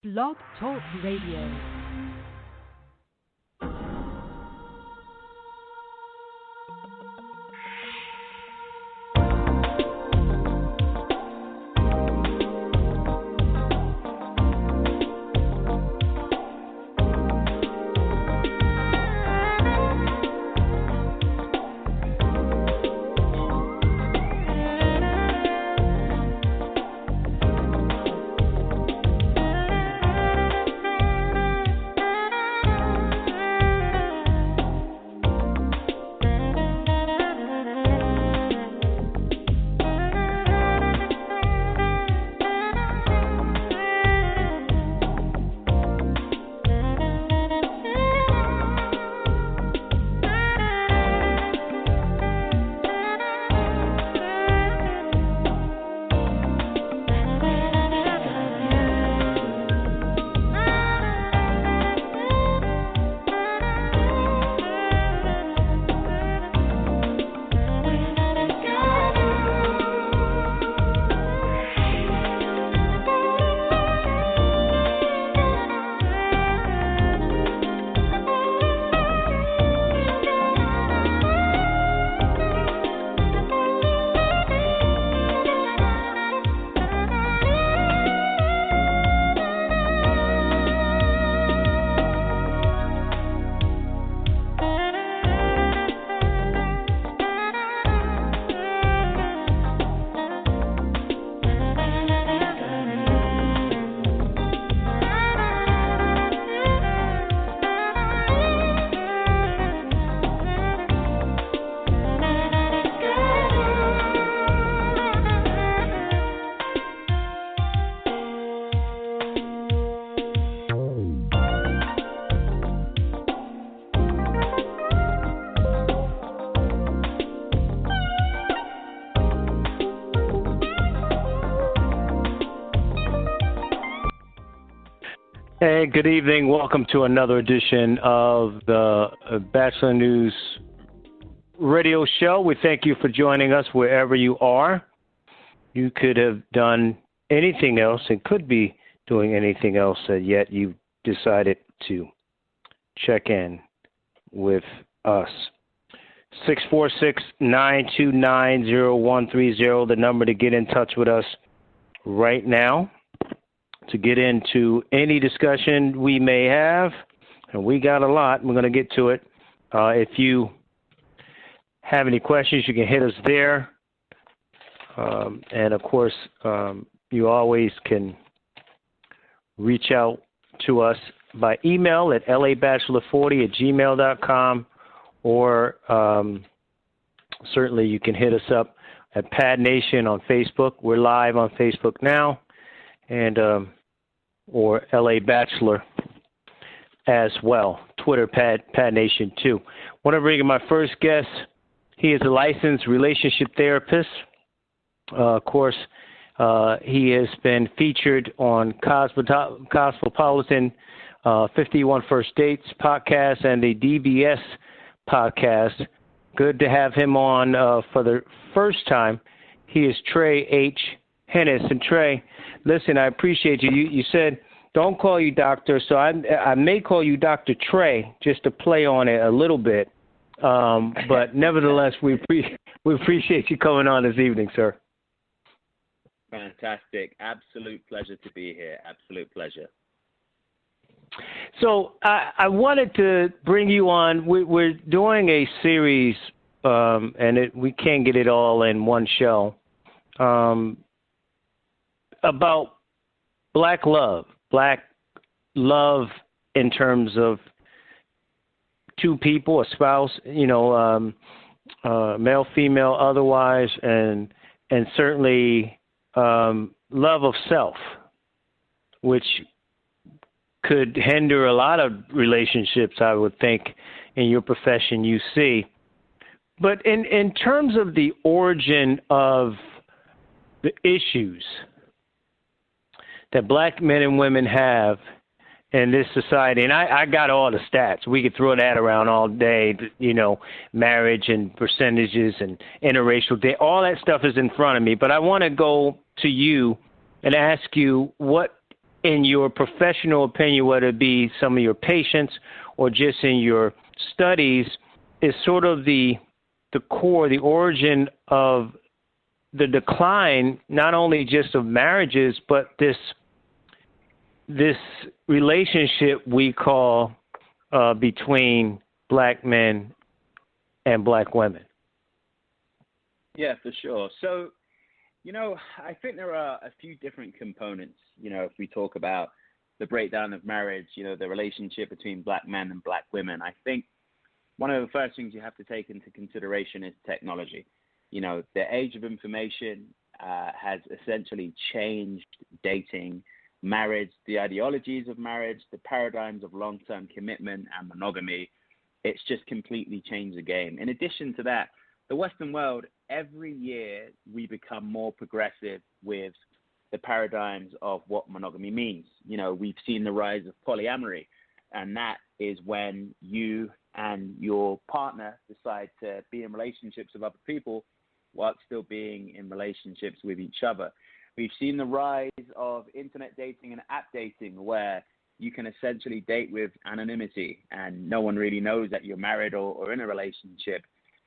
Blog Talk Radio. Hey, good evening. Welcome to another edition of the Batchelor News radio show. We thank you for joining us wherever you are. You could have done anything else and could be doing anything else, yet you decided to check in with us. 646-929-0130, the number to get in touch with us right now, to get into any discussion we may have, and we got a lot. We're going to get to it. If you have any questions, you can hit us there. And, of course, you always can reach out to us by email at labatchelor40@gmail.com, or certainly you can hit us up at Pad Nation on Facebook. We're live on Facebook now. And or LA Batchelor as well. Twitter, Pad Nation too. Want to bring in my first guest. He is a licensed relationship therapist. Of course, he has been featured on Cosmopolitan 51 First Dates podcast and the DBS podcast. Good to have him on for the first time. He is Trey H. Hennis. And Trey, listen, I appreciate you. You said don't call you doctor, so I may call you Dr. Trey just to play on it a little bit. But nevertheless, we appreciate you coming on this evening, sir. Fantastic. Absolute pleasure to be here. Absolute pleasure. So I wanted to bring you on. We're doing a series, and we can't get it all in one show, about black love in terms of two people, a spouse, male, female, otherwise, and certainly love of self, which could hinder a lot of relationships, I would think, in your profession you see. But in terms of the origin of the issues that black men and women have in this society, and I got all the stats. We could throw that around all day, marriage and percentages and interracial, all that stuff is in front of me. But I want to go to you and ask you what in your professional opinion, whether it be some of your patients or just in your studies, is sort of the core, the origin of the decline, not only just of marriages, but this relationship we call between black men and black women? Yeah, for sure. So, I think there are a few different components, if we talk about the breakdown of marriage, the relationship between black men and black women. I think one of the first things you have to take into consideration is technology. The age of information has essentially changed dating, marriage, the ideologies of marriage, the paradigms of long-term commitment and monogamy. It's just completely changed the game. In addition to that, the Western world, every year we become more progressive with the paradigms of what monogamy means. We've seen the rise of polyamory, and that is when you and your partner decide to be in relationships with other people while still being in relationships with each other. We've seen the rise of internet dating and app dating, where you can essentially date with anonymity and no one really knows that you're married or in a relationship.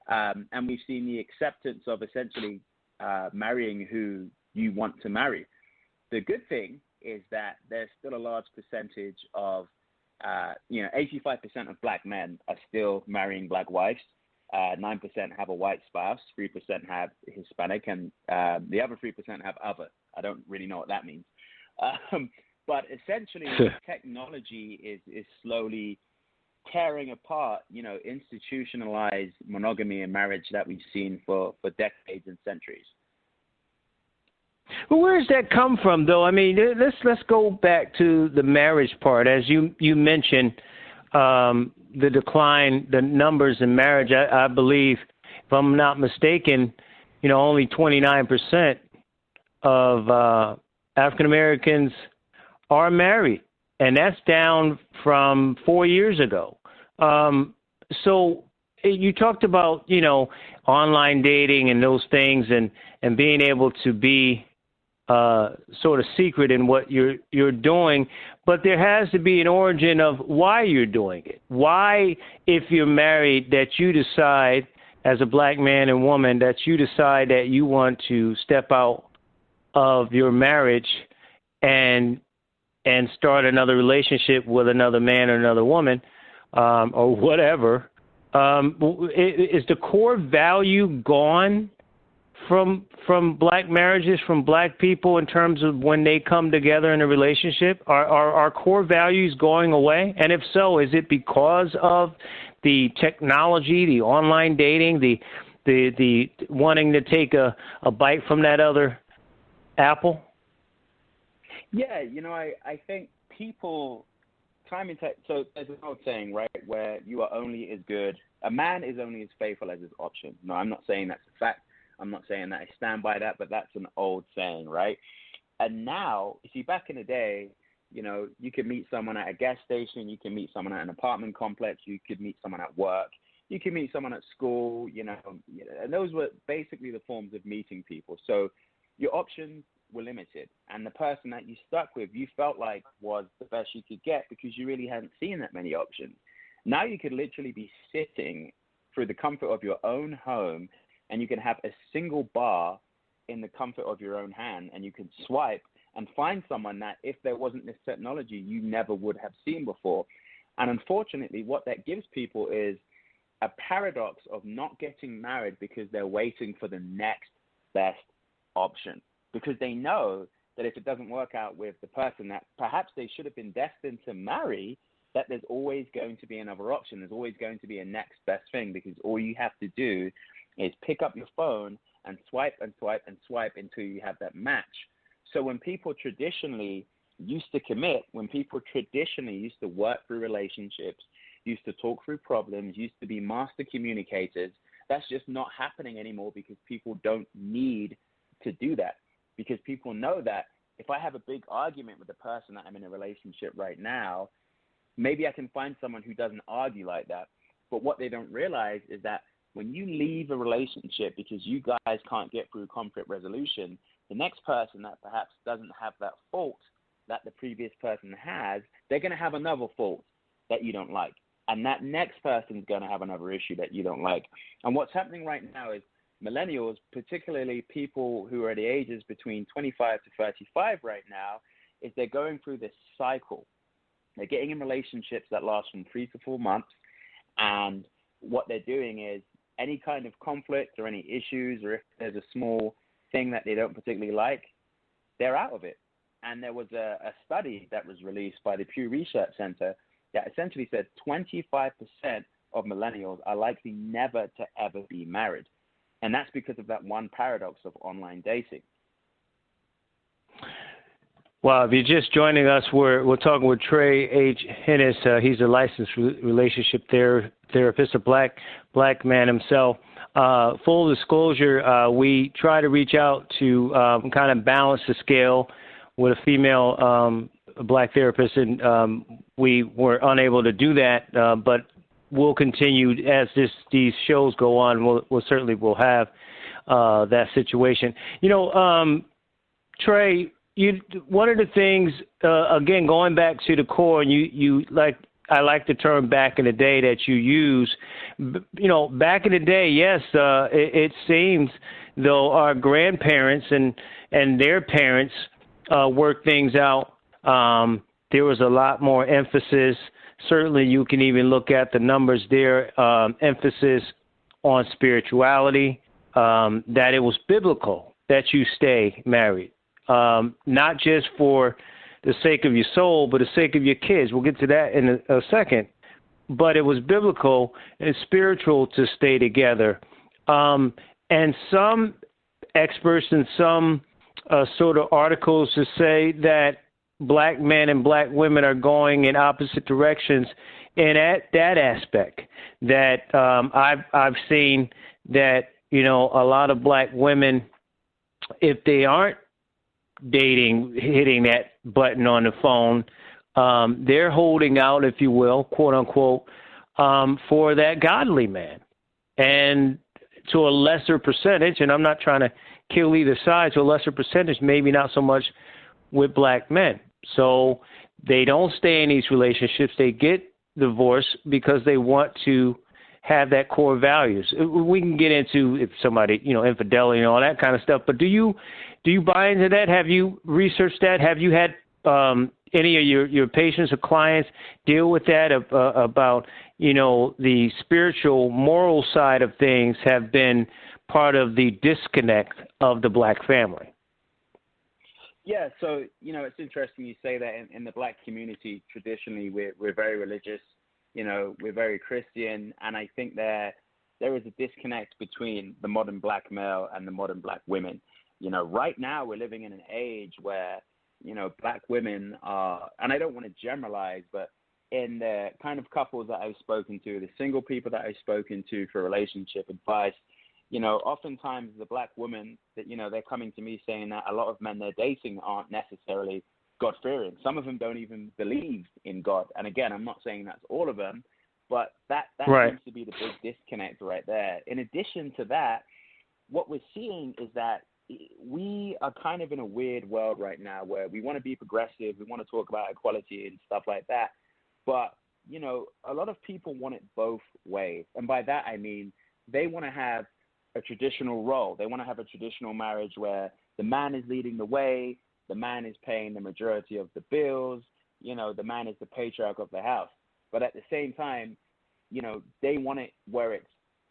And we've seen the acceptance of essentially marrying who you want to marry. The good thing is that there's still a large percentage of, 85% of black men are still marrying black wives. 9% have a white spouse, 3% have Hispanic, and the other 3% have other. I don't really know what that means. But essentially, technology is slowly tearing apart, institutionalized monogamy and marriage that we've seen for decades and centuries. Well, where does that come from, though? I mean, let's go back to the marriage part. As you mentioned, the decline, the numbers in marriage, I believe, if I'm not mistaken, only 29% of African Americans are married, and that's down from 4 years ago. So you talked about, online dating and those things, and being able to be sort of secret in what you're doing, but there has to be an origin of why you're doing it. Why, if you're married, that you decide as a black man and woman that you decide that you want to step out of your marriage and start another relationship with another man or another woman, or whatever. Is the core value gone from black marriages, from black people, in terms of when they come together in a relationship? Are core values going away? And if so, is it because of the technology, the online dating, the wanting to take a bite from that other apple? Yeah, I think people so there's an old saying, right, where you are only as good, a man is only as faithful as his option. No, I'm not saying that's a fact. I'm not saying that I stand by that, but that's an old saying, right? And now, you see, back in the day, you could meet someone at a gas station, you can meet someone at an apartment complex, you could meet someone at work, you can meet someone at school, and those were basically the forms of meeting people. So your options were limited, and the person that you stuck with, you felt like was the best you could get because you really hadn't seen that many options. Now you could literally be sitting through the comfort of your own home, and you can have a single bar in the comfort of your own hand, and you can swipe and find someone that, if there wasn't this technology, you never would have seen before. And unfortunately, what that gives people is a paradox of not getting married because they're waiting for the next best option, because they know that if it doesn't work out with the person that perhaps they should have been destined to marry, that there's always going to be another option. There's always going to be a next best thing, because all you have to do is pick up your phone and swipe and swipe and swipe until you have that match. So when people traditionally used to commit, when people traditionally used to work through relationships, used to talk through problems, used to be master communicators, that's just not happening anymore, because people don't need to do that. Because people know that if I have a big argument with the person that I'm in a relationship right now, maybe I can find someone who doesn't argue like that. But what they don't realize is that when you leave a relationship because you guys can't get through conflict resolution, the next person that perhaps doesn't have that fault that the previous person has, they're going to have another fault that you don't like. And that next person's going to have another issue that you don't like. And what's happening right now is millennials, particularly people who are the ages between 25 to 35 right now, is they're going through this cycle. They're getting in relationships that last from 3 to 4 months. And what they're doing is any kind of conflict or any issues, or if there's a small thing that they don't particularly like, they're out of it. And there was a study that was released by the Pew Research Center that essentially said 25% of millennials are likely never to ever be married. And that's because of that one paradox of online dating. Well, if you're just joining us, we're talking with Trey H. Hennis. He's a licensed relationship therapist, a black man himself. Full disclosure, we try to reach out to kind of balance the scale with a female black therapist, and we were unable to do that. But we'll continue as these shows go on. We'll certainly have that situation. You know, Trey. One of the things, again, going back to the core, and I like the term back in the day that you use. You know, back in the day, yes, it seems though our grandparents and their parents worked things out. There was a lot more emphasis. Certainly, you can even look at the numbers there. Emphasis on spirituality, that it was biblical that you stay married. Not just for the sake of your soul, but the sake of your kids. We'll get to that in a second. But it was biblical and spiritual to stay together. And some experts and some sort of articles to say that black men and black women are going in opposite directions. And at that aspect, that I've seen that, you know, a lot of black women, if they aren't dating, hitting that button on the phone, they're holding out, if you will, quote unquote, for that godly man. And to a lesser percentage, and I'm not trying to kill either side, to a lesser percentage, maybe not so much with black men. So they don't stay in these relationships. They get divorced because they want to have that core values. We can get into if somebody, you know, infidelity and all that kind of stuff. But do you buy into that? Have you researched that? Have you had any of your patients or clients deal with that about, you know, the spiritual, moral side of things have been part of the disconnect of the black family? Yeah, so, you know, it's interesting you say that in the black community, traditionally, we're very religious. You know, we're very Christian, and I think there is a disconnect between the modern black male and the modern black women. You know, right now we're living in an age where, you know, black women are, and I don't want to generalize, but in the kind of couples that I've spoken to, the single people that I've spoken to for relationship advice, you know, oftentimes the black women that, you know, they're coming to me saying that a lot of men they're dating aren't necessarily God-fearing. Some of them don't even believe in God. And again, I'm not saying that's all of them, but that right. seems to be the big disconnect right there. In addition to that, what we're seeing is that we are kind of in a weird world right now where we want to be progressive, we want to talk about equality and stuff like that. But, you know, a lot of people want it both ways. And by that, I mean, they want to have a traditional role. They want to have a traditional marriage where the man is leading the way, the man is paying the majority of the bills, you know, the man is the patriarch of the house. But at the same time, you know, they want it where it's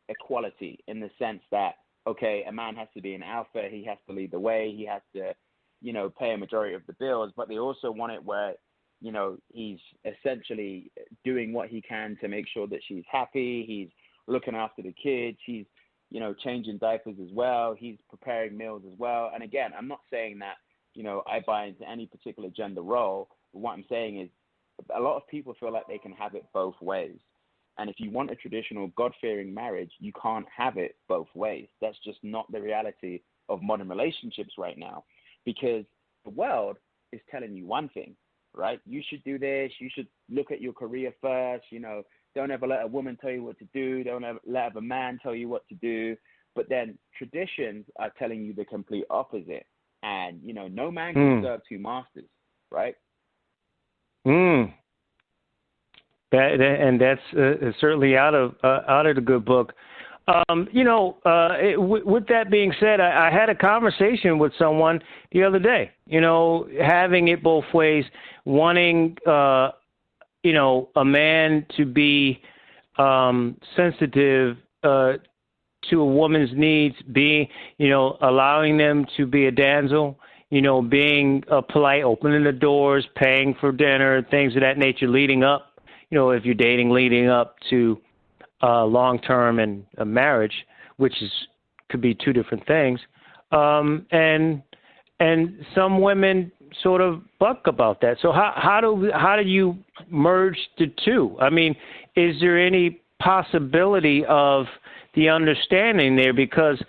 equality in the sense that, okay, a man has to be an alpha, he has to lead the way, he has to, you know, pay a majority of the bills, but they also want it where, you know, he's essentially doing what he can to make sure that she's happy, he's looking after the kids, he's, you know, changing diapers as well, he's preparing meals as well. And again, I'm not saying that, you know, I buy into any particular gender role, but what I'm saying is a lot of people feel like they can have it both ways. And if you want a traditional God-fearing marriage, you can't have it both ways. That's just not the reality of modern relationships right now, because the world is telling you one thing, right? You should do this. You should look at your career first. You know, don't ever let a woman tell you what to do. Don't ever let a man tell you what to do. But then traditions are telling you the complete opposite. And, you know, no man can serve two masters. right? That's certainly out of the good book. With that being said, I had a conversation with someone the other day. Having it both ways, wanting a man to be sensitive to a woman's needs, being allowing them to be a damsel. Being polite, opening the doors, paying for dinner, things of that nature, leading up. If you're dating, leading up to long-term and a marriage, which could be two different things, and some women sort of buck about that. So how do you merge the two? I mean, is there any possibility of the understanding there? Because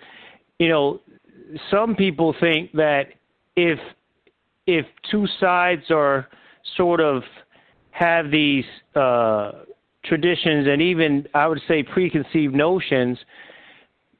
some people think that if two sides are sort of have these traditions and even, I would say, preconceived notions,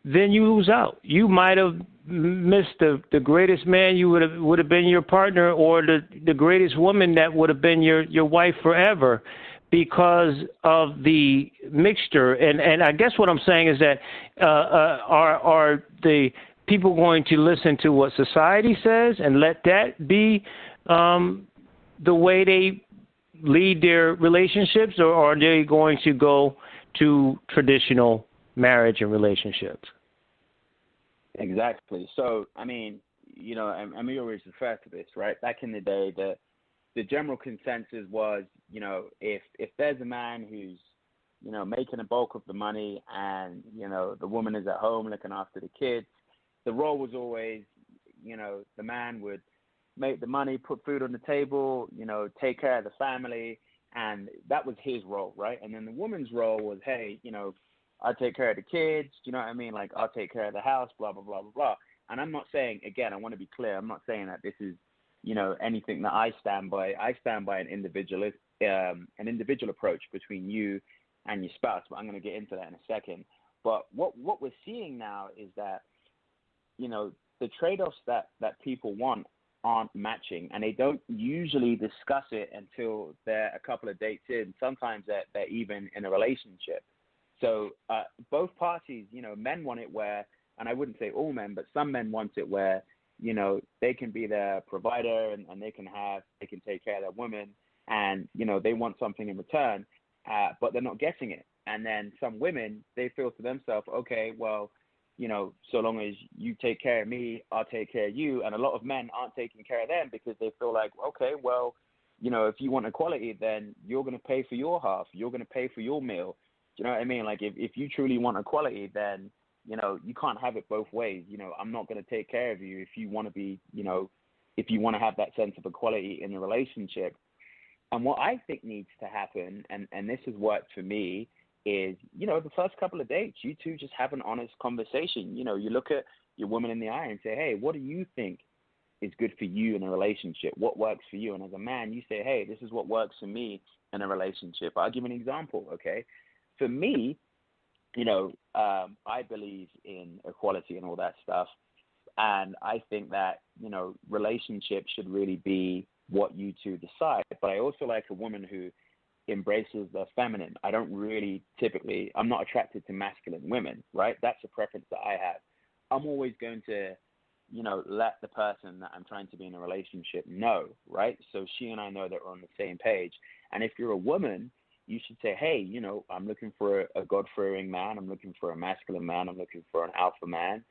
then you lose out. You might have missed the greatest man you would have been your partner, or the greatest woman that would have been your wife forever, because of the mixture. And I guess what I'm saying is that are the people going to listen to what society says and let that be the way they lead their relationships, or are they going to go to traditional marriage and relationships? Exactly. So, I mean, and we always refer to this, right? Back in the day, the general consensus was, if there's a man who's, making a bulk of the money and, the woman is at home looking after the kids, the role was always, the man would make the money, put food on the table, take care of the family, and that was his role, right? And then the woman's role was, hey, I'll take care of the kids, you know what I mean? Like, I'll take care of the house, blah, blah, blah, blah, blah. And I'm not saying, again, I want to be clear, I'm not saying that this is, anything that I stand by. I stand by an individual approach between you and your spouse, but I'm going to get into that in a second. But what we're seeing now is that, the trade-offs that people want aren't matching, and they don't usually discuss it until they're a couple of dates in. Sometimes they're even in a relationship. So both parties, men want it where, and I wouldn't say all men, but some men want it where, they can be their provider and they can take care of their woman, and, they want something in return, but they're not getting it. And then some women, they feel to themselves, okay, well, so long as you take care of me, I'll take care of you. And a lot of men aren't taking care of them because they feel like, okay, well, if you want equality, then you're going to pay for your half. You're going to pay for your meal. Do you know what I mean? Like, if you truly want equality, then, you can't have it both ways. I'm not going to take care of you if you want to be, if you want to have that sense of equality in the relationship. And what I think needs to happen, and this has worked for me, is, the first couple of dates, you two just have an honest conversation. You look at your woman in the eye and say, hey, what do you think is good for you in a relationship? What works for you? And as a man, you say, hey, this is what works for me in a relationship. I'll give an example, okay? For me, I believe in equality and all that stuff. And I think that, relationships should really be what you two decide. But I also like a woman who embraces the feminine. I don't really I'm not attracted to masculine women, right? That's a preference that I have. I'm always going to, let the person that I'm trying to be in a relationship know, right? So she and I know that we're on the same page. And if you're a woman, you should say, hey, I'm looking for a God-fearing man. I'm looking for a masculine man. I'm looking for an alpha man.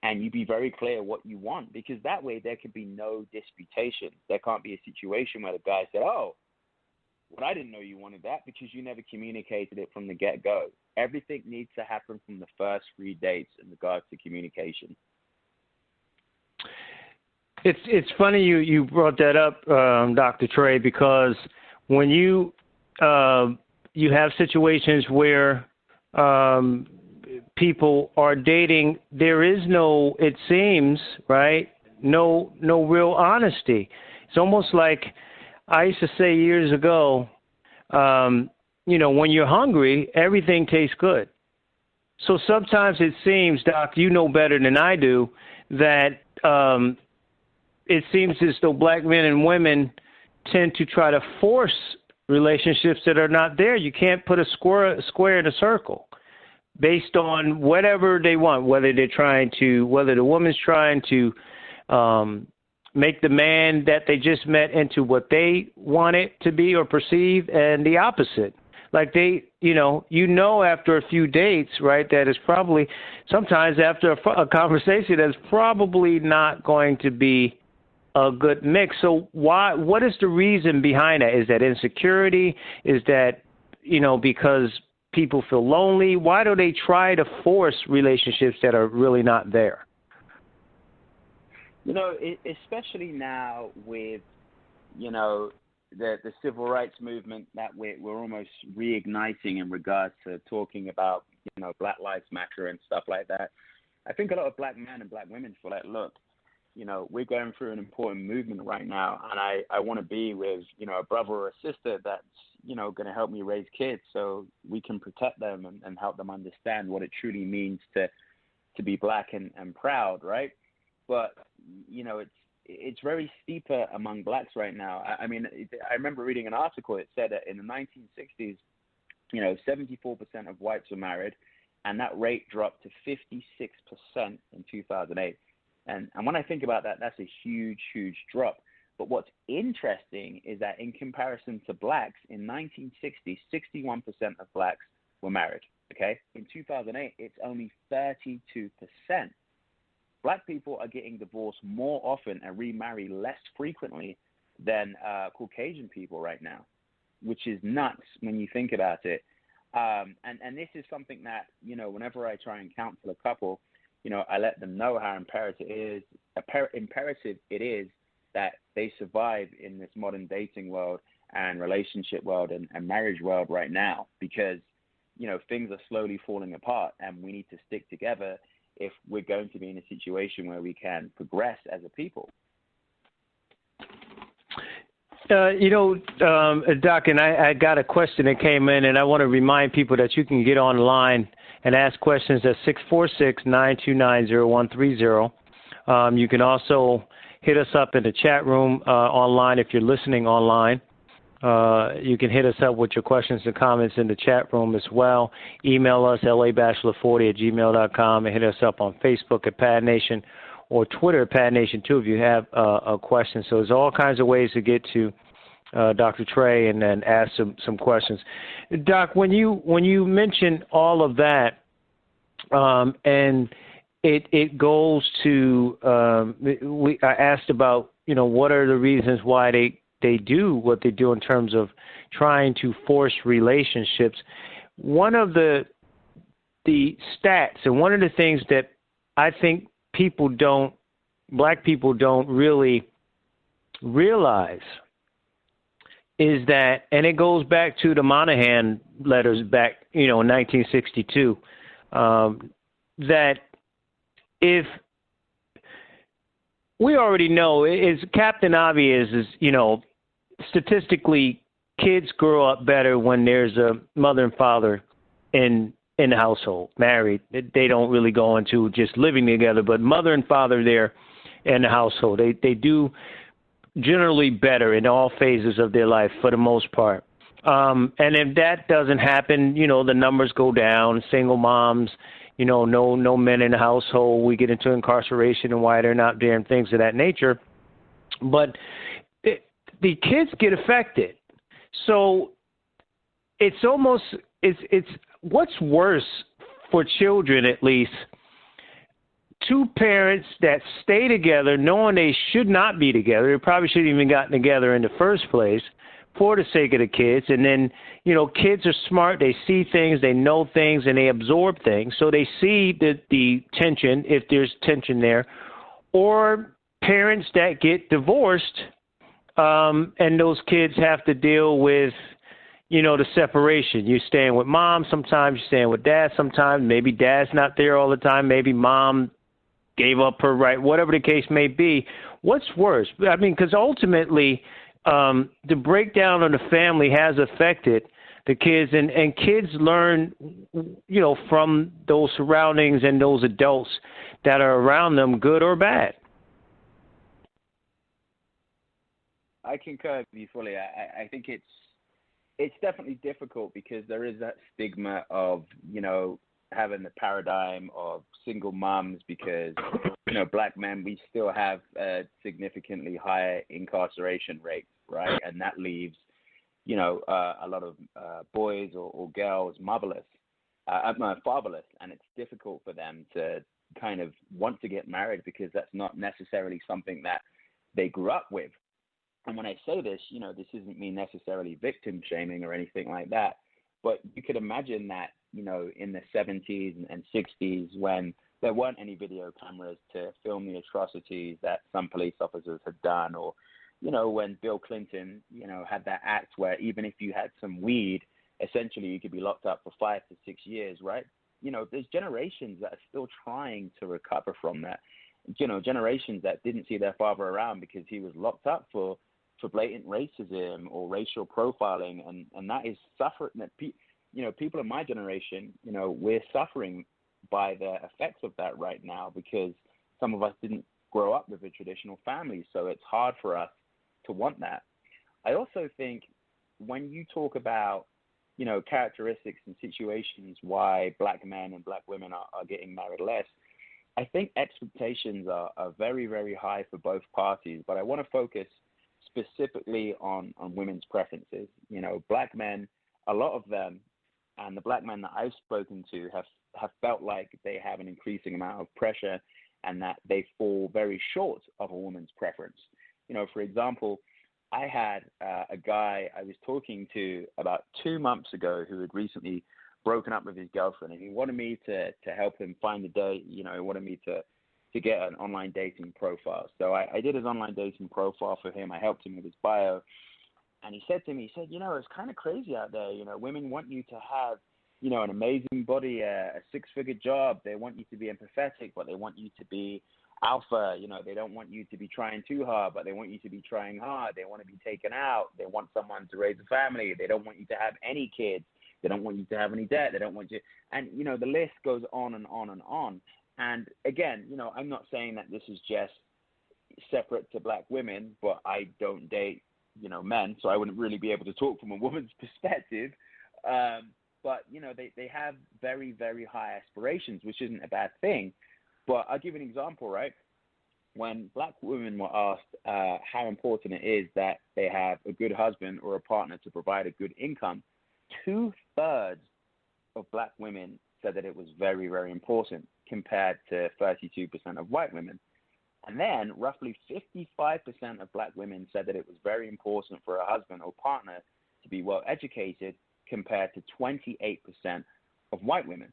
And you be very clear what you want, because that way there could be no disputation. There can't be a situation where the guy said, oh, well, I didn't know you wanted that, because you never communicated it from the get-go. Everything needs to happen from the first 3 dates in regards to communication. It's funny you brought that up, Dr. Trey, because when you have situations where people are dating, there is no, it seems, right, no real honesty. It's almost like I used to say years ago, when you're hungry, everything tastes good. So sometimes it seems, Doc, you know better than I do, that it seems as though black men and women tend to try to force relationships that are not there. You can't put a square in a circle based on whatever they want, whether the woman's trying to make the man that they just met into what they want it to be or perceive, and the opposite. Like after a few dates, right, that is probably, sometimes after a conversation, that's probably not going to be a good mix. So what is the reason behind that? Is that insecurity? Is that, because people feel lonely? Why do they try to force relationships that are really not there? Especially now with, the civil rights movement that we're almost reigniting in regards to talking about, Black Lives Matter and stuff like that. I think a lot of black men and black women feel like, look, we're going through an important movement right now, and I want to be with, a brother or a sister that's, going to help me raise kids so we can protect them and help them understand what it truly means to be black and proud, right? But, it's very steeper among blacks right now. I remember reading an article. It said that in the 1960s, 74% of whites were married, and that rate dropped to 56% in 2008. And when I think about that, that's a huge, huge drop. But what's interesting is that in comparison to blacks, in 1960, 61% of blacks were married. Okay, in 2008, it's only 32%. Black people are getting divorced more often and remarry less frequently than Caucasian people right now, which is nuts when you think about it. And this is something that, whenever I try and counsel a couple, I let them know how imperative it is that they survive in this modern dating world and relationship world and marriage world right now, because, things are slowly falling apart, and we need to stick together if we're going to be in a situation where we can progress as a people. Doc, and I got a question that came in, and I want to remind people that you can get online and ask questions at 646-929-0130. You can also hit us up in the chat room online if you're listening online. You can hit us up with your questions and comments in the chat room as well. Email us, labachelor40@gmail.com, and hit us up on Facebook at Pad Nation or Twitter at Pad Nation too if you have a question. So there's all kinds of ways to get to Dr. Trey and then ask some questions. Doc, when you mention all of that, and it goes to I asked about what are the reasons why they do what they do in terms of trying to force relationships. One of the stats, and one of the things that I think black people don't really realize is that, and it goes back to the Moynihan letters back, in 1962, that if we already know, it's Captain Obvious is, statistically, kids grow up better when there's a mother and father in the household, married. They don't really go into just living together, but mother and father there in the household. They do generally better in all phases of their life for the most part. And if that doesn't happen, the numbers go down. Single moms, no men in the household. We get into incarceration and why they're not there and things of that nature. But the kids get affected. So it's what's worse for children, at least, two parents that stay together knowing they should not be together. They probably shouldn't even gotten together in the first place for the sake of the kids. And then, kids are smart. They see things, they know things, and they absorb things. So they see the tension, if there's tension there. Or parents that get divorced, and those kids have to deal with, the separation. You're staying with mom sometimes, you're staying with dad sometimes. Maybe dad's not there all the time. Maybe mom gave up her right, whatever the case may be. What's worse? I mean, because ultimately, the breakdown of the family has affected the kids, and kids learn, from those surroundings and those adults that are around them, good or bad. I concur with you fully. I think it's definitely difficult because there is that stigma of, having the paradigm of single moms because, black men, we still have a significantly higher incarceration rate, right? And that leaves, a lot of boys or girls motherless, fatherless, and it's difficult for them to kind of want to get married because that's not necessarily something that they grew up with. And when I say this, this isn't me necessarily victim shaming or anything like that, but you could imagine that, in the 70s and 60s when there weren't any video cameras to film the atrocities that some police officers had done, or, when Bill Clinton, had that act where even if you had some weed, essentially you could be locked up for 5 to 6 years, right? There's generations that are still trying to recover from that. Generations that didn't see their father around because he was locked up for blatant racism or racial profiling, and that is suffering. That people in my generation, we're suffering by the effects of that right now because some of us didn't grow up with a traditional family, so it's hard for us to want that. I also think when you talk about characteristics and situations why black men and black women are getting married less, I think expectations are very, very high for both parties, but I want to focus specifically on women's preferences. Black men, a lot of them, and the black men that I've spoken to have felt like they have an increasing amount of pressure and that they fall very short of a woman's preference. For example, I had a guy I was talking to about 2 months ago who had recently broken up with his girlfriend, and he wanted me to help him find a date. He wanted me to get an online dating profile. So I did his online dating profile for him. I helped him with his bio. And he said to me, it's kind of crazy out there. Women want you to have, an amazing body, a six-figure job. They want you to be empathetic, but they want you to be alpha. They don't want you to be trying too hard, but they want you to be trying hard. They want to be taken out. They want someone to raise a family. They don't want you to have any kids. They don't want you to have any debt. They don't want you. And, the list goes on and on and on. And again, I'm not saying that this is just separate to black women, but I don't date, men, so I wouldn't really be able to talk from a woman's perspective. But, they have very, very high aspirations, which isn't a bad thing. But I'll give you an example, right? When black women were asked how important it is that they have a good husband or a partner to provide a good income, 2/3 of black women said that it was very, very important compared to 32% of white women. And then roughly 55% of black women said that it was very important for a husband or partner to be well educated compared to 28% of white women.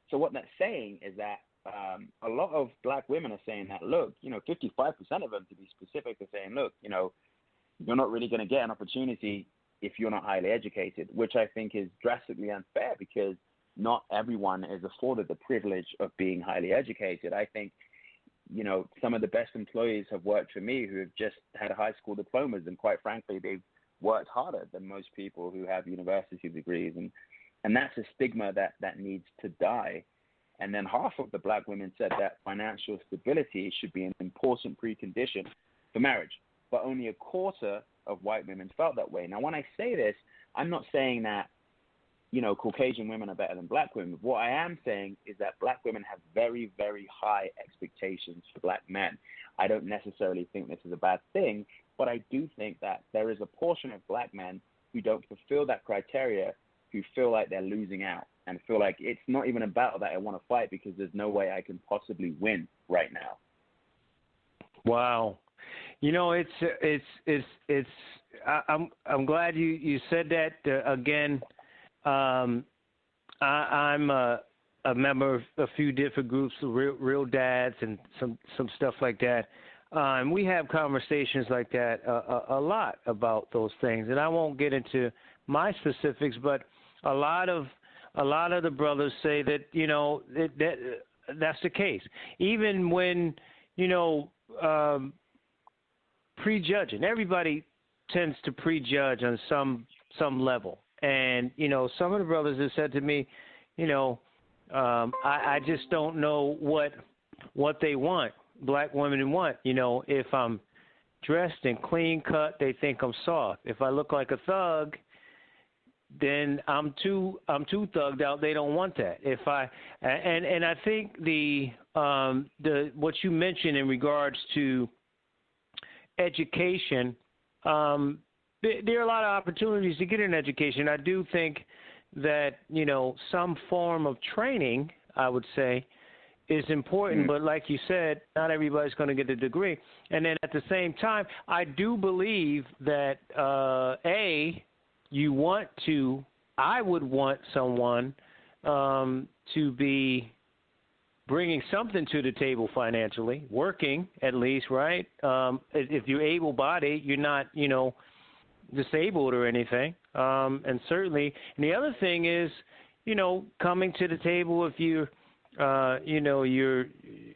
So what that's saying is that a lot of black women are saying that, look, 55% of them, to be specific, are saying, look, you're not really going to get an opportunity if you're not highly educated, which I think is drastically unfair because not everyone is afforded the privilege of being highly educated. I think, some of the best employees have worked for me who have just had high school diplomas, and quite frankly, they've worked harder than most people who have university degrees. And that's a stigma that needs to die. And then half of the black women said that financial stability should be an important precondition for marriage, but only a quarter of white women felt that way. Now, when I say this, I'm not saying that, Caucasian women are better than black women. What I am saying is that black women have very, very high expectations for black men. I don't necessarily think this is a bad thing, but I do think that there is a portion of black men who don't fulfill that criteria, who feel like they're losing out and feel like it's not even a battle that I want to fight because there's no way I can possibly win right now. Wow. I'm glad you said that. Again, I'm a member of a few different groups, real dads and some stuff like that. And we have conversations like that a lot about those things. And I won't get into my specifics, but a lot of the brothers say that that's the case. Even when prejudging, everybody tends to prejudge on some level. And some of the brothers have said to me, I just don't know what they want, black women want. If I'm dressed and clean cut, they think I'm soft. If I look like a thug, then I'm too thugged out. They don't want that. If I and I think the what you mentioned in regards to education, there are a lot of opportunities to get an education. I do think that some form of training, I would say, is important. But like you said, not everybody's going to get a degree. And then at the same time, I do believe that I would want someone to be bringing something to the table financially, working at least, right? If you're able-bodied, you're not, disabled or anything. And certainly, and the other thing is, coming to the table if you're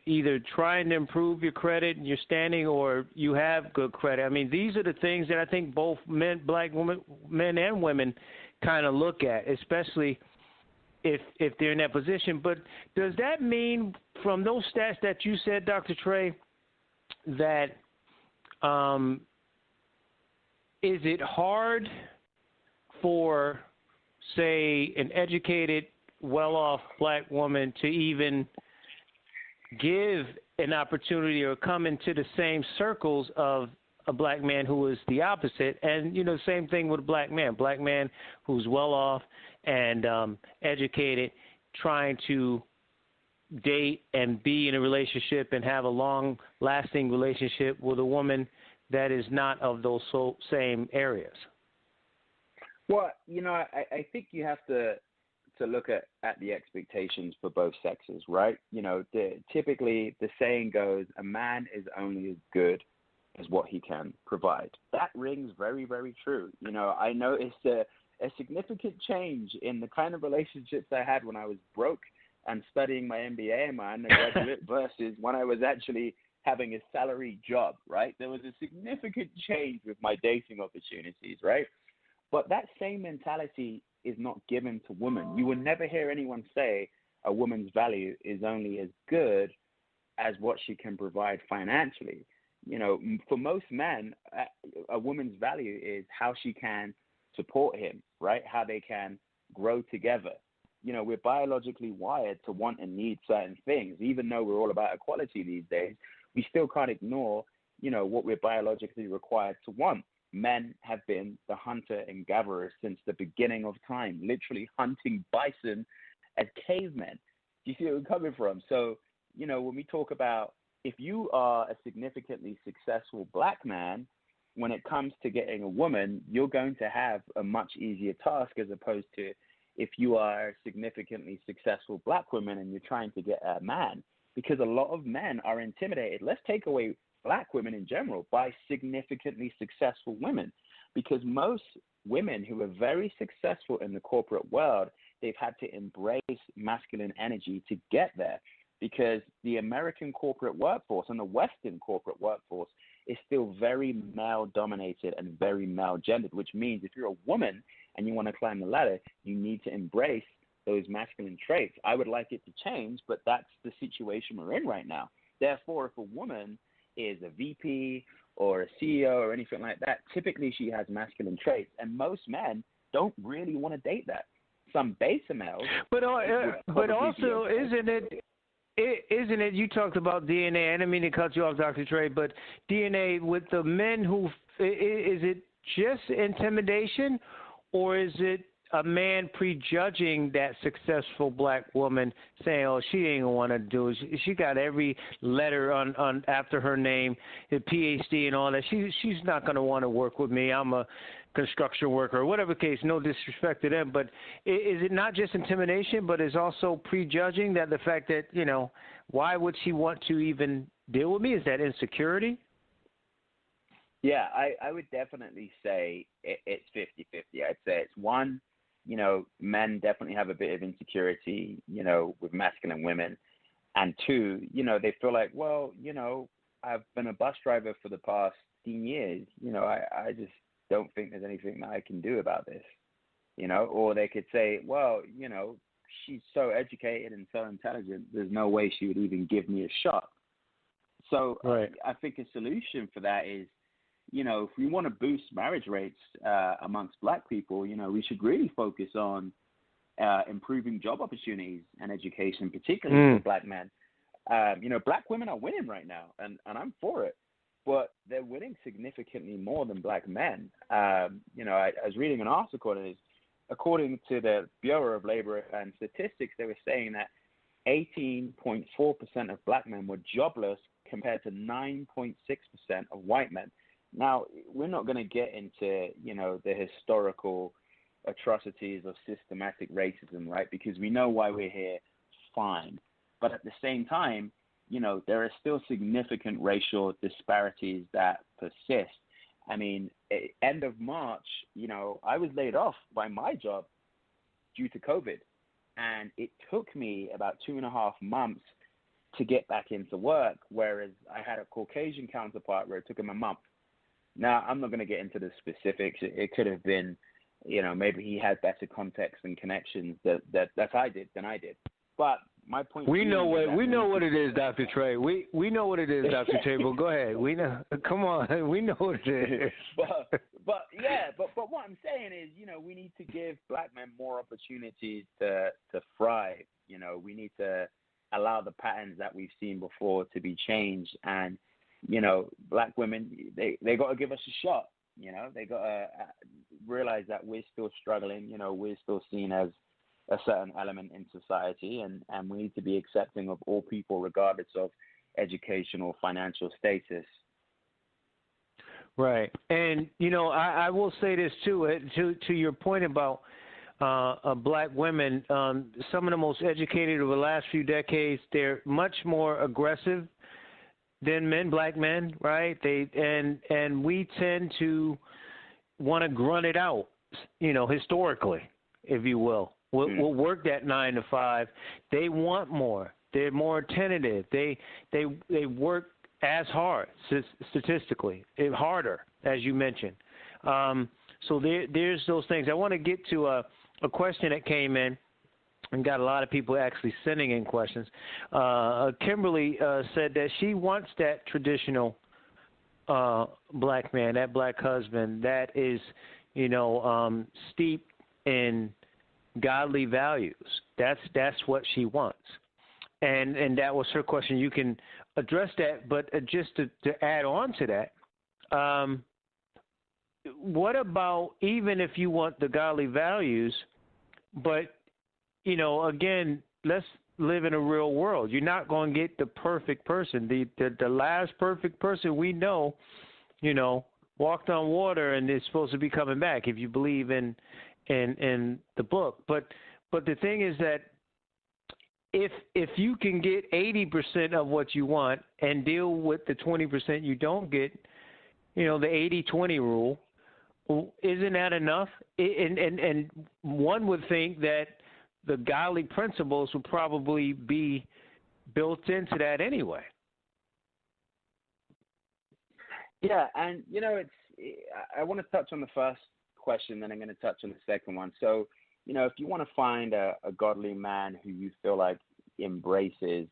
either trying to improve your credit and your standing, or you have good credit. I mean, these are the things that I think both men and women kind of look at, especially if they're in that position. But does that mean, from those stats that you said, Dr. Trey, that is it hard for, say, an educated, well-off black woman to even give an opportunity or come into the same circles of a black man who is the opposite? And, same thing with a black man who's well-off and educated, trying to date and be in a relationship and have a long-lasting relationship with a woman that is not of those same areas. Well, I think you have to look at the expectations for both sexes, right? Typically the saying goes, a man is only as good as what he can provide. That rings very, very true. I noticed a significant change in the kind of relationships I had when I was broke and studying my MBA and my undergraduate versus when I was actually having a salary job, right? There was a significant change with my dating opportunities, right? But that same mentality is not given to women. You will never hear anyone say a woman's value is only as good as what she can provide financially. For most men, a woman's value is how she can support him, right? How they can grow together. We're biologically wired to want and need certain things. Even though we're all about equality these days, we still can't ignore, what we're biologically required to want. Men have been the hunter and gatherer since the beginning of time, literally hunting bison as cavemen. Do you see where we're coming from? So, when we talk about, if you are a significantly successful black man, when it comes to getting a woman, you're going to have a much easier task as opposed to if you are a significantly successful black woman and you're trying to get a man, because a lot of men are intimidated. Let's take away black women in general by significantly successful women, because most women who are very successful in the corporate world, they've had to embrace masculine energy to get there, because the American corporate workforce and the Western corporate workforce is still very male-dominated and very male-gendered, which means if you're a woman and you want to climb the ladder, you need to embrace those masculine traits. I would like it to change, but that's the situation we're in right now. Therefore, if a woman is a VP or a CEO or anything like that, typically she has masculine traits, and most men don't really want to date that. Some beta males. But also, isn't it? You talked about DNA. I didn't mean to cut you off, Dr. Trey, but DNA with the men who, is it just intimidation, or is it a man prejudging that successful black woman, saying, "Oh, she ain't gonna want to do it. She got every letter on after her name, a PhD and all that. She's not gonna want to work with me. I'm a construction worker," or whatever case. No disrespect to them, but is it not just intimidation, but is also prejudging that the fact that why would she want to even deal with me? Is that insecurity? Yeah, I would definitely say it's 50-50. I'd say it's one. Men definitely have a bit of insecurity, with masculine women. And two, they feel like, well, I've been a bus driver for the past 10 years. I just don't think there's anything that I can do about this, or they could say, well, she's so educated and so intelligent, there's no way she would even give me a shot. So right. I think a solution for that is, if we want to boost marriage rates amongst black people, we should really focus on improving job opportunities and education, particularly for black men. Black women are winning right now, and I'm for it, but they're winning significantly more than black men. I was reading an article, and according to the Bureau of Labor and Statistics, they were saying that 18.4% of black men were jobless compared to 9.6% of white men. Now, we're not going to get into, the historical atrocities of systematic racism, right? Because we know why we're here, fine. But at the same time, there are still significant racial disparities that persist. I mean, end of March, I was laid off by my job due to COVID. And it took me about 2.5 months to get back into work, whereas I had a Caucasian counterpart where it took him a month. Now, I'm not going to get into the specifics. It could have been, maybe he had better context and connections that I did than I did. But my point. We know what it is, Dr. Trey. We know what it is, Dr. Trey. But go ahead. We know. Come on. We know what it is. but what I'm saying is, we need to give black men more opportunities to thrive. We need to allow the patterns that we've seen before to be changed, and black women, they got to give us a shot. They got to realize that we're still struggling. We're still seen as a certain element in society, and we need to be accepting of all people regardless of education or financial status. Right. And, I will say this too, to your point about black women, some of the most educated over the last few decades, they're much more aggressive than men, black men, right? And we tend to want to grunt it out, historically, if you will. We'll work that 9 to 5. They want more. They're more tentative. They work as hard statistically, harder, as you mentioned. So there's those things. I want to get to a question that came in, and got a lot of people actually sending in questions. Kimberly said that she wants that traditional black man, that black husband that is, steeped in godly values. That's what she wants, and that was her question. You can address that, but just to add on to that, what about even if you want the godly values, but again, let's live in a real world. You're not going to get the perfect person. The last perfect person we know, walked on water and is supposed to be coming back if you believe in the book. But the thing is that if you can get 80% of what you want and deal with the 20% you don't get, the 80-20 rule, isn't that enough? And one would think that the godly principles would probably be built into that anyway. Yeah, and I want to touch on the first question, then I'm going to touch on the second one. So, if you want to find a godly man who you feel like embraces,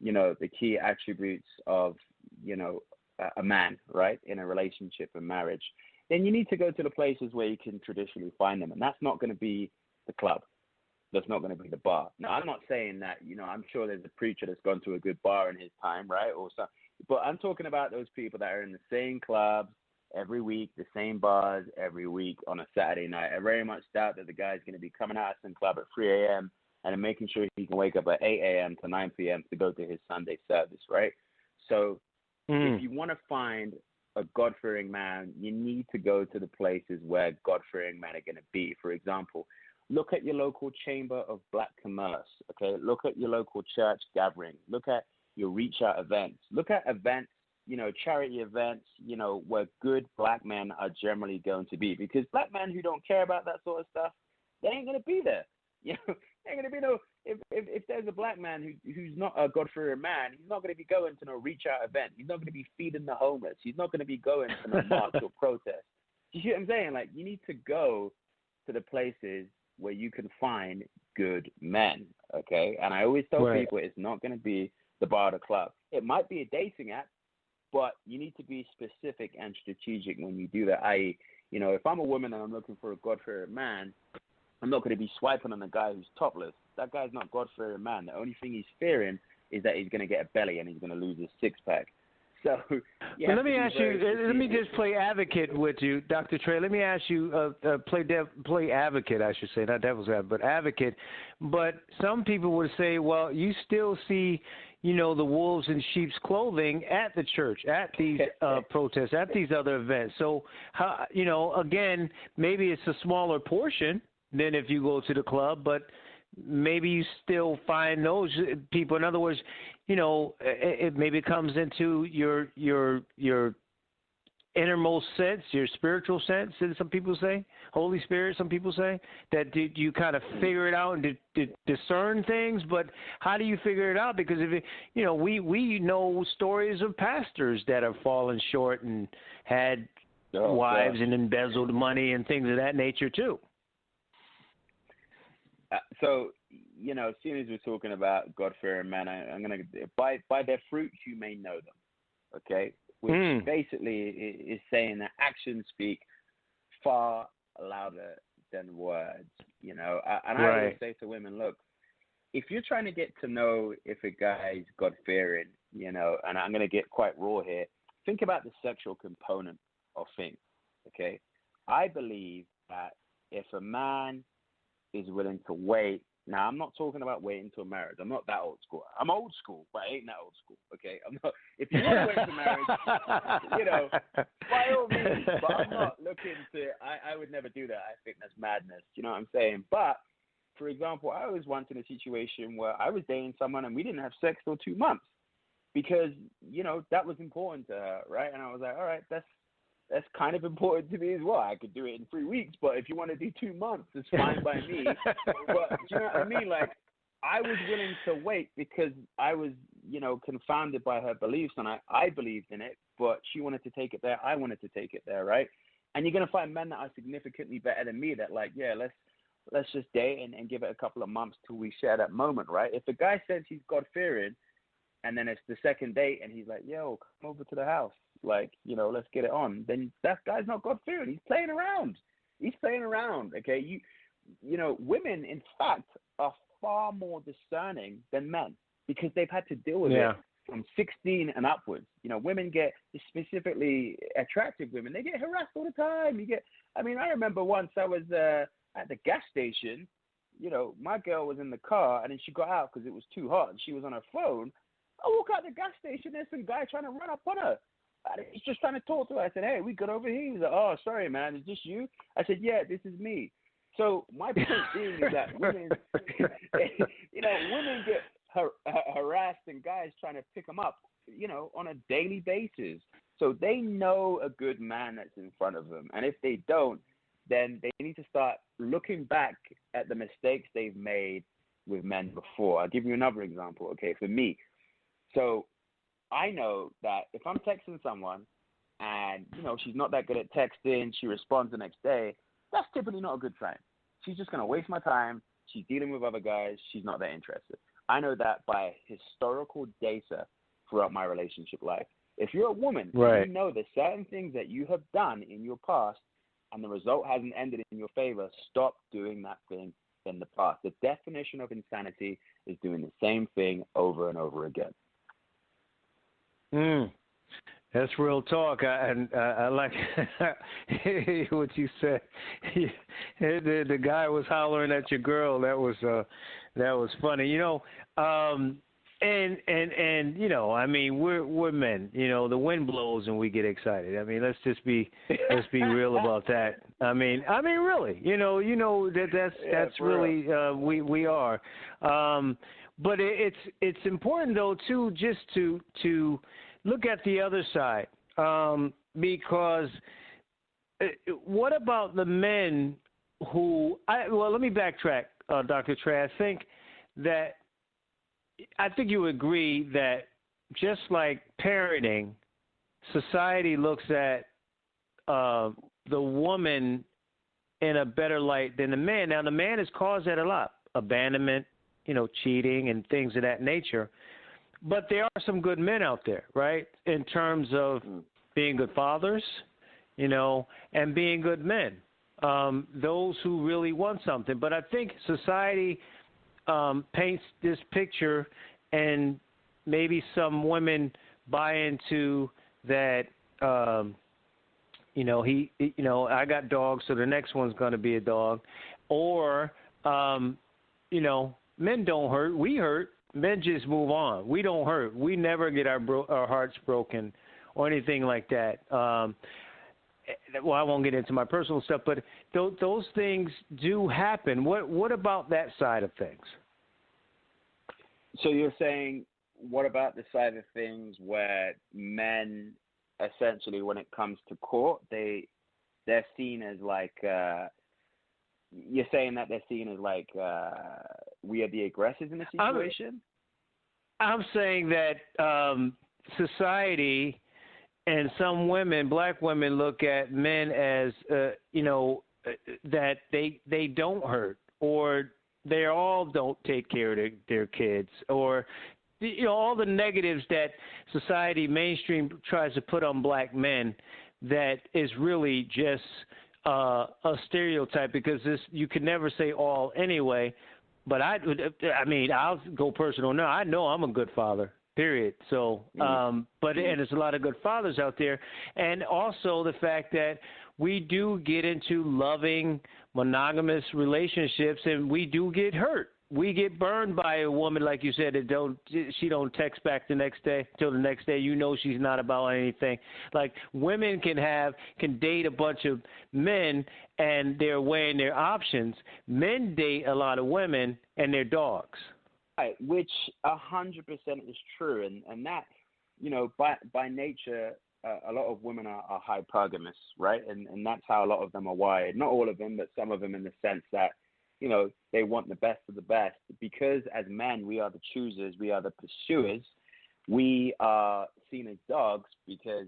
the key attributes of, a man, right, in a relationship and marriage, then you need to go to the places where you can traditionally find them. And that's not going to be the club. That's not going to be the bar. Now, I'm not saying that, I'm sure there's a preacher that's gone to a good bar in his time, right? But I'm talking about those people that are in the same clubs every week, the same bars every week on a Saturday night. I very much doubt that the guy's going to be coming out of some club at 3 a.m. and making sure he can wake up at 8 a.m. to 9 p.m. to go to his Sunday service, right? So if you want to find a God-fearing man, you need to go to the places where God-fearing men are going to be. For example, look at your local chamber of black commerce, okay? Look at your local church gathering. Look at your reach out events. Look at events, charity events, where good black men are generally going to be. Because black men who don't care about that sort of stuff, they ain't going to be there. Ain't going to be no, if there's a black man who's not a God-fearing man, he's not going to be going to no reach out event. He's not going to be feeding the homeless. He's not going to be going to no march or protest. You see what I'm saying? Like, you need to go to the places where you can find good men, okay? And I always tell people it's not going to be the bar or the club. It might be a dating app, but you need to be specific and strategic when you do that. I.e., if I'm a woman and I'm looking for a God-fearing man, I'm not going to be swiping on a guy who's topless. That guy's not God-fearing man. The only thing he's fearing is that he's going to get a belly and he's going to lose his six-pack. So let me ask you. Let me just play advocate with you, Dr. Trey. Let me ask you, play advocate, I should say, not devil's advocate, but advocate. But some people would say, well, you still see, the wolves in sheep's clothing at the church, at these protests, at these other events. So, again, maybe it's a smaller portion than if you go to the club, but maybe you still find those people. In other words, it maybe comes into your innermost sense, your spiritual sense, as some people say, Holy Spirit, some people say, that you kind of figure it out and discern things. But how do you figure it out? Because if we know stories of pastors that have fallen short and had wives and embezzled money and things of that nature too. So, as soon as we're talking about God-fearing men, I'm going to, by their fruits you may know them, okay? Which basically is saying that actions speak far louder than words, And I always say to women, look, if you're trying to get to know if a guy's God-fearing, and I'm going to get quite raw here, think about the sexual component of things, okay? I believe that if a man is willing to wait. Now, I'm not talking about waiting till marriage. I'm not that old school. I'm old school, but I ain't that old school, okay? I'm not. If you want to wait for marriage, by all means, but I'm not looking to, I would never do that. I think that's madness, you know what I'm saying? But, for example, I was once in a situation where I was dating someone and we didn't have sex for 2 months because, that was important to her, right? And I was like, all right, that's kind of important to me as well. I could do it in 3 weeks, but if you want to do 2 months, it's fine by me. But you know what I mean? Like, I was willing to wait because I was, confounded by her beliefs, and I believed in it, but she wanted to take it there. I wanted to take it there, right? And you're going to find men that are significantly better than me that like, yeah, let's just date and give it a couple of months till we share that moment, right? If a guy says he's God-fearing, and then it's the second date, and he's like, yo, come over to the house. Like, let's get it on. Then that guy's not God-fearing. He's playing around. Okay? Women, in fact, are far more discerning than men because they've had to deal with it from 16 and upwards. Women get, specifically attractive women, they get harassed all the time. I remember once I was at the gas station. My girl was in the car, and then she got out because it was too hot, and she was on her phone. I walk out the gas station, there's some guy trying to run up on her. He's just trying to talk to her. I said, hey, we good over here? He was like, oh, sorry, man, is this you? I said, yeah, this is me. So my point being is that women, women get harassed and guys trying to pick them up, on a daily basis. So they know a good man that's in front of them. And if they don't, then they need to start looking back at the mistakes they've made with men before. I'll give you another example, okay, for me. So I know that if I'm texting someone and, she's not that good at texting, she responds the next day, that's typically not a good sign. She's just going to waste my time. She's dealing with other guys. She's not that interested. I know that by historical data throughout my relationship life. If you're a woman, you know there's certain things that you have done in your past and the result hasn't ended in your favor, stop doing that thing in the past. The definition of insanity is doing the same thing over and over again. That's real talk, and I like what you said. The guy was hollering at your girl. That was funny. We're men. The wind blows and we get excited. Let's be real about that. Really. That's really we are. But it's important though too, just to look at the other side, because what about the men who? Let me backtrack, Dr. Trey. I think you agree that just like parenting, society looks at the woman in a better light than the man. Now, the man has caused that a lot: abandonment, cheating, and things of that nature. but there are some good men out there, right? In terms of being good fathers, and being good men. Those who really want something. But I think society paints this picture, and maybe some women buy into that. I got dogs, so the next one's going to be a dog, or men don't hurt. We hurt. Men just move on. We don't hurt. We never get our hearts broken or anything like that. Well, I won't get into my personal stuff, but those things do happen. What about that side of things? So you're saying, what about the side of things where men, essentially, when it comes to court, they're seen as like, you're saying that they're seen as like we are the aggressors in the situation? I'm saying that society and some women, black women, look at men as that they don't hurt, or they all don't take care of their kids, or all the negatives that society mainstream tries to put on black men. That is really just a stereotype, because you can never say all anyway. But I'll go personal now. I know I'm a good father, period. So, and there's a lot of good fathers out there. And also the fact that we do get into loving, monogamous relationships, and we do get hurt. We get burned by a woman, like you said, she don't text back the next day, till the next day. She's not about anything. Like, women can date a bunch of men, and they're weighing their options. Men date a lot of women, and they're dogs. Right, which 100% is true, and that, by nature, a lot of women are hypergamous, right? And that's how a lot of them are wired. Not all of them, but some of them, in the sense that, they want the best of the best. Because as men, we are the choosers, we are the pursuers. We are seen as dogs because,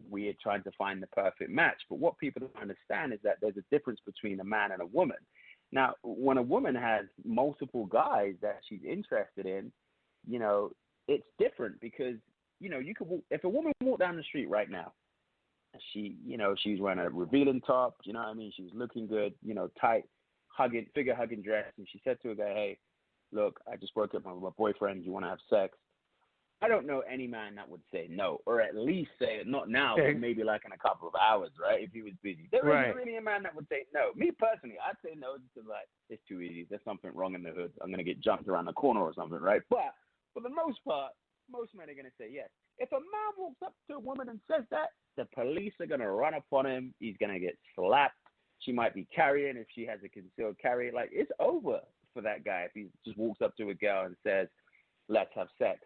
we are trying to find the perfect match. But what people don't understand is that there's a difference between a man and a woman. Now, when a woman has multiple guys that she's interested in, it's different, because, you could if a woman walked down the street right now, she's wearing a revealing top, she's looking good, tight, figure hugging dress, and she said to a guy, "Hey, look, I just broke up with my boyfriend. You want to have sex?" I don't know any man that would say no, or at least say not now, but maybe like in a couple of hours, right? If he was busy, there isn't really a man that would say no. Me personally, I'd say no, just like, it's too easy. There's something wrong in the hood. I'm gonna get jumped around the corner or something, right? But for the most part, most men are gonna say yes. If a man walks up to a woman and says that, the police are gonna run upon him. He's gonna get slapped. She might be carrying if she has a concealed carry. Like, it's over for that guy if he just walks up to a girl and says, "Let's have sex."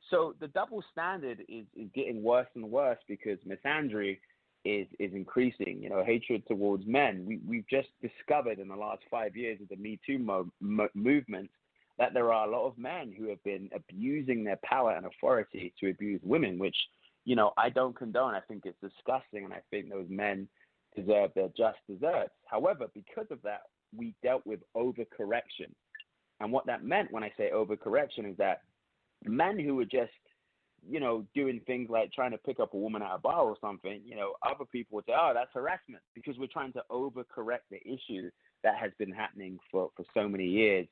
So the double standard is getting worse and worse, because misandry is increasing. Hatred towards men. We've just discovered in the last 5 years of the Me Too movement that there are a lot of men who have been abusing their power and authority to abuse women, which, I don't condone. I think it's disgusting, and I think those men deserve their just desserts. However, because of that, we dealt with overcorrection. And what that meant when I say overcorrection is that men who were just, doing things like trying to pick up a woman at a bar or something, other people would say, "Oh, that's harassment," because we're trying to overcorrect the issue that has been happening for so many years.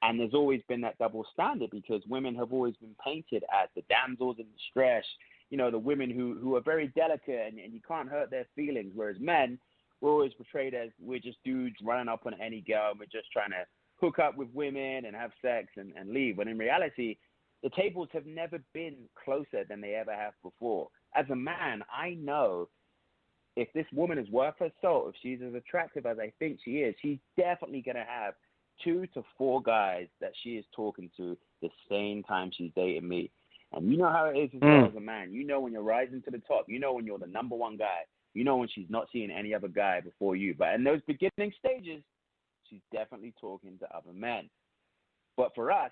And there's always been that double standard, because women have always been painted as the damsels in distress, the women who are very delicate and you can't hurt their feelings, whereas men were always portrayed as we're just dudes running up on any girl, and we're just trying to hook up with women and have sex and leave. When in reality, the tables have never been closer than they ever have before. As a man, I know if this woman is worth her salt, if she's as attractive as I think she is, she's definitely going to have 2 to 4 guys that she is talking to the same time she's dating me. And you know how it is as a man. When you're rising to the top. When you're the number one guy. When she's not seeing any other guy before you. But in those beginning stages, she's definitely talking to other men. But for us,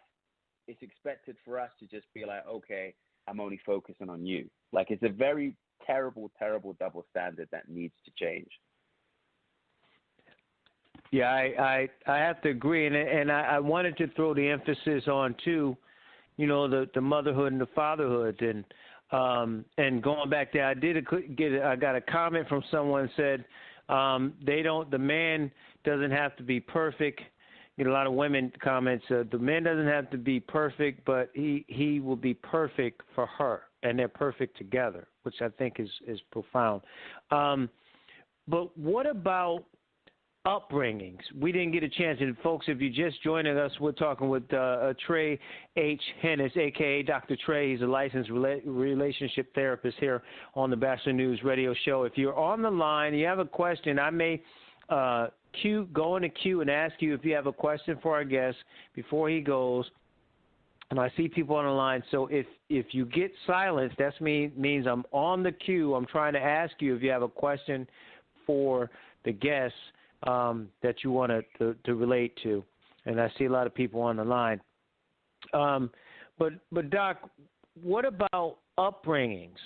it's expected for us to just be like, okay, I'm only focusing on you. Like, it's a very terrible, terrible double standard that needs to change. Yeah, I have to agree, and I wanted to throw the emphasis on too, the motherhood and the fatherhood, and going back there, I got a comment from someone said the man doesn't have to be perfect. A lot of women comments, the man doesn't have to be perfect, but he will be perfect for her, and they're perfect together, which I think is profound. But what about upbringings? We didn't get a chance. And folks, if you're just joining us, we're talking with Trey H. Hennis, a.k.a. Dr. Trey. He's a licensed relationship therapist here on the Batchelor News radio show. If you're on the line, you have a question, I may go in the queue and ask you if you have a question for our guest before he goes. And I see people on the line, so if you get silence, that means I'm on the queue. I'm trying to ask you if you have a question for the guests that you want to relate to. And I see a lot of people on the line. But Doc, what about upbringings?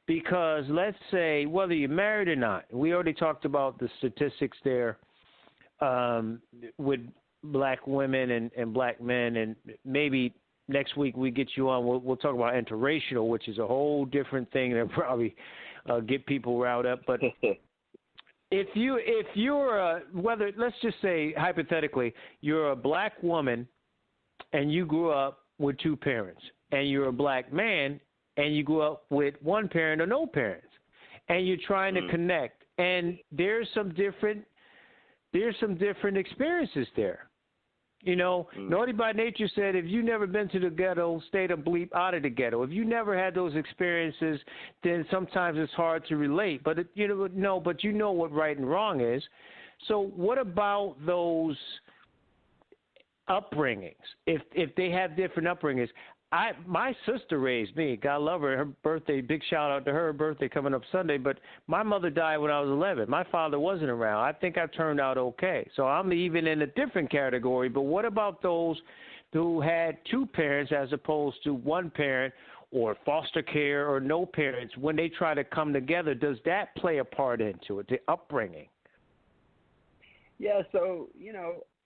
Because let's say whether you're married or not, we already talked about the statistics there with black women and black men, and maybe next week we get you on. We'll talk about interracial, which is a whole different thing that probably get people riled up. But if you're whether, let's just say hypothetically, you're a black woman and you grew up with two parents, and you're a black man and you grew up with one parent or no parents, and you're trying to connect, and there's some different experiences there. Naughty by Nature said, if you've never been to the ghetto, stay the bleep out of the ghetto. If you never had those experiences, then sometimes it's hard to relate. But but you know what right and wrong is. So what about those upbringings? If they have different upbringings, my sister raised me. God love her. Her birthday, big shout out to her birthday coming up Sunday. But my mother died when I was 11. My father wasn't around. I think I turned out okay. So I'm even in a different category. But what about those who had two parents as opposed to one parent, or foster care, or no parents? When they try to come together, does that play a part into it, the upbringing? Yeah, so,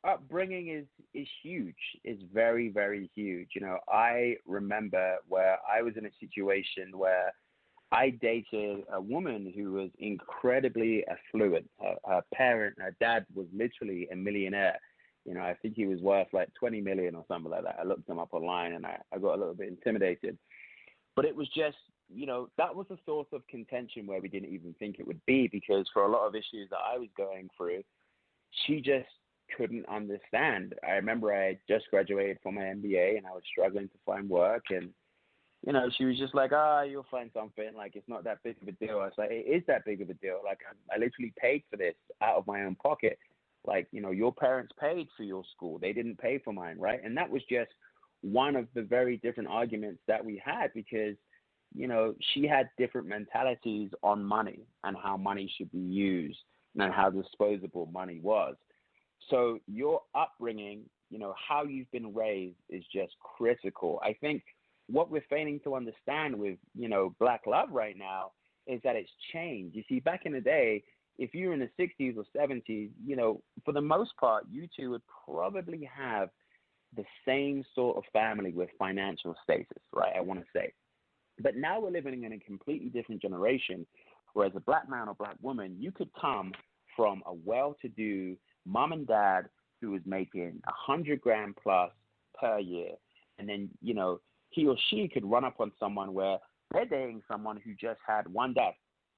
upbringing is huge. It's very, very huge. I remember where I was in a situation where I dated a woman who was incredibly affluent. Her dad was literally a millionaire. I think he was worth like $20 million or something like that. I looked him up online and I got a little bit intimidated. But it was just, that was a source of contention where we didn't even think it would be, because for a lot of issues that I was going through, she just couldn't understand. I remember I had just graduated from my MBA and I was struggling to find work, and she was just like, you'll find something, like it's not that big of a deal. I was like, it is that big of a deal. Like I literally paid for this out of my own pocket. Like, your parents paid for your school. They didn't pay for mine, right? And that was just one of the very different arguments that we had, because she had different mentalities on money and how money should be used and how disposable money was. So your upbringing, how you've been raised is just critical. I think what we're failing to understand with, Black love right now is that it's changed. You see, back in the day, if you were in the 60s or 70s, for the most part, you two would probably have the same sort of family with financial status, right? I want to say. But now we're living in a completely different generation, whereas a black man or black woman, you could come from a well-to-do mom and dad who was making $100,000 plus per year, and then he or she could run up on someone where they're dating someone who just had one dad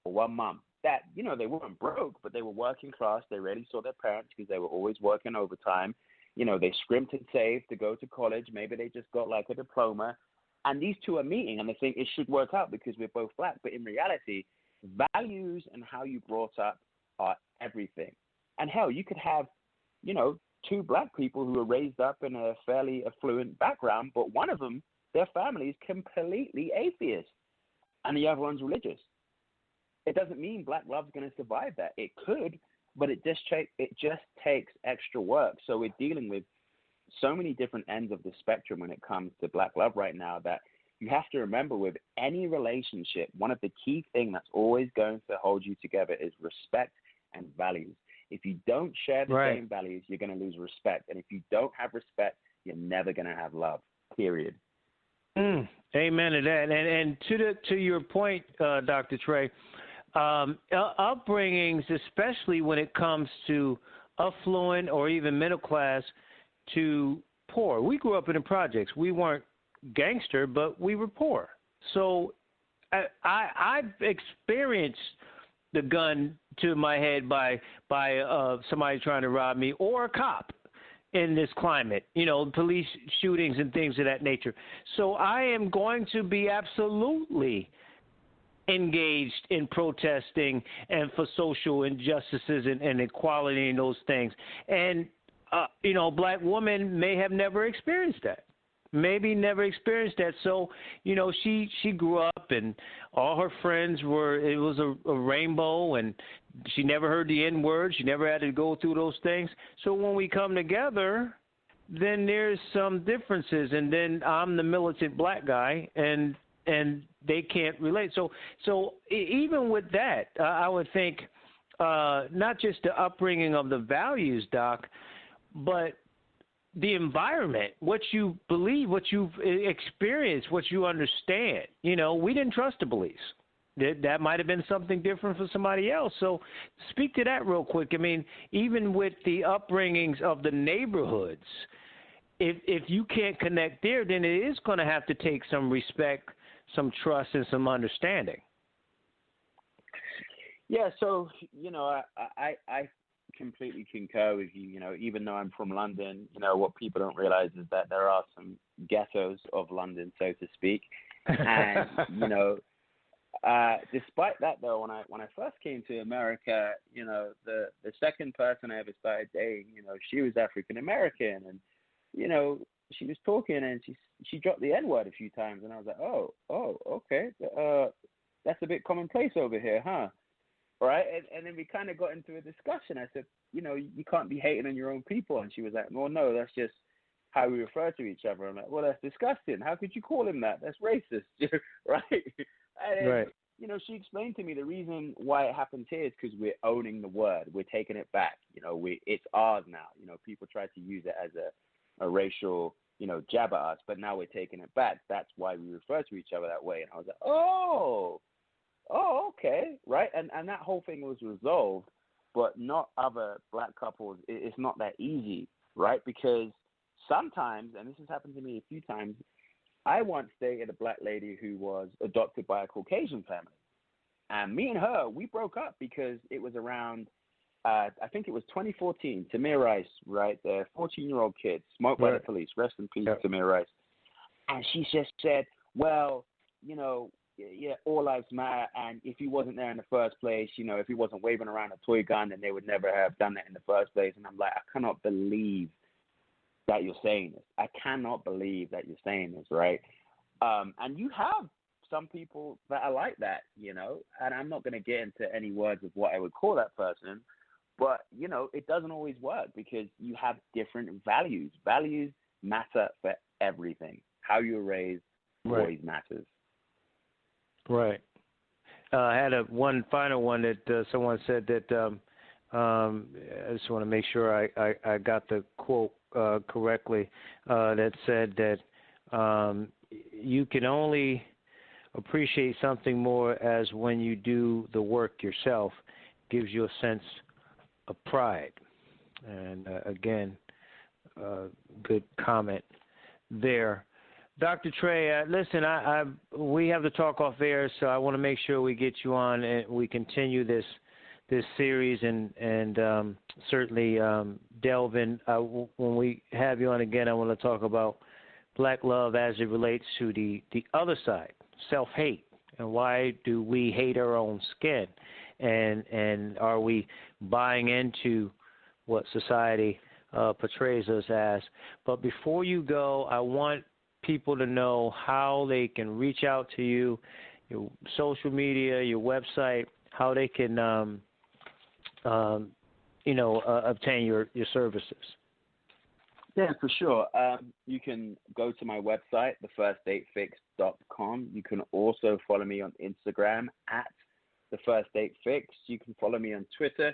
or one mom. That they weren't broke, but they were working class. They rarely saw their parents because they were always working overtime. They scrimped and saved to go to college. Maybe they just got like a diploma, and these two are meeting, and they think it should work out because we're both black. But in reality, values and how you brought up are everything. And hell, you could have, two black people who were raised up in a fairly affluent background, but one of them, their family is completely atheist, and the other one's religious. It doesn't mean black love's going to survive that. It could, but it just takes extra work. So we're dealing with so many different ends of the spectrum when it comes to black love right now, that you have to remember with any relationship, one of the key things that's always going to hold you together is respect and values. If you don't share the same values, you're going to lose respect. And if you don't have respect, you're never going to have love, period. Amen to that. And to your point, Dr. Trey, upbringings, especially when it comes to affluent or even middle class to poor. We grew up in the projects. We weren't gangster, but we were poor. So I've experienced the gun to my head by somebody trying to rob me or a cop in this climate, police shootings and things of that nature. So I am going to be absolutely engaged in protesting and for social injustices and equality and those things. And, black women may have never experienced that. Maybe never experienced that. So, she grew up and all her friends it was a rainbow, and she never heard the N word. She never had to go through those things. So when we come together, then there's some differences. And then I'm the militant black guy, and they can't relate. So even with that, I would think not just the upbringing of the values, Doc, but the environment, what you believe, what you've experienced, what you understand. We didn't trust the police. That might have been something different for somebody else. So speak to that real quick. I mean, even with the upbringings of the neighborhoods, if you can't connect there, then it is going to have to take some respect, some trust, and some understanding. Yeah, so, I completely concur with you. Even though I'm from London, what people don't realize is that there are some ghettos of London, so to speak. And, despite that, though, when I first came to America, the second person I ever started dating, she was African American, and she was talking and she dropped the N word a few times, and I was like, oh, okay, that's a bit commonplace over here, huh? Right, and then we kind of got into a discussion. I said, you can't be hating on your own people, and she was like, well, no, that's just how we refer to each other. I'm like, well, that's disgusting. How could you call him that? That's racist, right? And right. She explained to me the reason why it happens here is because we're owning the word. We're taking it back. It's ours now. People try to use it as a racial, jab at us, but now we're taking it back. That's why we refer to each other that way. And I was like, oh, okay, right? And that whole thing was resolved, but not other black couples. It's not that easy, right? Because sometimes, and this has happened to me a few times, I once dated a black lady who was adopted by a Caucasian family. And me and her, we broke up because it was around, I think it was 2014, Tamir Rice, right? The 14-year-old kid, smoked by the police. Rest in peace, Tamir Rice. And she just said, well, yeah, all lives matter, and if he wasn't there in the first place, if he wasn't waving around a toy gun, then they would never have done that in the first place. And I'm like, I cannot believe that you're saying this. I cannot believe that you're saying this, right? And you have some people that are like that, and I'm not going to get into any words of what I would call that person, but, it doesn't always work because you have different values. Values matter for everything. How you're raised always matters. Right. I had one final one that someone said that I just want to make sure I got the quote correctly, that said that you can only appreciate something more as when you do the work yourself. Gives you a sense of pride. And again, good comment there. Dr. Trey, listen, we have to talk off air, so I want to make sure we get you on and we continue this series and certainly delve in. When we have you on again, I want to talk about black love as it relates to the other side, self-hate, and why do we hate our own skin, and are we buying into what society portrays us as? But before you go, I want people to know how they can reach out to you, your social media, your website, how they can, obtain your services. Yeah, for sure. You can go to my website, thefirstdatefix.com. You can also follow me on Instagram at thefirstdatefix. You can follow me on Twitter,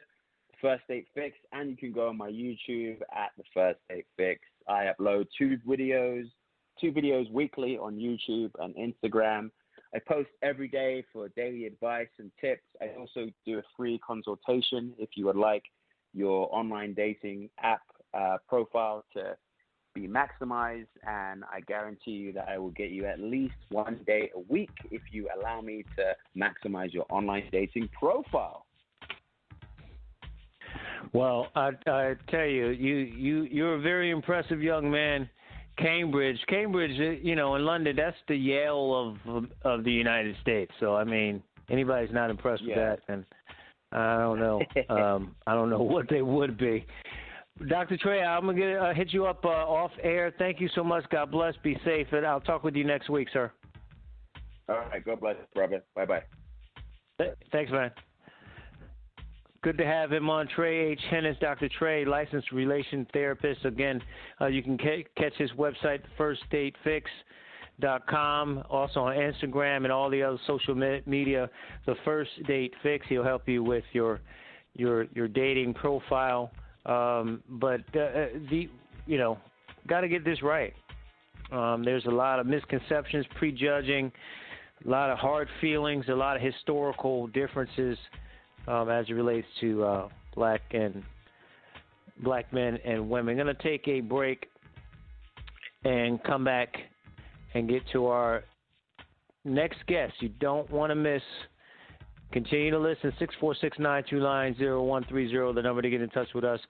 thefirstdatefix, and you can go on my YouTube at thefirstdatefix. I upload 2 videos 2 videos weekly on YouTube and Instagram. I post every day for daily advice and tips. I also do a free consultation if you would like your online dating app profile to be maximized, and I guarantee you that I will get you at least 1 day a week if you allow me to maximize your online dating profile. Well, I tell you, you're a very impressive young man. Cambridge, in London, that's the Yale of the United States. So I mean, anybody's not impressed with that, and I don't know. I don't know what they would be. Dr. Trey, I'm gonna hit you up off air. Thank you so much. God bless. Be safe, and I'll talk with you next week, sir. All right. God bless, brother. Bye-bye. Thanks, man. Good to have him on. Trey H. Hennis, Dr. Trey, licensed relation therapist. Again, you can catch his website, firstdatefix.com. Also on Instagram and all the other social media, The First Date Fix. He'll help you with your dating profile. But got to get this right. There's a lot of misconceptions, prejudging, a lot of hard feelings, a lot of historical differences as it relates to black men and women. I'm going to take a break and come back and get to our next guest. You don't want to miss. Continue to listen, 646-929-0130, the number to get in touch with us.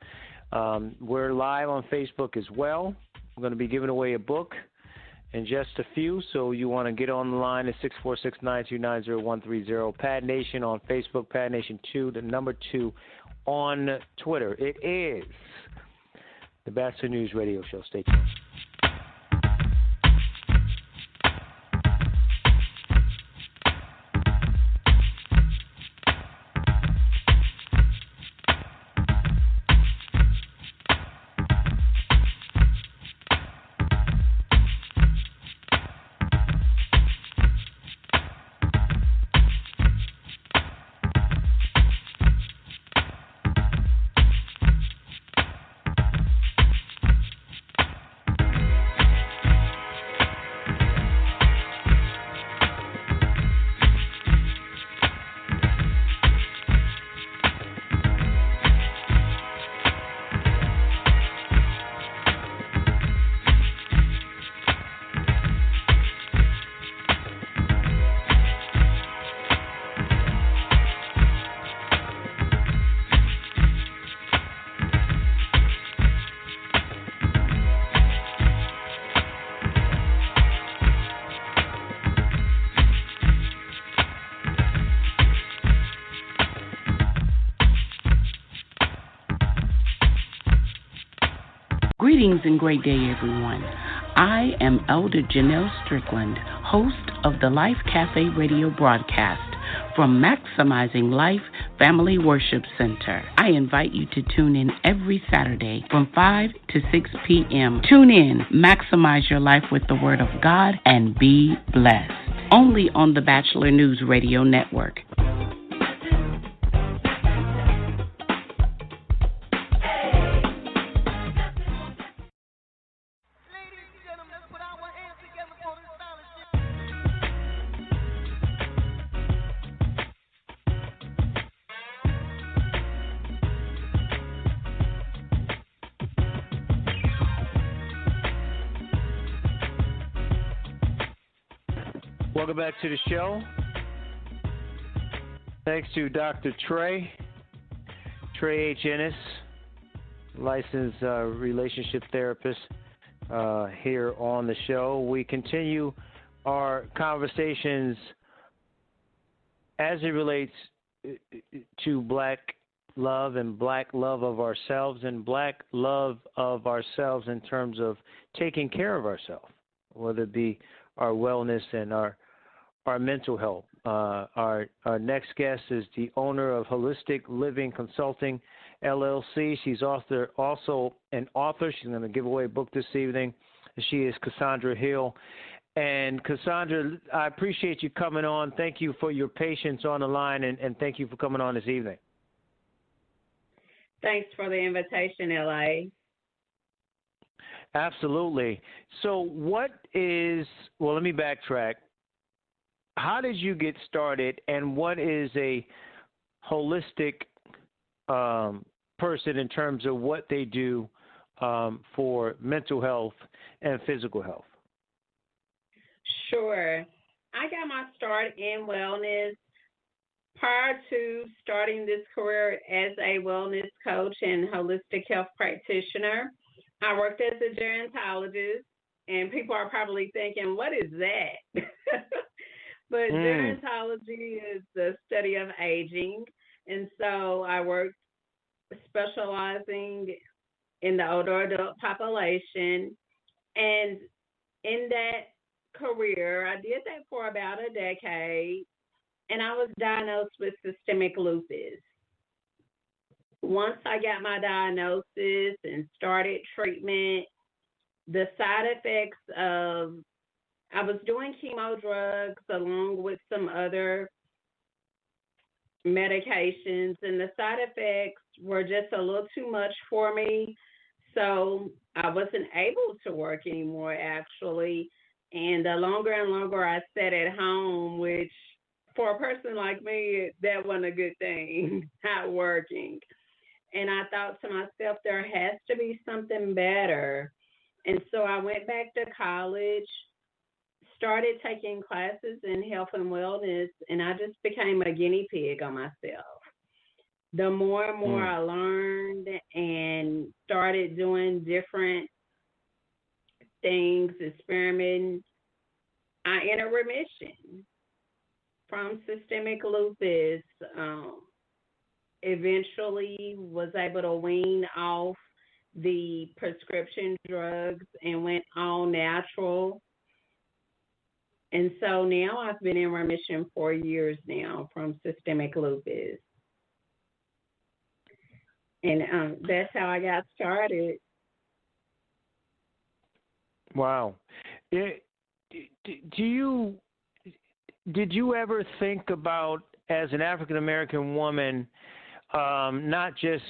We're live on Facebook as well. We're going to be giving away a book in just a few, so you want to get on the line at 646-929-0130. Pad Nation on Facebook, Pad Nation 2, the number 2 on Twitter. It is the Batchelor News Radio Show. Stay tuned. Greetings and great day, everyone. I am Elder Janelle Strickland, host of the Life Cafe radio broadcast from Maximizing Life Family Worship Center. I invite you to tune in every Saturday from 5 to 6 p.m. Tune in, maximize your life with the Word of God, and be blessed. Only on the Batchelor News Radio Network. Welcome back to the show. Thanks to Dr. Trey H. Ennis, licensed relationship therapist here on the show. We continue our conversations as it relates to black love and black love of ourselves and black love of ourselves in terms of taking care of ourselves, whether it be our wellness and our mental health. Our next guest is the owner of Holistic Living Consulting, LLC. She's also an author. She's going to give away a book this evening. She is Cassandra Hill. And Cassandra, I appreciate you coming on. Thank you for your patience on the line, and thank you for coming on this evening. Thanks for the invitation, L.A. Absolutely. So what is, well, let me backtrack. How did you get started, and what is a holistic person in terms of what they do for mental health and physical health? Sure. I got my start in wellness prior to starting this career as a wellness coach and holistic health practitioner. I worked as a gerontologist, and people are probably thinking, what is that? But gerontology is the study of aging. And so I worked specializing in the older adult population. And in that career, I did that for about a decade, and I was diagnosed with systemic lupus. Once I got my diagnosis and started treatment, the side effects of I was doing chemo drugs along with some other medications, and the side effects were just a little too much for me. So I wasn't able to work anymore, actually. And the longer and longer I sat at home, which for a person like me, that wasn't a good thing, not working. And I thought to myself, there has to be something better. And so I went back to college, started taking classes in health and wellness, and I just became a guinea pig on myself. The more and more I learned and started doing different things, experimenting, I entered remission from systemic lupus. Eventually was able to wean off the prescription drugs and went all natural. And so now I've been in remission 4 years now from systemic lupus. And that's how I got started. Wow. Did you ever think about, as an African American woman, not just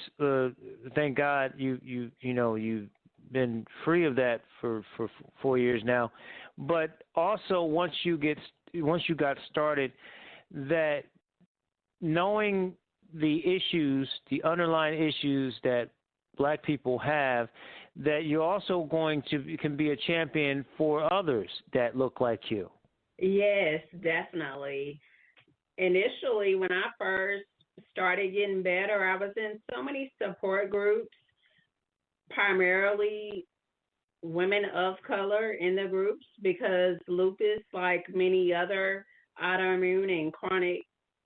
thank God you've been free of that for 4 years now, but also once you got started, that knowing the issues, the underlying issues that Black people have, that you're also can be a champion for others that look like you. Yes, definitely. Initially, when I first started getting better, I was in so many support groups, primarily women of color in the groups, because lupus, like many other autoimmune and chronic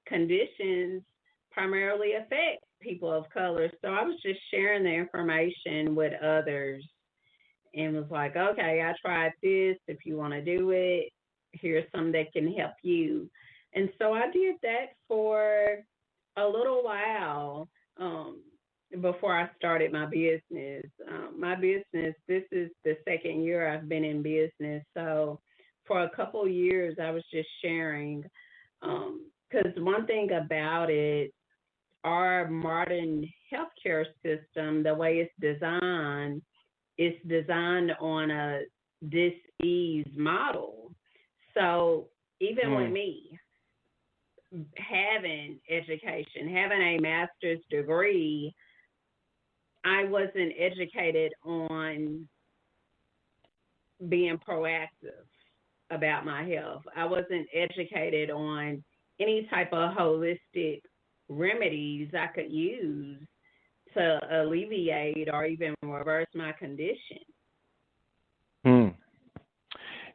conditions, primarily affect people of color. So I was just sharing the information with others and was like, okay, I tried this. If you want to do it, here's some that can help you. And so I did that for a little while before I started my business. This is the second year I've been in business. So for a couple years, I was just sharing. Because one thing about it, our modern healthcare system, the way it's designed on a dis-ease model. So even with me having education, having a master's degree, I wasn't educated on being proactive about my health. I wasn't educated on any type of holistic remedies I could use to alleviate or even reverse my condition.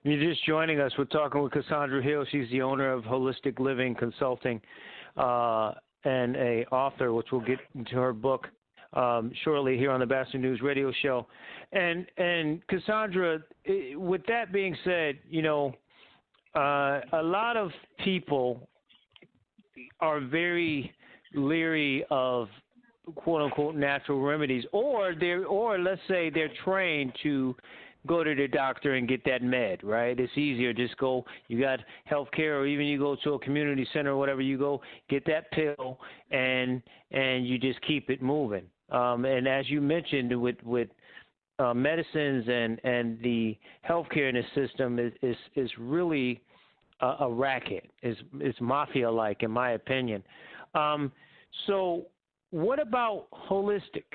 You're just joining us. We're talking with Cassandra Hill. She's the owner of Holistic Living Consulting and a author, which we'll get into her book shortly here on the Batchelor News radio show. And Cassandra, with that being said, a lot of people are very leery of quote unquote natural remedies, or let's say they're trained to go to the doctor and get that med, right? It's easier. Just go, you got health care, or even you go to a community center or whatever, you go get that pill and you just keep it moving. And as you mentioned with medicines and the healthcare in the system is really a racket. It's mafia-like, in my opinion. So what about holistic?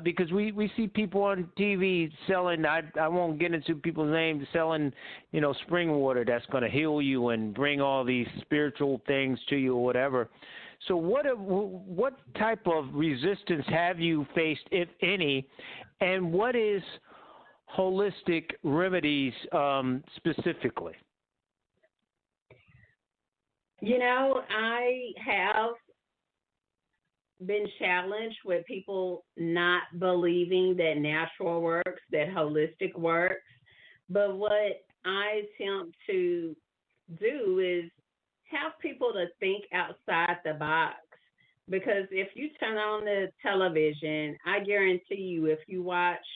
Because we see people on TV selling, I won't get into people's names, selling, spring water that's going to heal you and bring all these spiritual things to you or whatever. So what type of resistance have you faced, if any, and what is holistic remedies specifically? I have been challenged with people not believing that natural works, that holistic works. But what I attempt to do is have people to think outside the box. Because if you turn on the television, I guarantee you, if you watch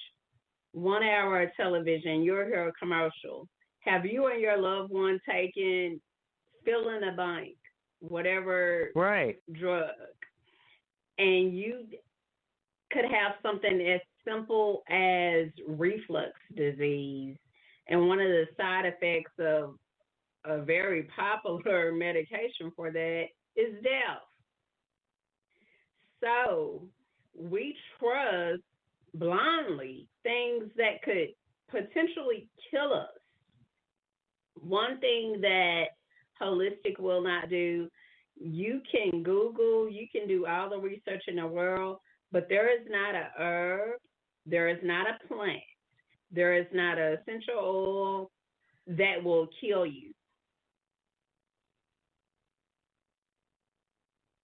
1 hour of television, you'll hear a commercial. Have you and your loved one taken fill in a blank, whatever drug? And you could have something as simple as reflux disease. And one of the side effects of a very popular medication for that is death. So we trust blindly things that could potentially kill us. One thing that holistic will not do, you can Google, you can do all the research in the world, but there is not a herb, there is not a plant, there is not an essential oil that will kill you.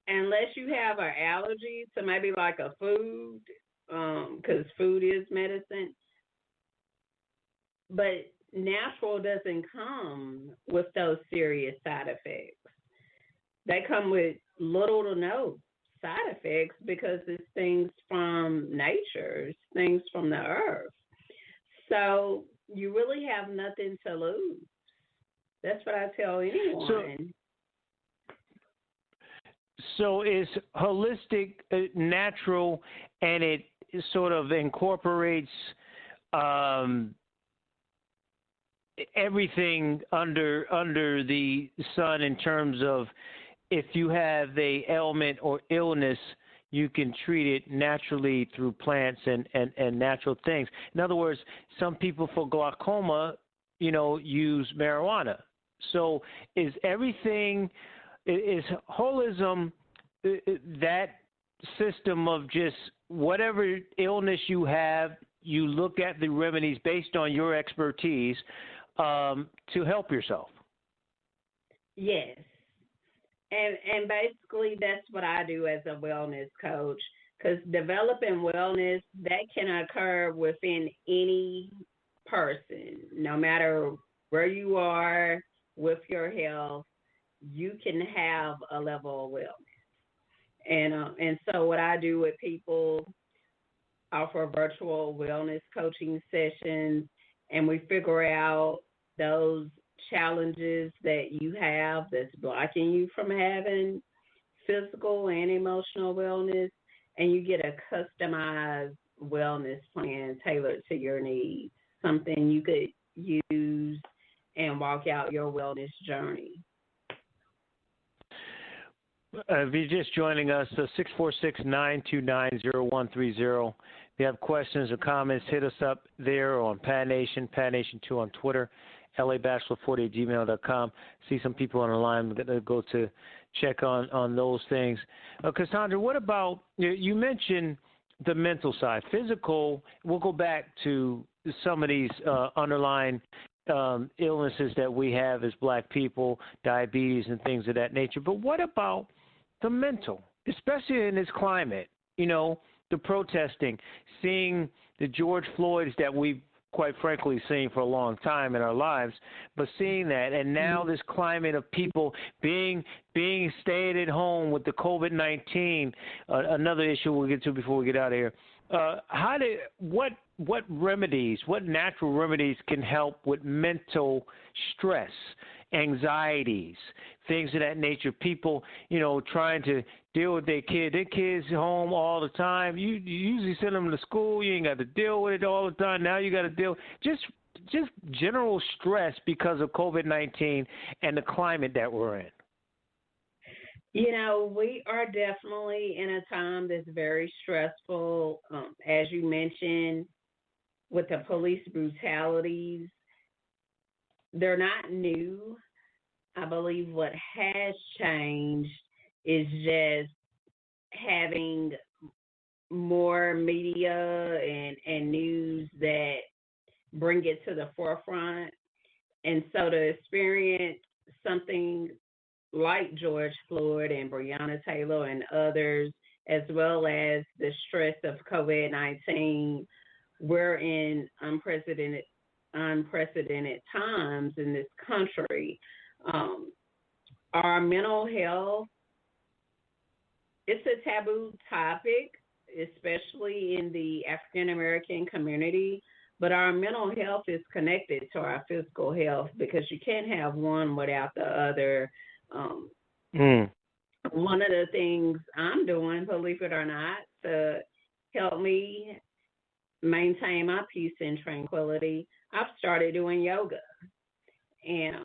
Unless you have an allergy to maybe like a food, because food is medicine. But natural doesn't come with those serious side effects. They come with little to no side effects because it's things from nature, it's things from the earth. So you really have nothing to lose. That's what I tell anyone. So is holistic natural, and it sort of incorporates everything under the sun in terms of if you have a ailment or illness, you can treat it naturally through plants and natural things. In other words, some people for glaucoma, use marijuana. So is holism that system of just whatever illness you have, you look at the remedies based on your expertise to help yourself? Yes. And basically that's what I do as a wellness coach, because developing wellness, that can occur within any person, no matter where you are with your health, you can have a level of wellness. And so what I do with people, offer virtual wellness coaching sessions, and we figure out those challenges that you have that's blocking you from having physical and emotional wellness, and you get a customized wellness plan tailored to your needs, something you could use and walk out your wellness journey. If you're just joining us, 646-929-0130. If you have questions or comments, hit us up there on Pad Nation, Pad Nation 2 on Twitter, LABachelor40@gmail.com. See some people on the line. We're going to go to check on those things. Cassandra, what about, you mentioned the mental side. Physical, we'll go back to some of these underlying illnesses that we have as black people, diabetes and things of that nature. But what about the mental, especially in this climate? The protesting, seeing the George Floyds that we've quite frankly seen for a long time in our lives, but seeing that, and now this climate of people being staying at home with the COVID-19, another issue we'll get to before we get out of here. what natural remedies can help with mental stress, anxieties, things of that nature? People, trying to deal with their kids home all the time. You usually send them to school. You ain't got to deal with it all the time. Now you got to deal just general stress because of COVID-19 and the climate that we're in. We are definitely in a time that's very stressful. As you mentioned, with the police brutalities, they're not new. I believe what has changed is just having more media and news that bring it to the forefront. And so to experience something like George Floyd and Breonna Taylor and others, as well as the stress of COVID-19, we're in unprecedented times in this country. Our mental health, it's a taboo topic, especially in the African American community, but our mental health is connected to our physical health because you can't have one without the other. One of the things I'm doing, believe it or not, to help me maintain my peace and tranquility, I've started doing yoga. And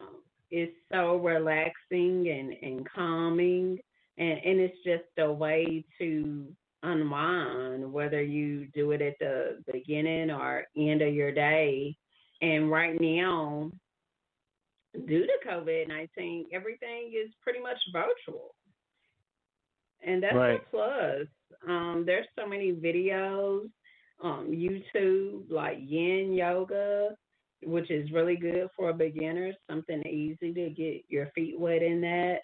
it's so relaxing and calming. And it's just a way to unwind, whether you do it at the beginning or end of your day. And right now, due to COVID-19, everything is pretty much virtual. And that's right. a plus. There's so many videos on YouTube, like yin yoga, which is really good for beginners, something easy to get your feet wet in that.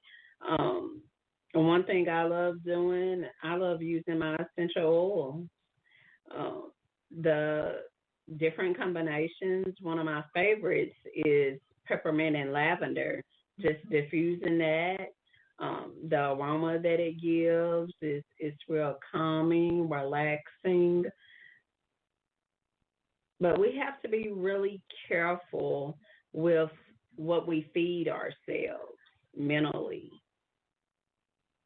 One thing I love doing, I love using my essential oil. The different combinations, one of my favorites is peppermint and lavender, just diffusing that. The aroma that it gives is real calming, relaxing. But we have to be really careful with what we feed ourselves mentally.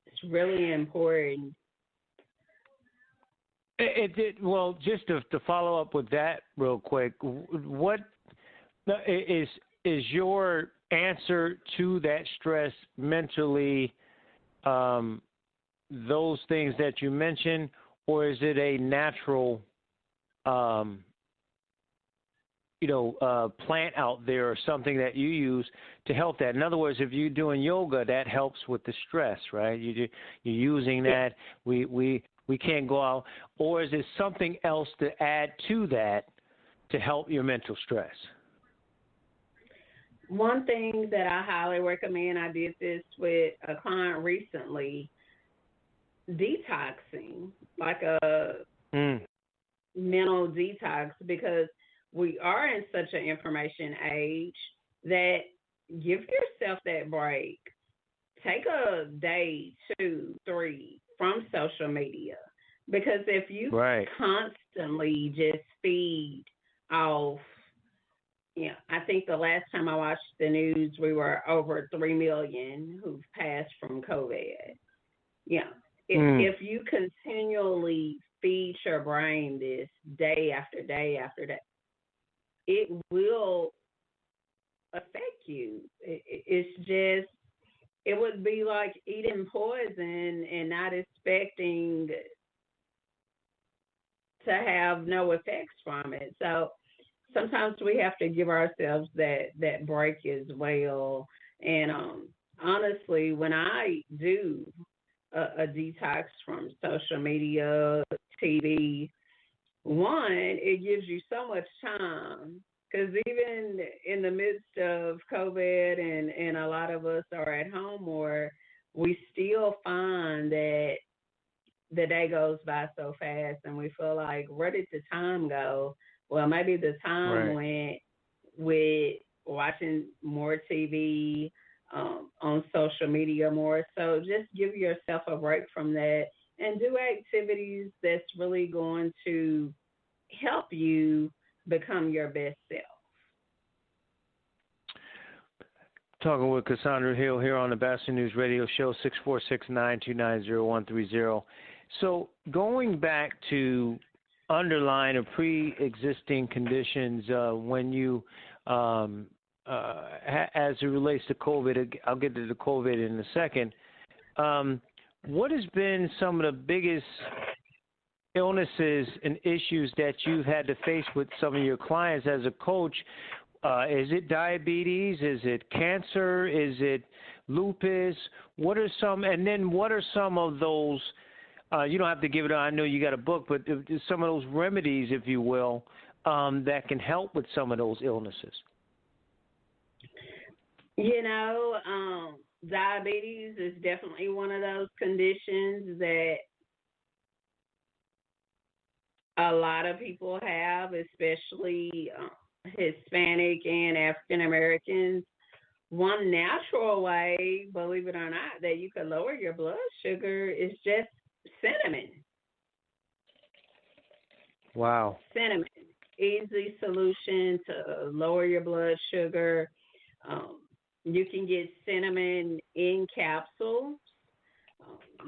It's really important. Well, just to follow up with that real quick, what is your answer to that stress mentally, those things that you mentioned, or is it a natural, plant out there or something that you use to help that? In other words, if you're doing yoga, that helps with the stress, right? You're using that. We can't go out, or is it something else to add to that to help your mental stress? One thing that I highly recommend, I did this with a client recently, detoxing, like a mental detox, because we are in such an information age that give yourself that break. Take a day, 2, 3 from social media, because if you constantly just feed off, I think the last time I watched the news, we were over 3 million who've passed from COVID. If you continually feed your brain this day after day after day, it will affect you. It's just, it would be like eating poison and not expecting to have no effects from it. So sometimes we have to give ourselves that break as well. And honestly, when I do a detox from social media, TV, one, it gives you so much time, because even in the midst of COVID and a lot of us are at home more, we still find that the day goes by so fast and we feel like, where did the time go? Well, maybe the time went with watching more TV, on social media more. So just give yourself a break from that and do activities that's really going to help you become your best self. Talking with Cassandra Hill here on the Batchelor News Radio Show, 646-929-0130. So going back to underlying or pre-existing conditions when you, as it relates to COVID, I'll get to the COVID in a second. What has been some of the biggest illnesses and issues that you've had to face with some of your clients as a coach? Is it diabetes? Is it cancer? Is it lupus? What are some of those? You don't have to give it. I know you got a book, but some of those remedies, if you will, that can help with some of those illnesses. Diabetes is definitely one of those conditions that a lot of people have, especially Hispanic and African Americans. One natural way, believe it or not, that you could lower your blood sugar is just cinnamon. Wow. Cinnamon. Easy solution to lower your blood sugar. You can get cinnamon in capsules.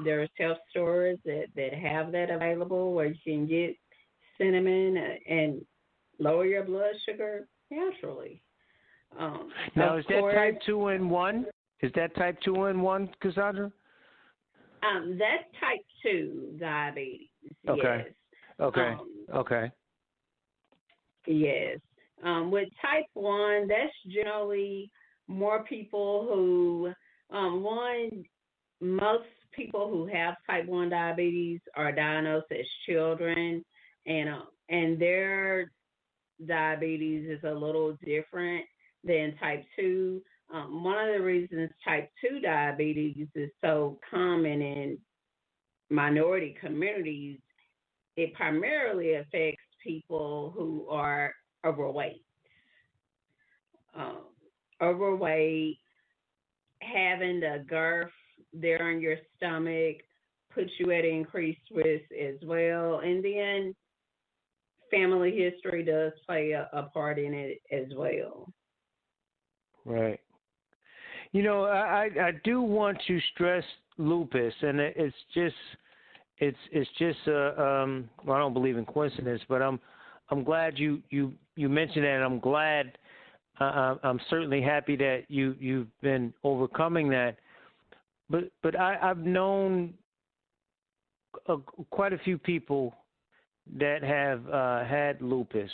There's health stores that have that available where you can get cinnamon and lower your blood sugar naturally. Now, is that type 2 in 1? Is that type 2 in 1, Cassandra? That's type 2 diabetes. Okay. Yes. Okay. Yes. With type 1, that's generally more people who, most people who have type 1 diabetes are diagnosed as children, and their diabetes is a little different than type 2. One of the reasons type 2 diabetes is so common in minority communities, it primarily affects people who are overweight. Overweight, having the girth there in your stomach puts you at increased risk as well. And then family history does play a part in it as well. Right. I do want to stress lupus, and it's just well, I don't believe in coincidence, but I'm glad you mentioned that, and I'm glad. I'm certainly happy that you've been overcoming that. But I've known quite a few people that have had lupus.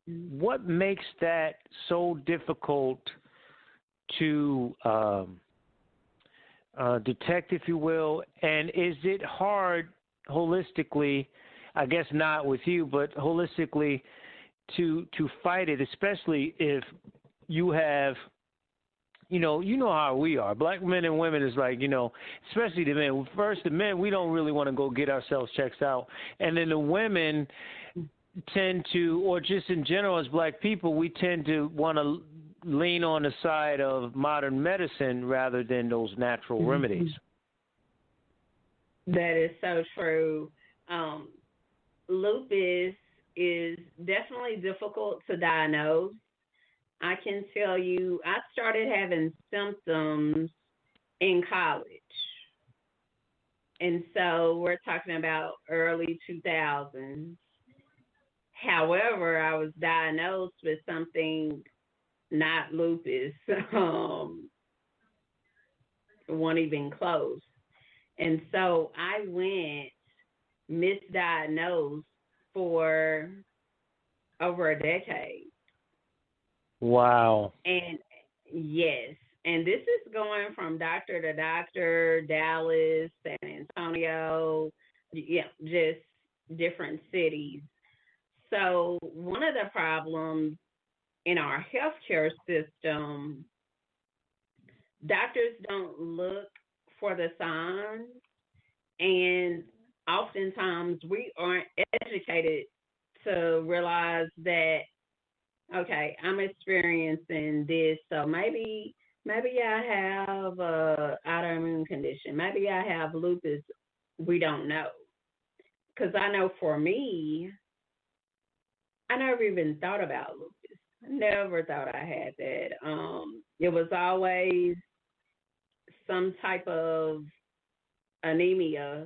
What makes that so difficult to detect, if you will? And is it hard holistically, I guess not with you, but holistically to fight it, especially if you have, you know how we are. Black men and women is like, especially the men. First, the men, we don't really want to go get ourselves checked out. And then the women tend to, or just in general as black people, we tend to want to lean on the side of modern medicine rather than those natural remedies. That is so true. Lupus is definitely difficult to diagnose. I can tell you, I started having symptoms in college. And so we're talking about early 2000s. However, I was diagnosed with something not lupus, one even close. And so I went misdiagnosed for over a decade. Wow. And yes, and this is going from doctor to doctor, Dallas, San Antonio, just different cities. So one of the problems in our healthcare system, doctors don't look for the signs, and oftentimes we aren't educated to realize that, okay, I'm experiencing this, so maybe I have an autoimmune condition. Maybe I have lupus. We don't know. because I know for me, I never even thought about lupus. I never thought I had that. It was always some type of anemia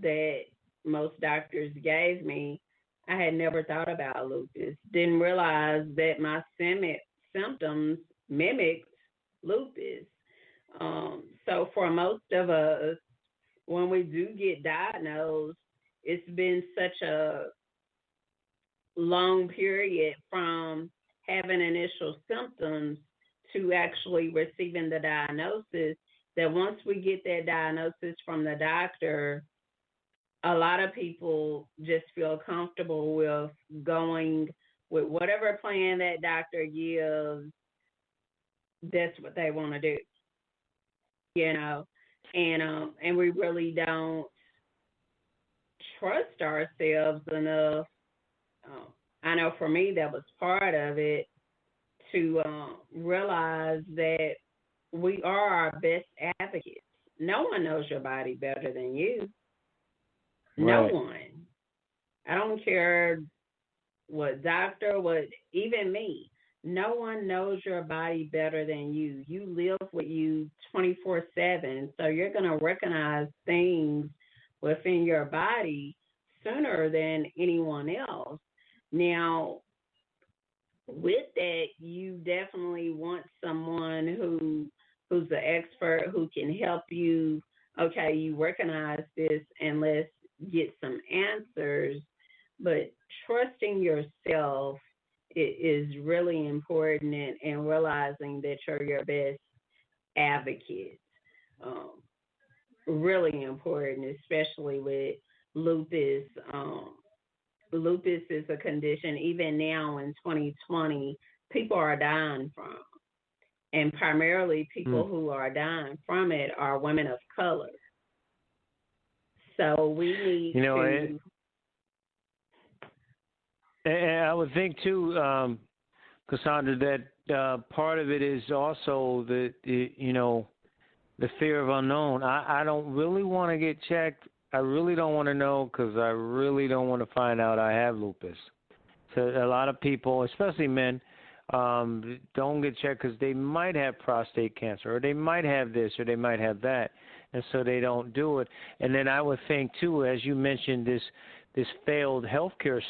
that most doctors gave me. I had never thought about lupus. Didn't realize that my symptoms mimicked lupus. So for most of us, when we do get diagnosed, it's been such a long period from having initial symptoms to actually receiving the diagnosis that once we get that diagnosis from the doctor, a lot of people just feel comfortable with going with whatever plan that doctor gives. That's what they want to do, and we really don't trust ourselves enough. I know for me that was part of it, to realize that we are our best advocates. No one knows your body better than you. No Right. one. I don't care what doctor, even me. No one knows your body better than you. You live with you 24/7, so you're going to recognize things within your body sooner than anyone else. Now, with that, you definitely want someone who's an expert who can help you. Okay, you recognize this, and let's get some answers. But trusting yourself is really important, and realizing that you're your best advocate. Really important, especially with lupus. Lupus is a condition, even now in 2020, people are dying from. And primarily people who are dying from it are women of color. So we need to... And I would think, too, Cassandra, that part of it is also the fear of unknown. I don't really want to get checked. I really don't want to know, because I really don't want to find out I have lupus. So a lot of people, especially men, don't get checked because they might have prostate cancer, or they might have this, or they might have that, and so they don't do it. And then I would think, too, as you mentioned, this failed healthcare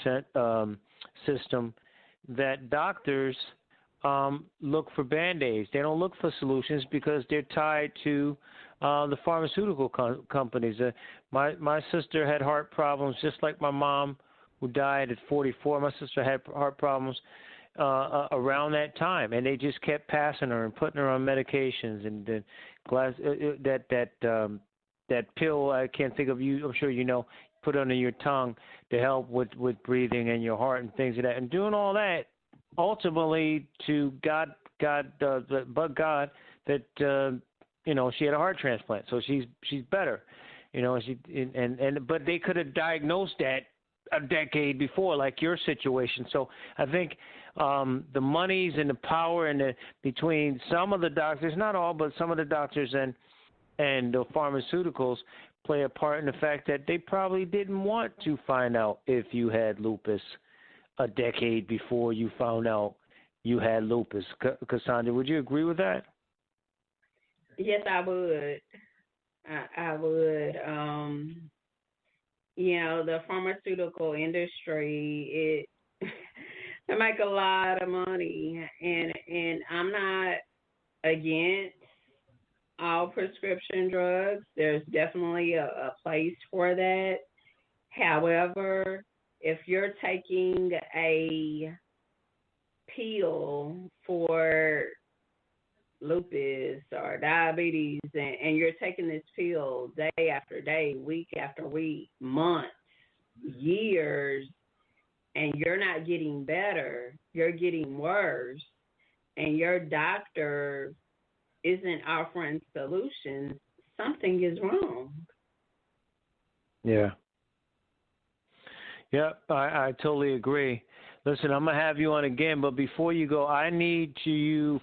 system, that doctors look for Band-Aids. They don't look for solutions because they're tied to the pharmaceutical companies. My sister had heart problems just like my mom, who died at 44. My sister had heart problems around that time, and they just kept passing her and putting her on medications. And then that pill, I can't think of, you, I'm sure you know, put under your tongue to help with breathing and your heart and things like that. And doing all that, ultimately, to God, that she had a heart transplant, so she's better, but they could have diagnosed that a decade before, like your situation. So I think the monies and the power and between some of the doctors, not all, but some of the doctors and the pharmaceuticals play a part in the fact that they probably didn't want to find out if you had lupus a decade before you found out you had lupus. Cassandra, would you agree with that? Yes, I would. I would. The pharmaceutical industry, they make a lot of money, and I'm not against all prescription drugs. There's definitely a place for that. However, if you're taking a pill for lupus or diabetes, and you're taking this pill day after day, week after week, months, years, and you're not getting better, you're getting worse, and your doctor isn't offering solutions, something is wrong. Yeah. Yep, I totally agree. Listen, I'm going to have you on again, but before you go, I need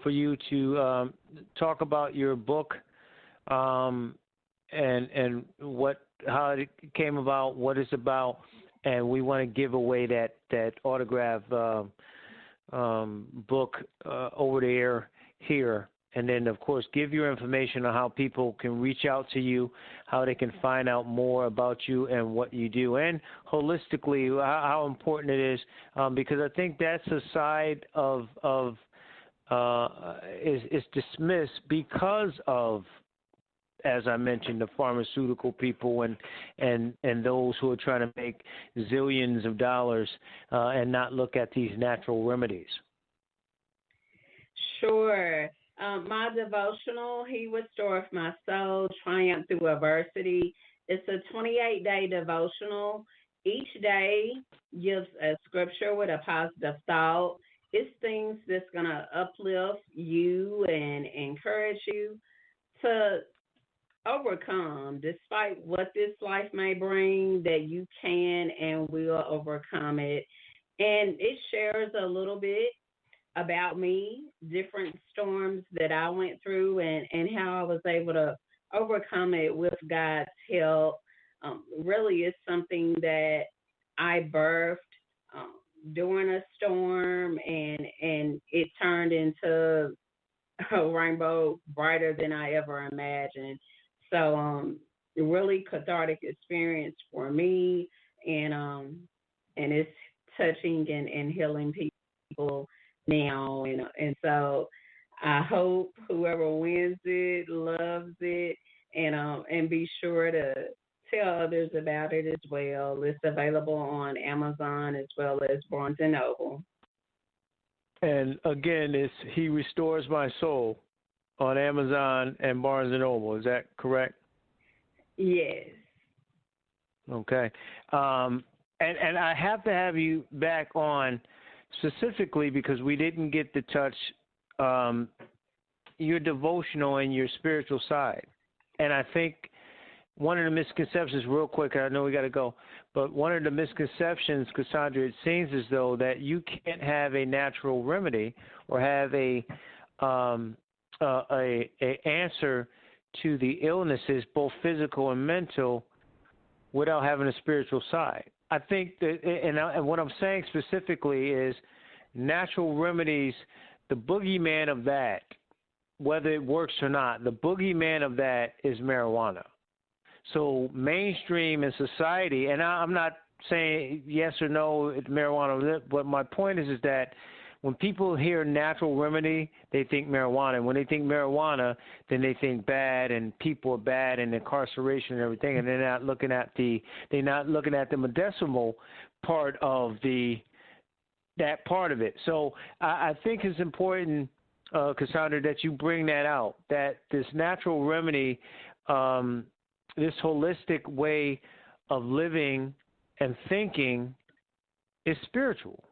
for you to talk about your book and what how it came about, what it's about, and we want to give away that autograph book over the air here. And then, of course, give your information on how people can reach out to you, how they can find out more about you and what you do, and holistically how important it is, because I think that's a side of is dismissed because of, as I mentioned, the pharmaceutical people and those who are trying to make zillions of dollars and not look at these natural remedies. Sure. My devotional, He Restoreth My Soul, Triumph Through Adversity. It's a 28-day devotional. Each day gives a scripture with a positive thought. It's things that's going to uplift you and encourage you to overcome, despite what this life may bring, that you can and will overcome it. And it shares a little bit about me, different storms that I went through, and how I was able to overcome it with God's help. Really, it's something that I birthed during a storm, and it turned into a rainbow brighter than I ever imagined. So, really cathartic experience for me, and it's touching and healing people now, and so I hope whoever wins it loves it, and be sure to tell others about it as well. It's available on Amazon as well as Barnes and Noble. And again, it's He Restores My Soul on Amazon and Barnes and Noble. Is that correct? Yes. Okay. And I have to have you back on specifically because we didn't get to touch your devotional and your spiritual side. And I think one of the misconceptions, real quick, I know we got to go, but one of the misconceptions, Cassandra, it seems as though that you can't have a natural remedy or have a answer to the illnesses, both physical and mental, without having a spiritual side. I think that, and what I'm saying specifically is natural remedies, the boogeyman of that, whether it works or not, the boogeyman of that is marijuana. So mainstream in society, and I'm not saying yes or no, it's marijuana, but my point is that when people hear natural remedy, they think marijuana. And when they think marijuana, then they think bad and people are bad and incarceration and everything. And they're not looking at the medicinal part of that part of it. So I think it's important, Cassandra, that you bring that out. That this natural remedy, this holistic way of living and thinking, is spiritual.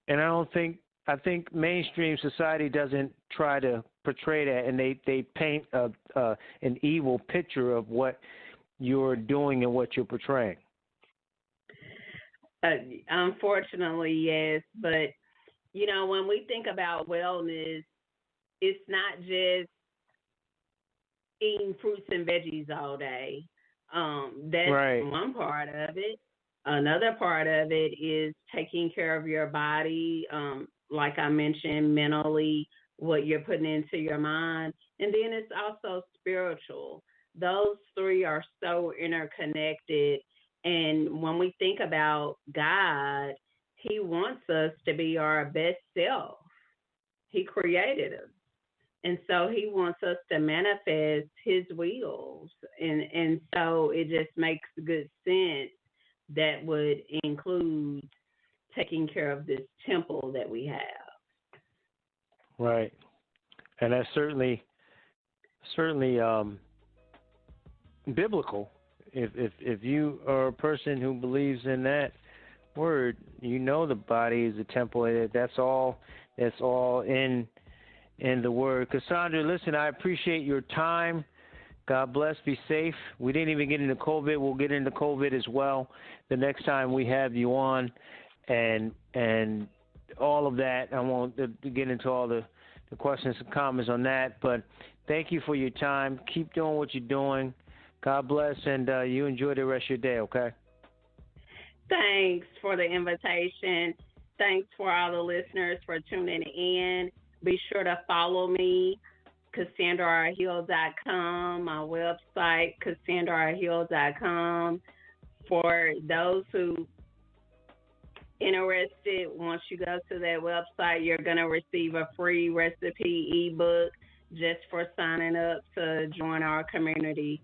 And I think mainstream society doesn't try to portray that, and they paint an evil picture of what you're doing and what you're portraying. Unfortunately, yes. But, when we think about wellness, it's not just eating fruits and veggies all day. That's right. One part of it. Another part of it is taking care of your body, like I mentioned, mentally, what you're putting into your mind. And then it's also spiritual. Those three are so interconnected. And when we think about God, He wants us to be our best self. He created us. And so He wants us to manifest His wills. And so it just makes good sense that would include taking care of this temple that we have. Right. And that's certainly biblical. If you are a person who believes in that word, the body is a temple. That's all in the word. Cassandra, listen, I appreciate your time. God bless. Be safe. We didn't even get into COVID. We'll get into COVID as well the next time we have you on, and all of that. I won't get into all the questions and comments on that, but thank you for your time. Keep doing what you're doing. God bless, and you enjoy the rest of your day, okay? Thanks for the invitation. Thanks for all the listeners for tuning in. Be sure to follow me, CassandraRhill.com, my website, CassandraRhill.com. For those who interested, once you go to that website, you're going to receive a free recipe ebook just for signing up to join our community.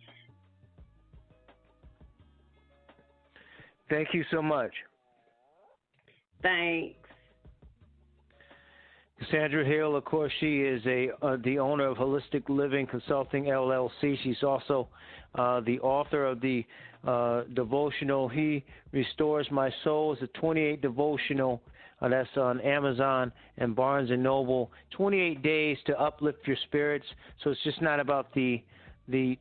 Thank you so much. Thanks. Cassandra Hill, of course, she is the owner of Holistic Living Consulting, LLC. She's also the author of the devotional, He Restores My Soul. It's a 28 devotional that's on Amazon and Barnes & Noble. 28 days to uplift your spirits. So it's just not about the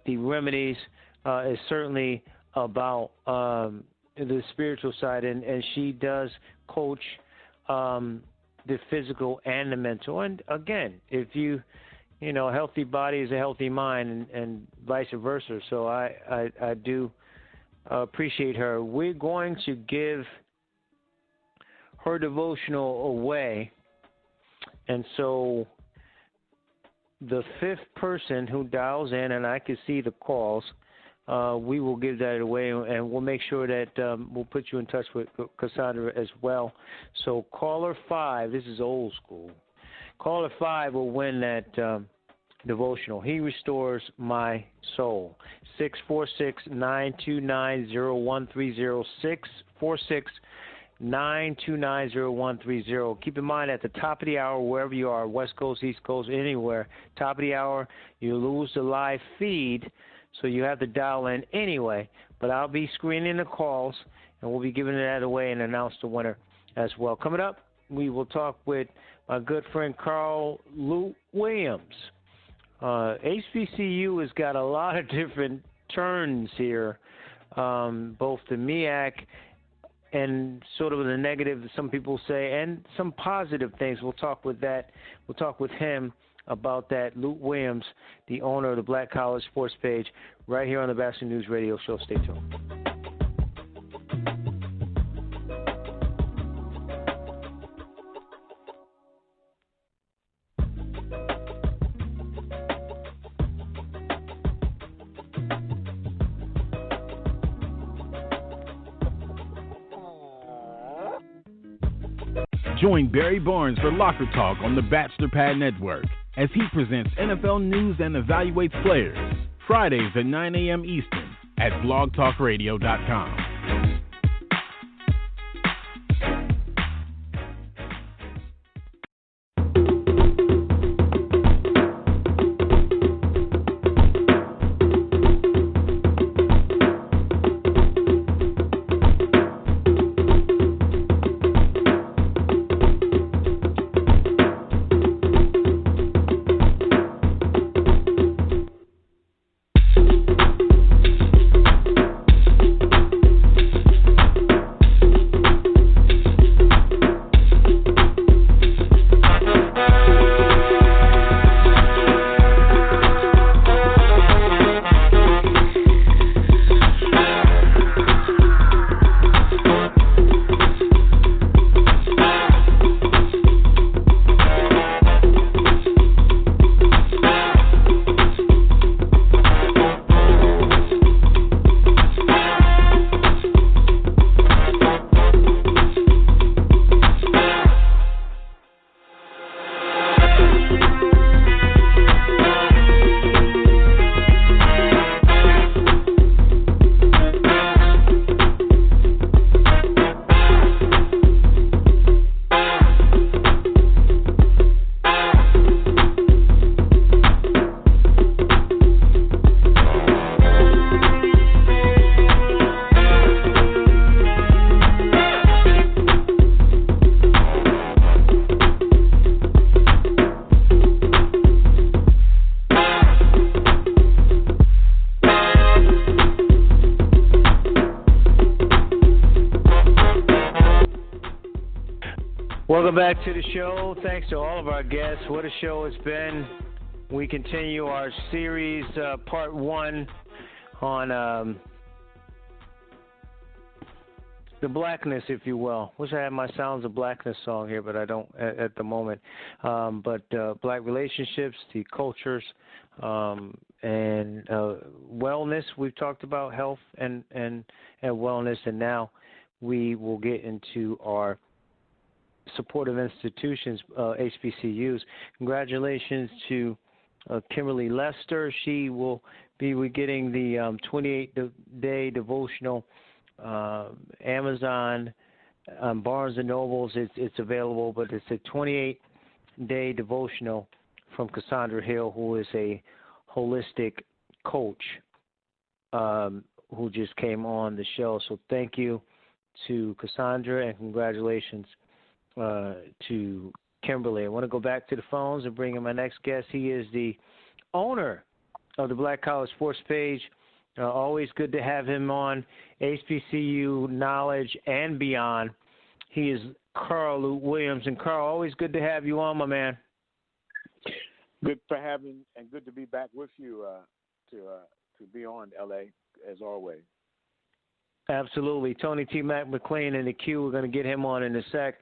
remedies. It's certainly about the spiritual side, and she does coach the physical and the mental. And again, if a healthy body is a healthy mind, and vice versa. So I do appreciate her. We're going to give her devotional away, and so the fifth person who dials in, and I can see the calls, we will give that away, and we'll make sure that we'll put you in touch with Cassandra as well. So caller 5, this is old school. Caller 5 will win that devotional. He Restores My Soul. 646-929-0130. 646-929-0130. Keep in mind, at the top of the hour, wherever you are, West Coast, East Coast, anywhere, top of the hour, you lose the live feed. So you have to dial in anyway, but I'll be screening the calls, and we'll be giving that away and announce the winner as well. Coming up, we will talk with my good friend Carl Lou Williams. HBCU has got a lot of different turns here, both the MEAC and sort of the negative, some people say, and some positive things. We'll talk with that. We'll talk with him about that. Luke Williams, the owner of the Black College Sports Page, right here on the Batchelor News Radio Show. Stay tuned. Join Barry Barnes for Locker Talk on the Bachelor Pad Network as he presents NFL news and evaluates players. Fridays at 9 a.m. Eastern at blogtalkradio.com. Welcome back to the show. Thanks to all of our guests. What a show it's been. We continue our series, part 1 on the blackness, if you will. Wish I had my Sounds of Blackness song here, but I don't at the moment. But black relationships, the cultures, and wellness. We've talked about health and wellness, and now we will get into our supportive institutions, HBCUs. Congratulations to Kimberly Lester. She will be getting the 28-day devotional. Amazon, Barnes and Nobles, it's available, but it's a 28-day devotional from Cassandra Hill, who is a holistic coach who just came on the show. So thank you to Cassandra, and congratulations to Kimberly. I want to go back to the phones and bring in my next guest. He is the owner of the Black College Sports Page. Always good to have him on HBCU Knowledge and Beyond. He is Carl Williams. And Carl, always good to have you on, my man. Good for having, and good to be back with you to be on, LA, as always. Absolutely. Tony T. Mac McLean in the queue. We're going to get him on in a sec.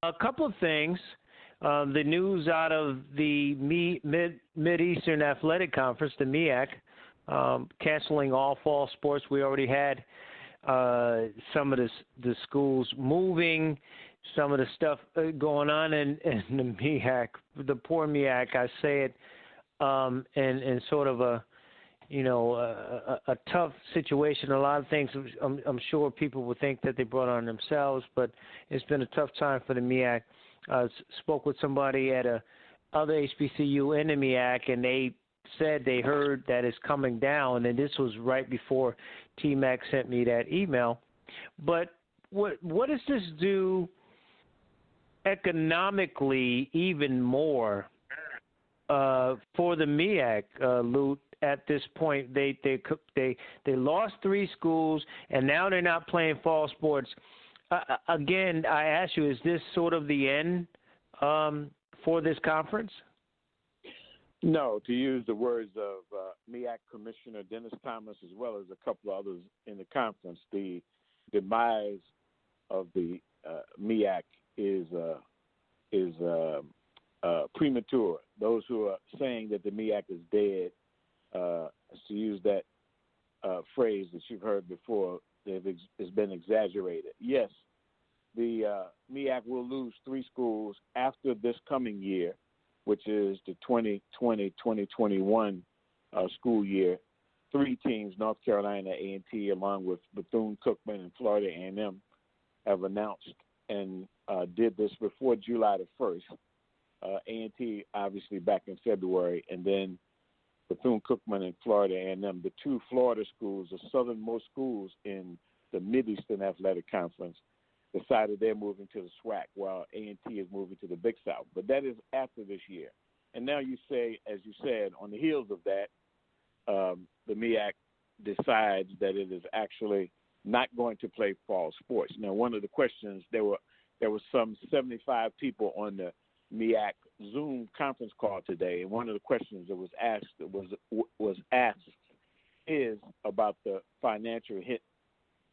A couple of things. The news out of the Mid-Eastern Athletic Conference, the MEAC, canceling all fall sports. We already had some of the schools moving, some of the stuff going on in the MEAC, the poor MEAC, I say it, and sort of a tough situation. A lot of things I'm sure people would think that they brought on themselves, but it's been a tough time for the MEAC. I spoke with somebody at a other HBCU in the MEAC, and they said they heard that it's coming down, and this was right before T-Mac sent me that email. But what does this do economically even more for the MEAC, Lute? At this point, they lost 3 schools, and now they're not playing fall sports. Again, I ask you, is this sort of the end for this conference? No, to use the words of MEAC Commissioner Dennis Thomas, as well as a couple of others in the conference, the demise of the MEAC is premature. Those who are saying that the MEAC is dead, to use that phrase that you've heard before, has been exaggerated. Yes, the MEAC will lose 3 schools after this coming year, which is the 2020-2021 school year. 3 teams, North Carolina A&T, along with Bethune-Cookman and Florida A&M, have announced and did this before July the 1st. A&T, obviously, back in February, and then Bethune-Cookman and Florida A&M, the 2 Florida schools, the southernmost schools in the Mid-Eastern Athletic Conference, decided they're moving to the SWAC, while A&T is moving to the Big South. But that is after this year. And now you say, as you said, on the heels of that, the MEAC decides that it is actually not going to play fall sports. Now, one of the questions, there were some 75 people on the MEAC Zoom conference call today, and one of the questions that was asked is about the financial hit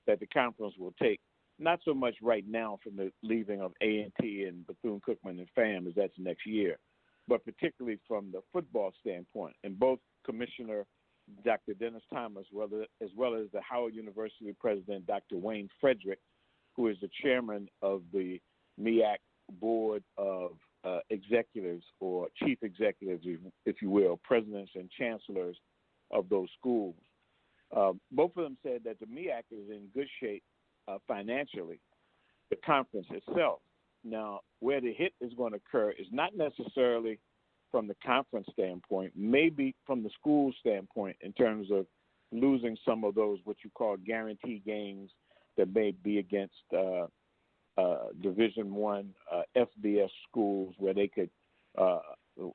that the conference will take. Not so much right now from the leaving of A&T and Bethune-Cookman and FAM, as that's next year, but particularly from the football standpoint. And both Commissioner Dr. Dennis Thomas, as well as the Howard University President Dr. Wayne Frederick, who is the chairman of the MEAC Board of executives, or chief executives, if you will, presidents and chancellors of those schools. Both of them said that the MEAC is in good shape financially, the conference itself. Now, where the hit is going to occur is not necessarily from the conference standpoint, maybe from the school standpoint, in terms of losing some of those what you call guarantee games that may be against Division I FBS schools, where they could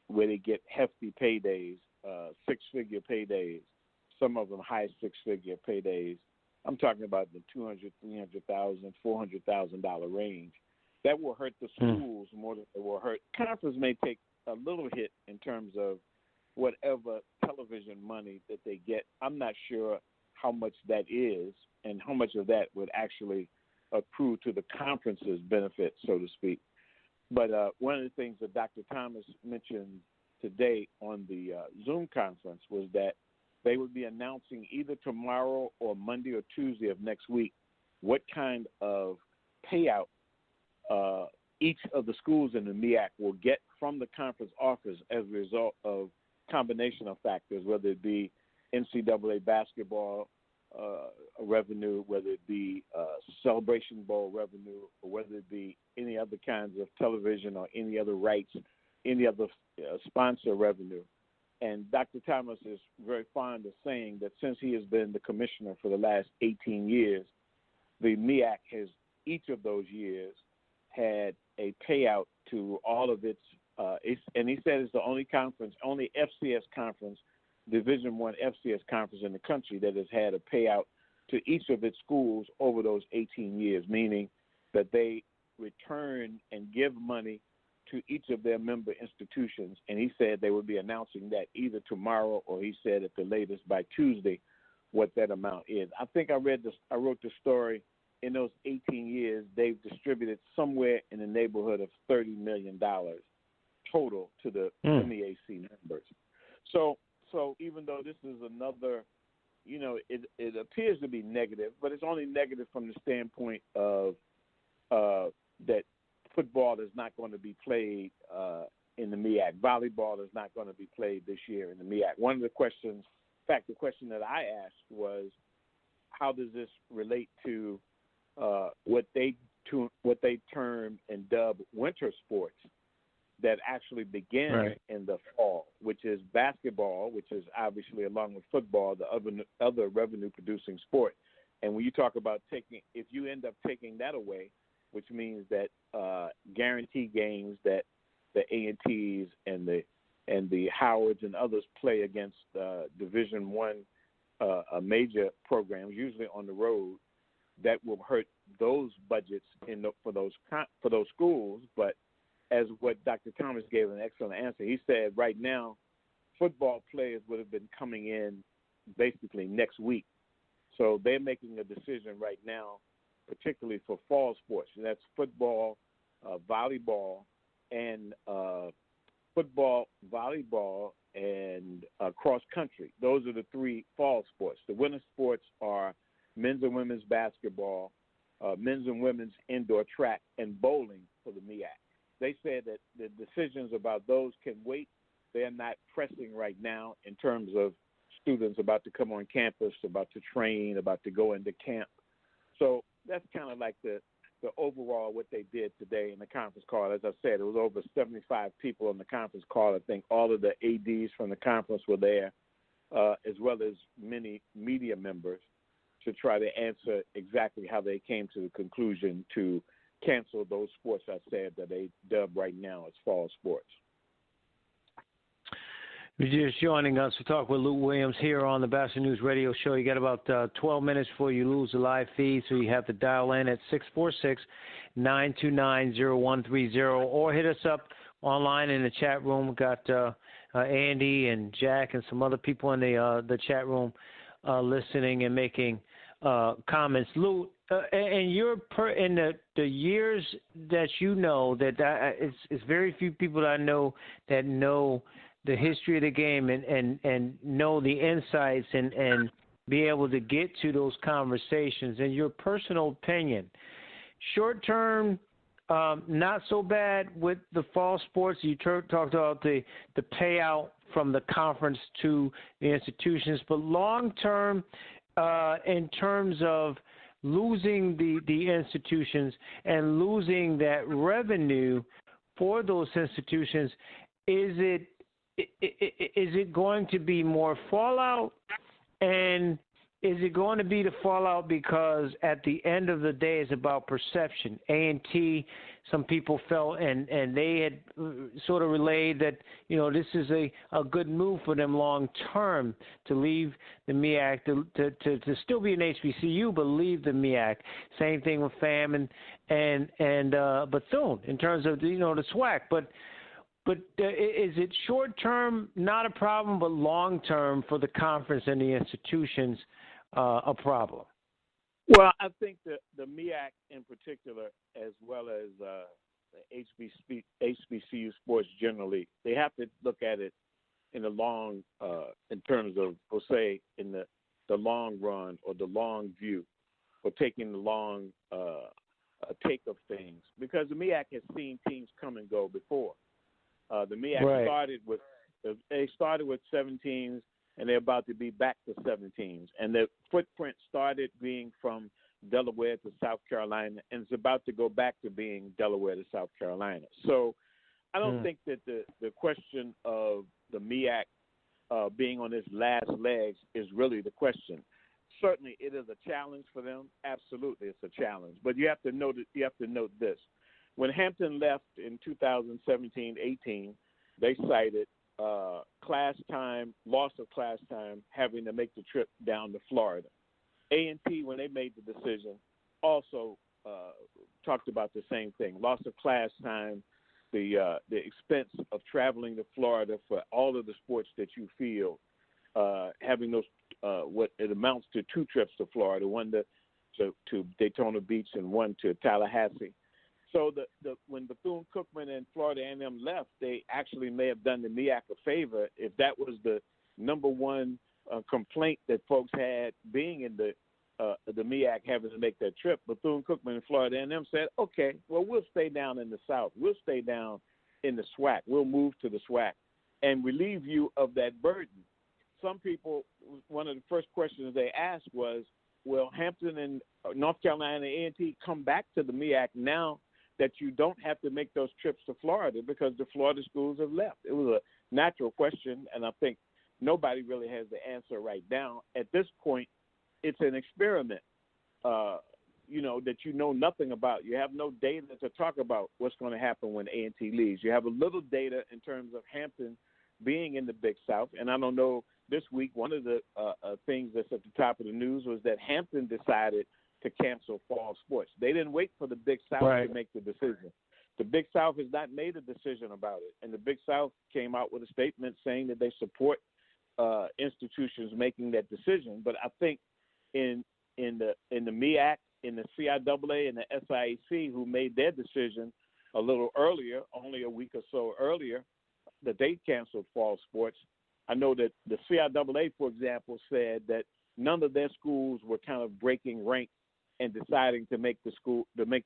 where they get hefty paydays, 6-figure paydays, some of them high 6-figure paydays. I'm talking about the $200,000, $300,000, $400,000 range. That will hurt the schools more than it will hurt. Conference may take a little hit in terms of whatever television money that they get. I'm not sure how much that is and how much of that would actually accrue to the conference's benefit, so to speak. But one of the things that Dr. Thomas mentioned today on the Zoom conference was that they would be announcing either tomorrow or Monday or Tuesday of next week what kind of payout each of the schools in the MEAC will get from the conference office as a result of combination of factors, whether it be NCAA basketball revenue, whether it be Celebration Bowl revenue, or whether it be any other kinds of television or any other rights, any other sponsor revenue. And Dr. Thomas is very fond of saying that since he has been the commissioner for the last 18 years, the MEAC has each of those years had a payout to all of its, and he said it's the only conference, only FCS conference, Division I FCS conference in the country that has had a payout to each of its schools over those 18 years, meaning that they return and give money to each of their member institutions. And he said they would be announcing that either tomorrow or he said at the latest by Tuesday what that amount is. I think I wrote the story. In those 18 years, they've distributed somewhere in the neighborhood of $30 million total to the MEAC members. So even though this is another, it appears to be negative, but it's only negative from the standpoint of that football is not going to be played in the MEAC. Volleyball is not going to be played this year in the MEAC. One of the questions, in fact, the question that I asked was, how does this relate to what they term and dub winter sports that actually begin in the fall, which is basketball, which is obviously along with football, the other revenue-producing sport. And when you talk about if you end up taking that away, which means that guarantee games that the A&Ts and the Howards and others play against Division I major programs, usually on the road, that will hurt those budgets for those schools. But as what Dr. Thomas gave an excellent answer, he said right now football players would have been coming in basically next week. So they're making a decision right now, particularly for fall sports, and that's football, volleyball, and cross country. Those are the three fall sports. The winter sports are men's and women's basketball, men's and women's indoor track, and bowling for the MEAC. They said that the decisions about those can wait. They're not pressing right now in terms of students about to come on campus, about to train, about to go into camp. So that's kind of like the overall what they did today in the conference call. As I said, it was over 75 people on the conference call. I think all of the ADs from the conference were there, as well as many media members, to try to answer exactly how they came to the conclusion to cancel those sports I said that they dub right now as fall sports. If you're just joining us, we talk with Lou Williams here on the Batchelor News Radio Show. You got about 12 minutes before you lose the live feed, so you have to dial in at 646-929-0130 or hit us up online in the chat room. We've got Andy and Jack and some other people in the chat room listening and making comments. Lou, and you're in the years that you know that it's very few people that I know that know the history of the game and know the insights and be able to get to those conversations. In your personal opinion, short term, not so bad with the fall sports. You talked about the payout from the conference to the institutions, but long term, in terms of losing the institutions and losing that revenue for those institutions, is it going to be more fallout? And is it going to be the fallout because at the end of the day it's about perception? A&T, some people felt, and they had sort of relayed that, this is a good move for them long term to leave the MEAC, to still be an HBCU, but leave the MEAC. Same thing with FAM and Bethune in terms of, the SWAC. But But is it short term not a problem, but long term for the conference and the institutions a problem? Well, I think the MEAC in particular, as well as the HBCU sports generally, they have to look at it in the long, in terms of, we'll say, in the long run or the long view, or taking the long take of things, because the MEAC has seen teams come and go before. The MEAC started with 7 teams, and they're about to be back to 7 teams. And the footprint started being from Delaware to South Carolina, and it's about to go back to being Delaware to South Carolina. So I don't think that the question of the MEAC being on its last legs is really the question. Certainly, it is a challenge for them. Absolutely, it's a challenge. But you have to note this: when Hampton left in 2017-18, they cited class time, loss of class time, having to make the trip down to Florida. A&T, when they made the decision, also talked about the same thing: loss of class time, the expense of traveling to Florida for all of the sports that you field, having those what it amounts to 2 trips to Florida, one to Daytona Beach and one to Tallahassee. So when Bethune-Cookman and Florida A&M left, they actually may have done the MEAC a favor if that was the number one complaint that folks had being in the MEAC, having to make that trip. Bethune-Cookman and Florida A&M said, okay, well, we'll stay down in the South. We'll stay down in the SWAC. We'll move to the SWAC and relieve you of that burden. Some people, one of the first questions they asked was, will Hampton and North Carolina A&T come back to the MEAC now that you don't have to make those trips to Florida because the Florida schools have left? It was a natural question, and I think nobody really has the answer right now. At this point, it's an experiment, that you know nothing about. You have no data to talk about what's going to happen when A&T leaves. You have a little data in terms of Hampton being in the Big South, and I don't know, this week, one of the things that's at the top of the news was that Hampton decided to cancel fall sports. They didn't wait for the Big South to make the decision. The Big South has not made a decision about it, and the Big South came out with a statement saying that they support institutions making that decision. But I think in the MEAC, in the CIAA, and the SIAC, who made their decision a little earlier, only a week or so earlier, that they canceled fall sports. I know that the CIAA, for example, said that none of their schools were kind of breaking rank and deciding to make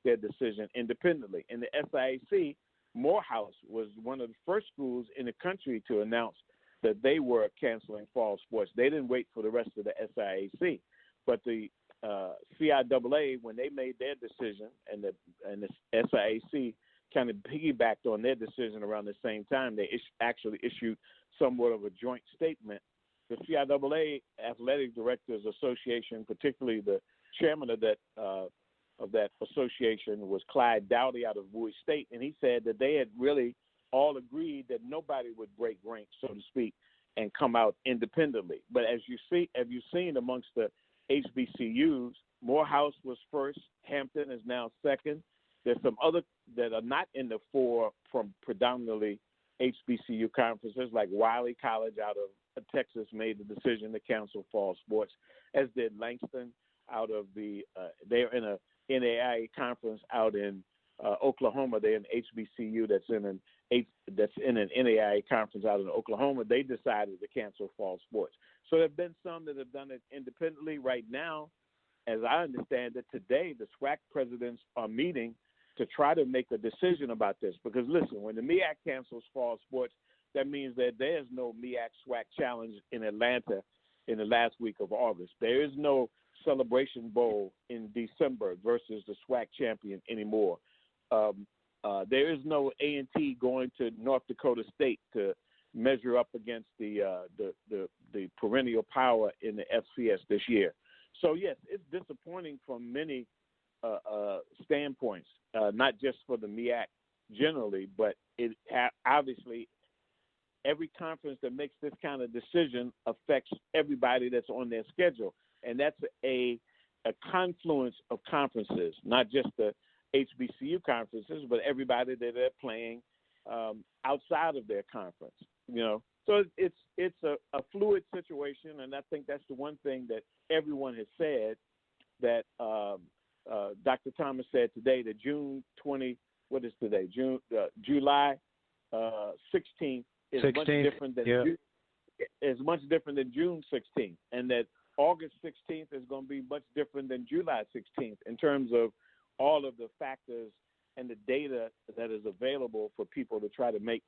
their decision independently. In the SIAC, Morehouse was one of the first schools in the country to announce that they were canceling fall sports. They didn't wait for the rest of the SIAC, but the CIAA, when they made their decision, and the SIAC kind of piggybacked on their decision around the same time, they actually issued somewhat of a joint statement. The CIAA Athletic Directors Association, particularly the chairman of that association, was Clyde Dowdy out of Bowie State, and he said that they had really all agreed that nobody would break rank, so to speak, and come out independently. But as you've seen amongst the HBCUs, Morehouse was first, Hampton is now second. There's some other that are not in the 4 from predominantly HBCU conferences, like Wiley College out of Texas made the decision to cancel fall sports, as did Langston out of they're in a NAIA conference out in Oklahoma. They're an HBCU that's in an NAIA conference out in Oklahoma. They decided to cancel fall sports. So there have been some that have done it independently. Right now, as I understand it, today the SWAC presidents are meeting to try to make a decision about this. Because, listen, when the MEAC cancels fall sports, that means that there's no MEAC SWAC challenge in Atlanta in the last week of August. There is no Celebration Bowl in December versus the SWAC champion anymore. There is no A&T going to North Dakota State to measure up against the perennial power in the FCS this year. So, yes, it's disappointing from many standpoints, not just for the MEAC generally, but it obviously every conference that makes this kind of decision affects everybody that's on their schedule. And that's a confluence of conferences, not just the HBCU conferences, but everybody that they're playing outside of their conference. So it's a fluid situation, and I think that's the one thing that everyone has said that Dr. Thomas said today that July 16th is much different than much different than June 16th, and that August 16th is going to be much different than July 16th in terms of all of the factors and the data that is available for people to try to make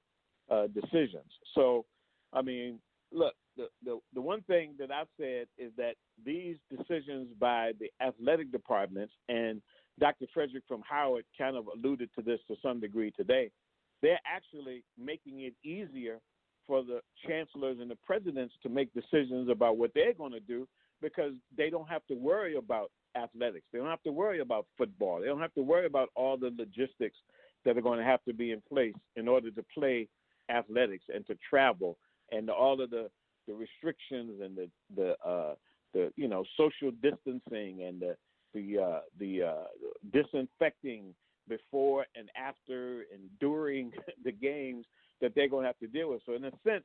decisions. So, I mean, look, the one thing that I've said is that these decisions by the athletic departments, and Dr. Frederick from Howard kind of alluded to this to some degree today, they're actually making it easier for the chancellors and the presidents to make decisions about what they're going to do, because they don't have to worry about athletics. They don't have to worry about football. They don't have to worry about all the logistics that are going to have to be in place in order to play athletics and to travel, and all of the restrictions and the social distancing and the disinfecting before and after and during the games that they're going to have to deal with. So in a sense,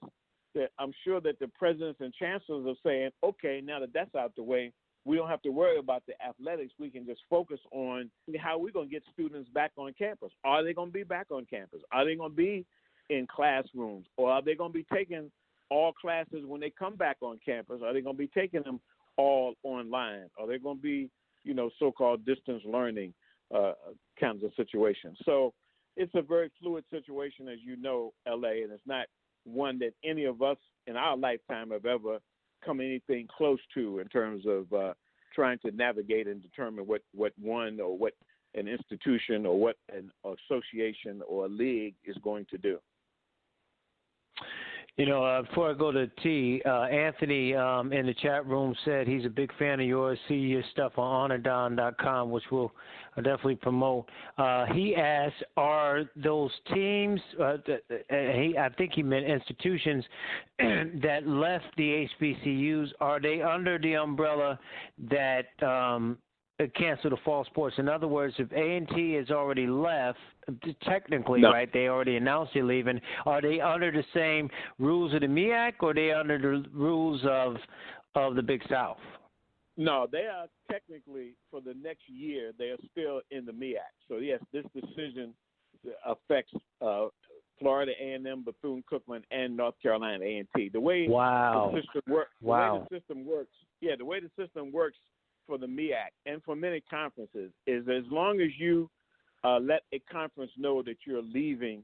that I'm sure that the presidents and chancellors are saying, okay, now that that's out the way, we don't have to worry about the athletics. We can just focus on how we're going to get students back on campus. Are they going to be back on campus? Are they going to be in classrooms? Or are they going to be taking all classes when they come back on campus? Are they going to be taking them all online? Are they going to be, so-called distance learning kinds of situations? So it's a very fluid situation, as you know, LA, and it's not one that any of us in our lifetime have ever come anything close to in terms of trying to navigate and determine what one or what an institution or what an association or a league is going to do. Before I go to T, Anthony in the chat room said he's a big fan of yours. See your stuff on honordon.com, which we'll definitely promote. He asked, are those teams, I think he meant institutions, that left the HBCUs, are they under the umbrella that cancel the fall sports? In other words, if A&T has already left, technically, no. Right, they already announced they're leaving, are they under the same rules of the MEAC, or are they under the rules of the Big South? No, they are technically, for the next year, they are still in the MEAC. So, yes, this decision affects Florida A&M, Bethune-Cookman, and North Carolina A&T. The way the system works for the MEAC and for many conferences is, as long as you let a conference know that you're leaving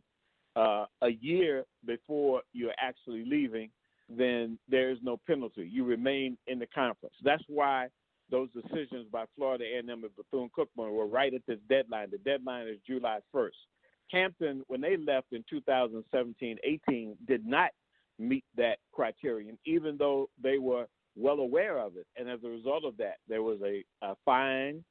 a year before you're actually leaving, then there is no penalty. You remain in the conference. That's why those decisions by Florida A&M and Bethune-Cookman were right at this deadline. The deadline is July 1st. Hampton, when they left in 2017-18, did not meet that criterion, even though they were well aware of it. And as a result of that, there was a fine,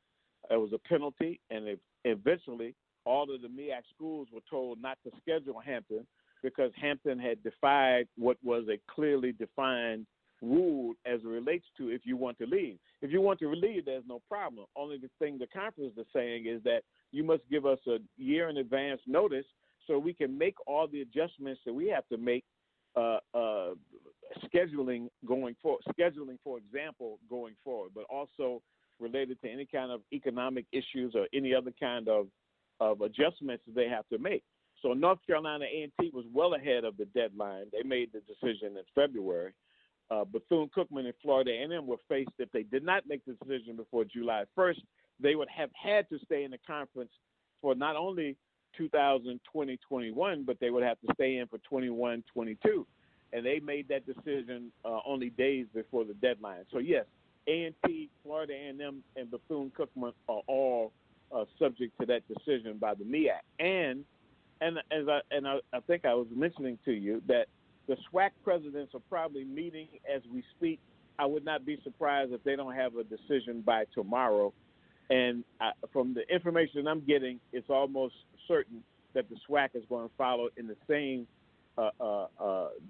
there was a penalty, and eventually all of the MEAC schools were told not to schedule Hampton because Hampton had defied what was a clearly defined rule as it relates to if you want to leave. If you want to leave, there's no problem. Only the thing the conference is saying is that you must give us a year in advance notice so we can make all the adjustments that we have to make scheduling going forward, for example, going forward, but also related to any kind of economic issues or any other kind of adjustments that they have to make. So North Carolina A&T was well ahead of the deadline. They made the decision in February. Bethune-Cookman and Florida A&M were faced, if they did not make the decision before July 1st, they would have had to stay in the conference for not only 2020-21, but they would have to stay in for 21-22. And they made that decision only days before the deadline. So, yes, A&T, Florida A&M, and Bethune-Cookman are all subject to that decision by the MEAC. And I think I was mentioning to you that the SWAC presidents are probably meeting as we speak. I would not be surprised if they don't have a decision by tomorrow. And from the information I'm getting, it's almost certain that the SWAC is going to follow in the same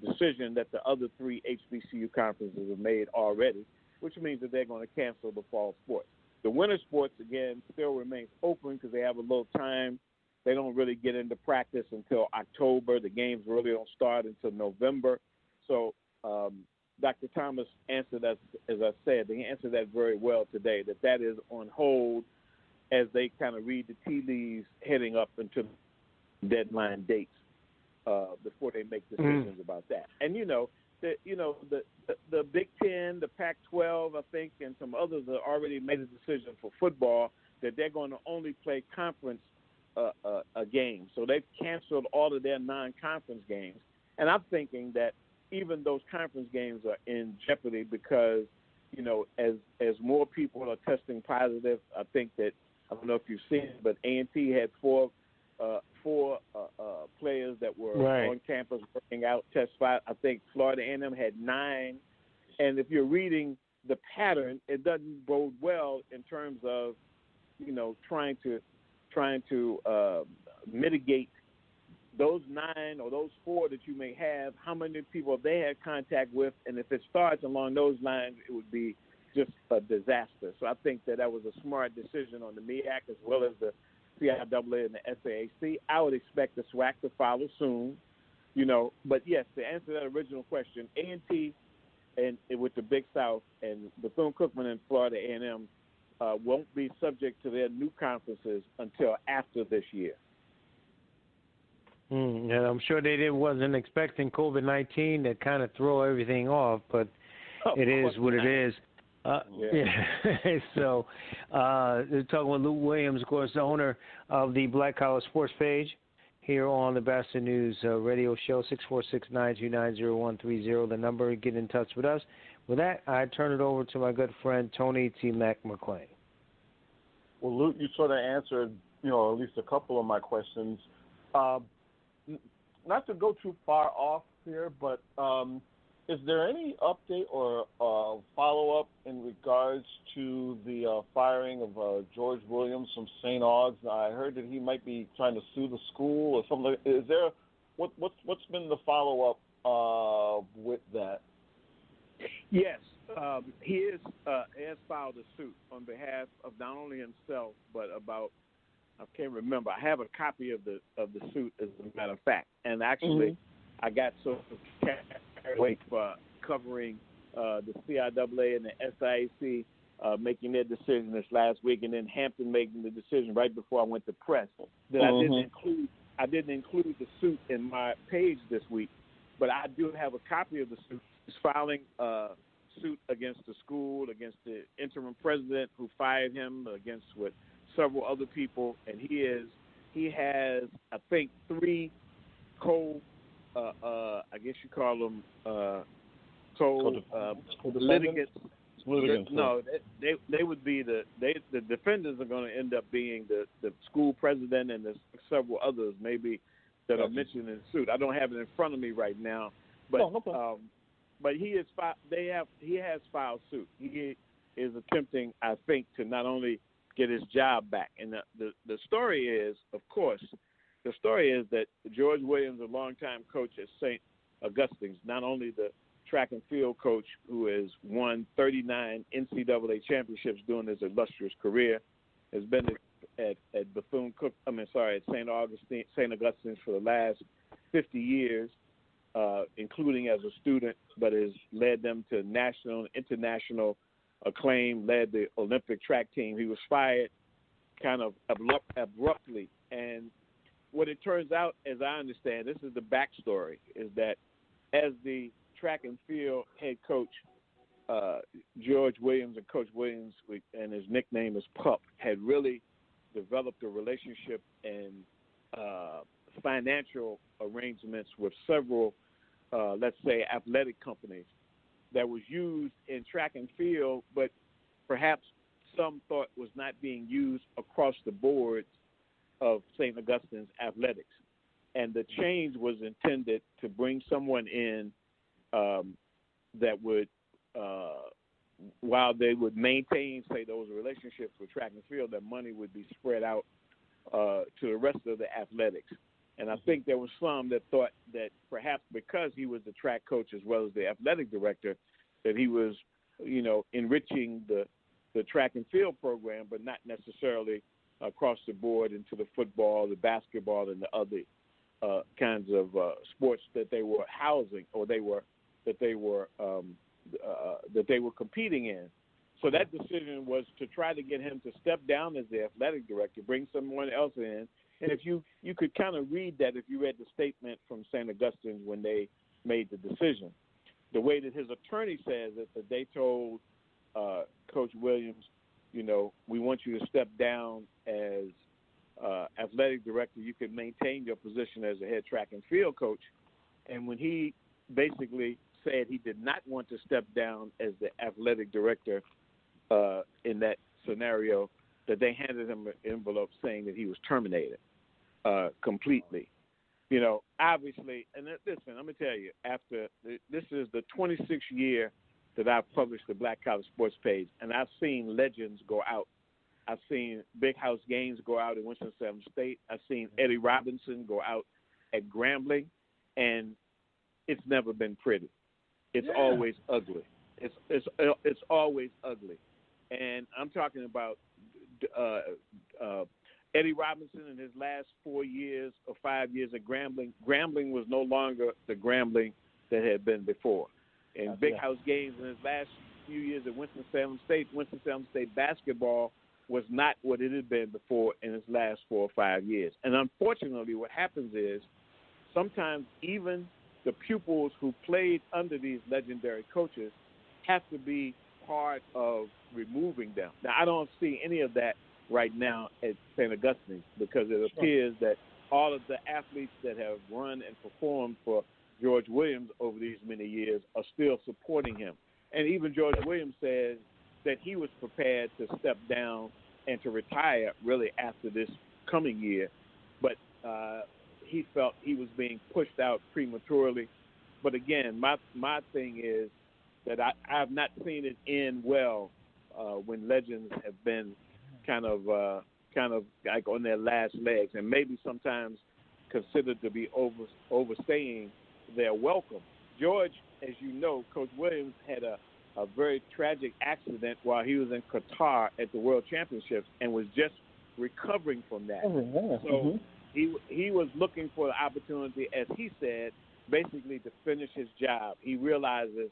decision that the other three HBCU conferences have made already, which means that they're going to cancel the fall sports. The winter sports, again, still remains open because they have a little time They don't really get into practice until October. The games really don't start until November. So Dr. Thomas answered that, as I said, he answered that very well today, that is on hold as they kind of read the tea leaves heading up into deadline dates before they make decisions about that. And, the Big Ten, the Pac-12, I think, and some others have already made a decision for football that they're going to only play conference games. So they've canceled all of their non-conference games. And I'm thinking that even those conference games are in jeopardy because, as more people are testing positive, I think that, I don't know if you've seen it, but A&T had four players that were on campus working out, test 5. I think Florida A&M had 9. And if you're reading the pattern, it doesn't bode well in terms of, trying to mitigate those 9 or those 4 that you may have, how many people they had contact with, and if it starts along those lines, it would be just a disaster. So I think that was a smart decision on the MEAC as well as the CIAA and the SAAC. I would expect the SWAC to follow soon, But yes, to answer that original question, A&T and with the Big South and Bethune-Cookman and Florida A&M won't be subject to their new conferences until after this year. And I'm sure they wasn't expecting COVID-19 to kind of throw everything off, but it is what it is. So they're talking with Luke Williams, of course, the owner of the Black Collar Sports page here on the Batchelor News radio show, 646-929-0130, the number. Get in touch with us. With that, I turn it over to my good friend, Tony T. Mac McClain. Well, Luke, you sort of answered, at least a couple of my questions. Not to go too far off here, but is there any update or follow-up in regards to the firing of George Williams from St. Aug's? I heard that he might be trying to sue the school or something. Is there what's been the follow-up with that? Yes, he has filed a suit on behalf of not only himself but about, I can't remember. I have a copy of the suit, as a matter of fact, and actually I got sort of carried away for covering the CIAA and the SIAC making their decision this last week, and then Hampton making the decision right before I went to press. That I didn't include the suit in my page this week, but I do have a copy of the suit. He's filing a suit against the school, against the interim president who fired him, against several other people, and he has I think 3 I guess you call them litigants. No, they would be the defendants are going to end up being the school president and there's several others maybe that are mentioned in the suit. I don't have it in front of me right now, but but he has filed suit. He is attempting, I think, to not only get his job back, and the story is, of course, that George Williams, a longtime coach at St. Augustine's, not only the track and field coach who has won 39 NCAA championships during his illustrious career, has been at St. Augustine's for the last 50 years, including as a student, but has led them to national and international acclaim, led the Olympic track team. He was fired kind of abruptly, and what it turns out, as I understand, this is the backstory, is that as the track and field head coach, George Williams and Coach Williams, and his nickname is Pup, had really developed a relationship and financial arrangements with several, let's say, athletic companies that was used in track and field, but perhaps some thought was not being used across the board of St. Augustine's athletics. And the change was intended to bring someone in that would, while they would maintain, say, those relationships with track and field, that money would be spread out to the rest of the athletics. And I think there was some that thought that perhaps because he was the track coach as well as the athletic director, that he was, enriching the track and field program, but not necessarily across the board into the football, the basketball, and the other kinds of sports that they were housing or that they were competing in. So that decision was to try to get him to step down as the athletic director, bring someone else in. And if you could kind of read that if you read the statement from St. Augustine's when they made the decision. The way that his attorney says it, that they told Coach Williams, we want you to step down as athletic director. You can maintain your position as a head track and field coach. And when he basically said he did not want to step down as the athletic director in that scenario, that they handed him an envelope saying that he was terminated completely. Obviously, and listen, I'm going to tell you, this is the 26th year that I've published the Black College Sports page, and I've seen legends go out. I've seen Big House Gaines go out at Winston-Salem State. I've seen Eddie Robinson go out at Grambling, and it's never been pretty. It's always ugly. It's always ugly. And I'm talking about Eddie Robinson in his last 4 years or 5 years at Grambling. Grambling was no longer the Grambling that had been before. And Big House Gaines in his last few years at Winston-Salem State basketball was not what it had been before in his last 4 or 5 years. And unfortunately, what happens is sometimes even the pupils who played under these legendary coaches have to be part of removing them. Now, I don't see any of that right now at St. Augustine's because it appears that all of the athletes that have run and performed for George Williams over these many years are still supporting him. And even George Williams says that he was prepared to step down and to retire really after this coming year. But he felt he was being pushed out prematurely. But again, my thing is that I've not seen it end well when legends have been kind of like on their last legs and maybe sometimes considered to be overstaying their welcome. George, as you know, Coach Williams had a very tragic accident while he was in Qatar at the World Championships and was just recovering from that. So he was looking for the opportunity, as he said, basically to finish his job. He realizes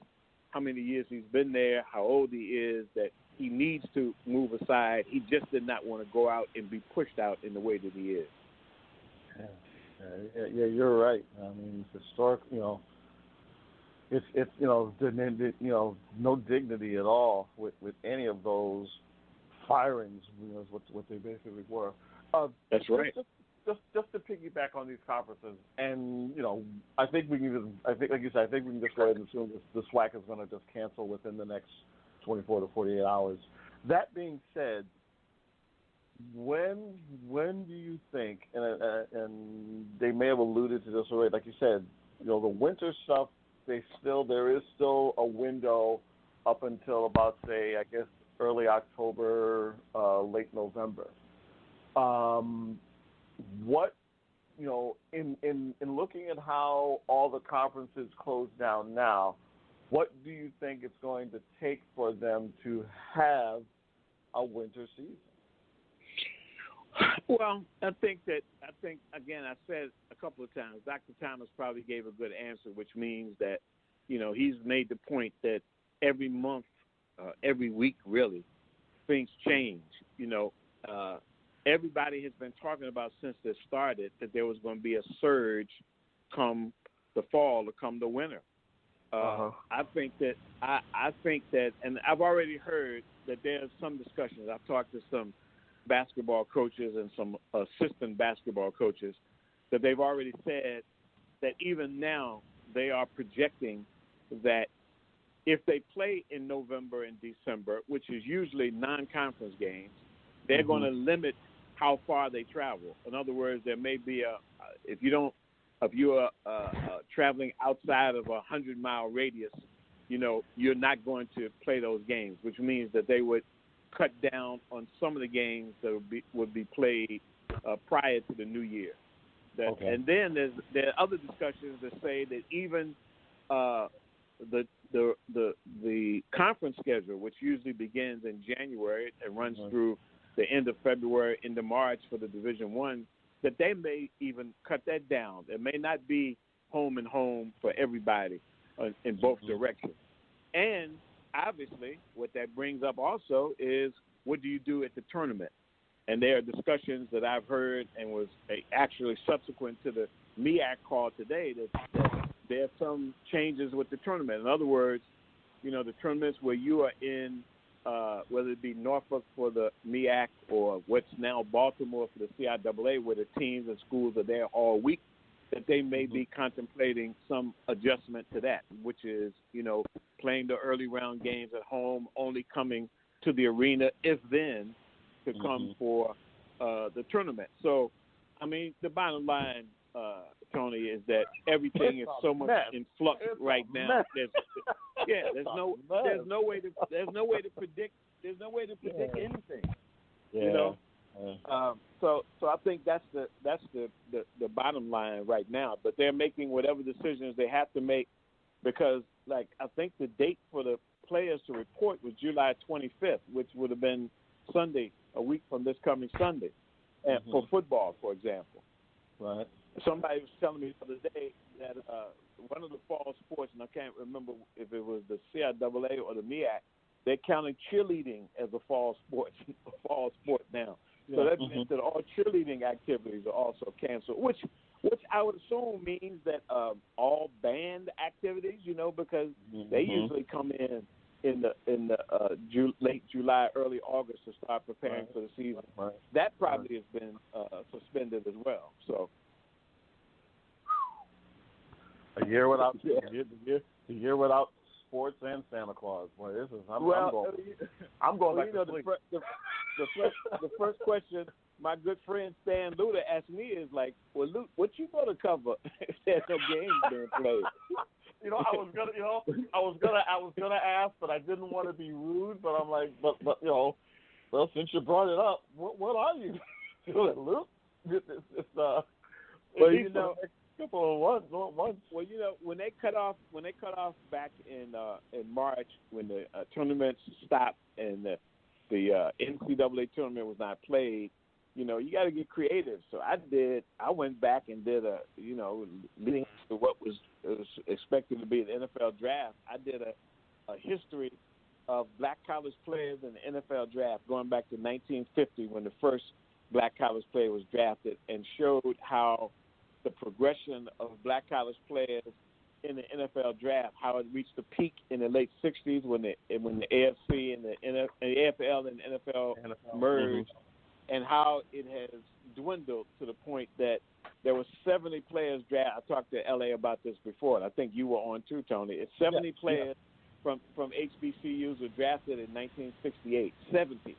how many years he's been there, how old he is, that he needs to move aside. He just did not want to go out and be pushed out in the way that he is. Yeah, you're right. I mean, it's historic. It's no dignity at all with any of those firings. Is what they basically were. That's right. Just to piggyback on these conferences, and I think we can just, like you said, I think we can just go ahead and assume the SWAC is going to just cancel within the next 24 to 48 hours. That being said, when do you think, and they may have alluded to this already, like you said, the winter stuff, there is still a window up until about, say, I guess early October, late November. What, in looking at how all the conferences close down now, what do you think it's going to take for them to have a winter season? Well, I think again, I said a couple of times, Dr. Thomas probably gave a good answer, which means that, he's made the point that every month, every week, really, things change. Everybody has been talking about since this started that there was going to be a surge come the fall or come the winter. I think that, and I've already heard that there's some discussions. I've talked to some basketball coaches and some assistant basketball coaches that they've already said that even now they are projecting that if they play in November and December, which is usually non-conference games, they're going to limit how far they travel. In other words, there may be if you're traveling outside of a 100-mile radius, you're not going to play those games, which means that they would cut down on some of the games that would be played prior to the new year. And then there are other discussions that say that even the conference schedule, which usually begins in January and runs through the end of February into March for the Division One, that they may even cut that down. It may not be home and home for everybody in both directions. And obviously, what that brings up also is, what do you do at the tournament? And there are discussions that I've heard and was actually subsequent to the MEAC call today that there are some changes with the tournament. In other words, the tournaments where you are in, whether it be Norfolk for the MEAC or what's now Baltimore for the CIAA, where the teams and schools are there all week, that they may be contemplating some adjustment to that, which is, playing the early round games at home, only coming to the arena, if then, to come for the tournament. So, I mean, the bottom line, Tony, is that everything is so much in flux right now. There's no way to predict anything. Yeah. So I think that's the bottom line right now. But they're making whatever decisions they have to make, because, like, I think the date for the players to report was July 25th, which would have been Sunday, a week from this coming Sunday, and for football, for example. Right. Somebody was telling me the other day that one of the fall sports, and I can't remember if it was the CIAA or the MEAC, they're counting cheerleading as a fall sport now. Yeah. So that means that all cheerleading activities are also canceled, which I would assume means that all band activities, because they usually come in the late July, early August to start preparing for the season. Right. That probably has been suspended as well. So a year without a year without sports and Santa Claus. Boy, this is I'm going back to sleep. The first question my good friend Stan Luda asked me is like, well, Luke, what you going to cover if there's no games being played? I was gonna ask, but I didn't want to be rude. But I'm like, but well, since you brought it up, what are you doing, Luke? Couple of months. Well, when they cut off back in March, when the tournaments stopped and the NCAA tournament was not played, you got to get creative. So I went back and did leading to what was expected to be the NFL draft. I did a history of black college players in the NFL draft going back to 1950, when the first black college player was drafted, and showed how the progression of black college players in the NFL draft, how it reached a peak in the late 60s when the AFC and the AFL and the NFL merged, and how it has dwindled to the point that there were 70 players drafted. I talked to LA about this before, and I think you were on too, Tony. It's 70 players from HBCUs were drafted in 1968. 70.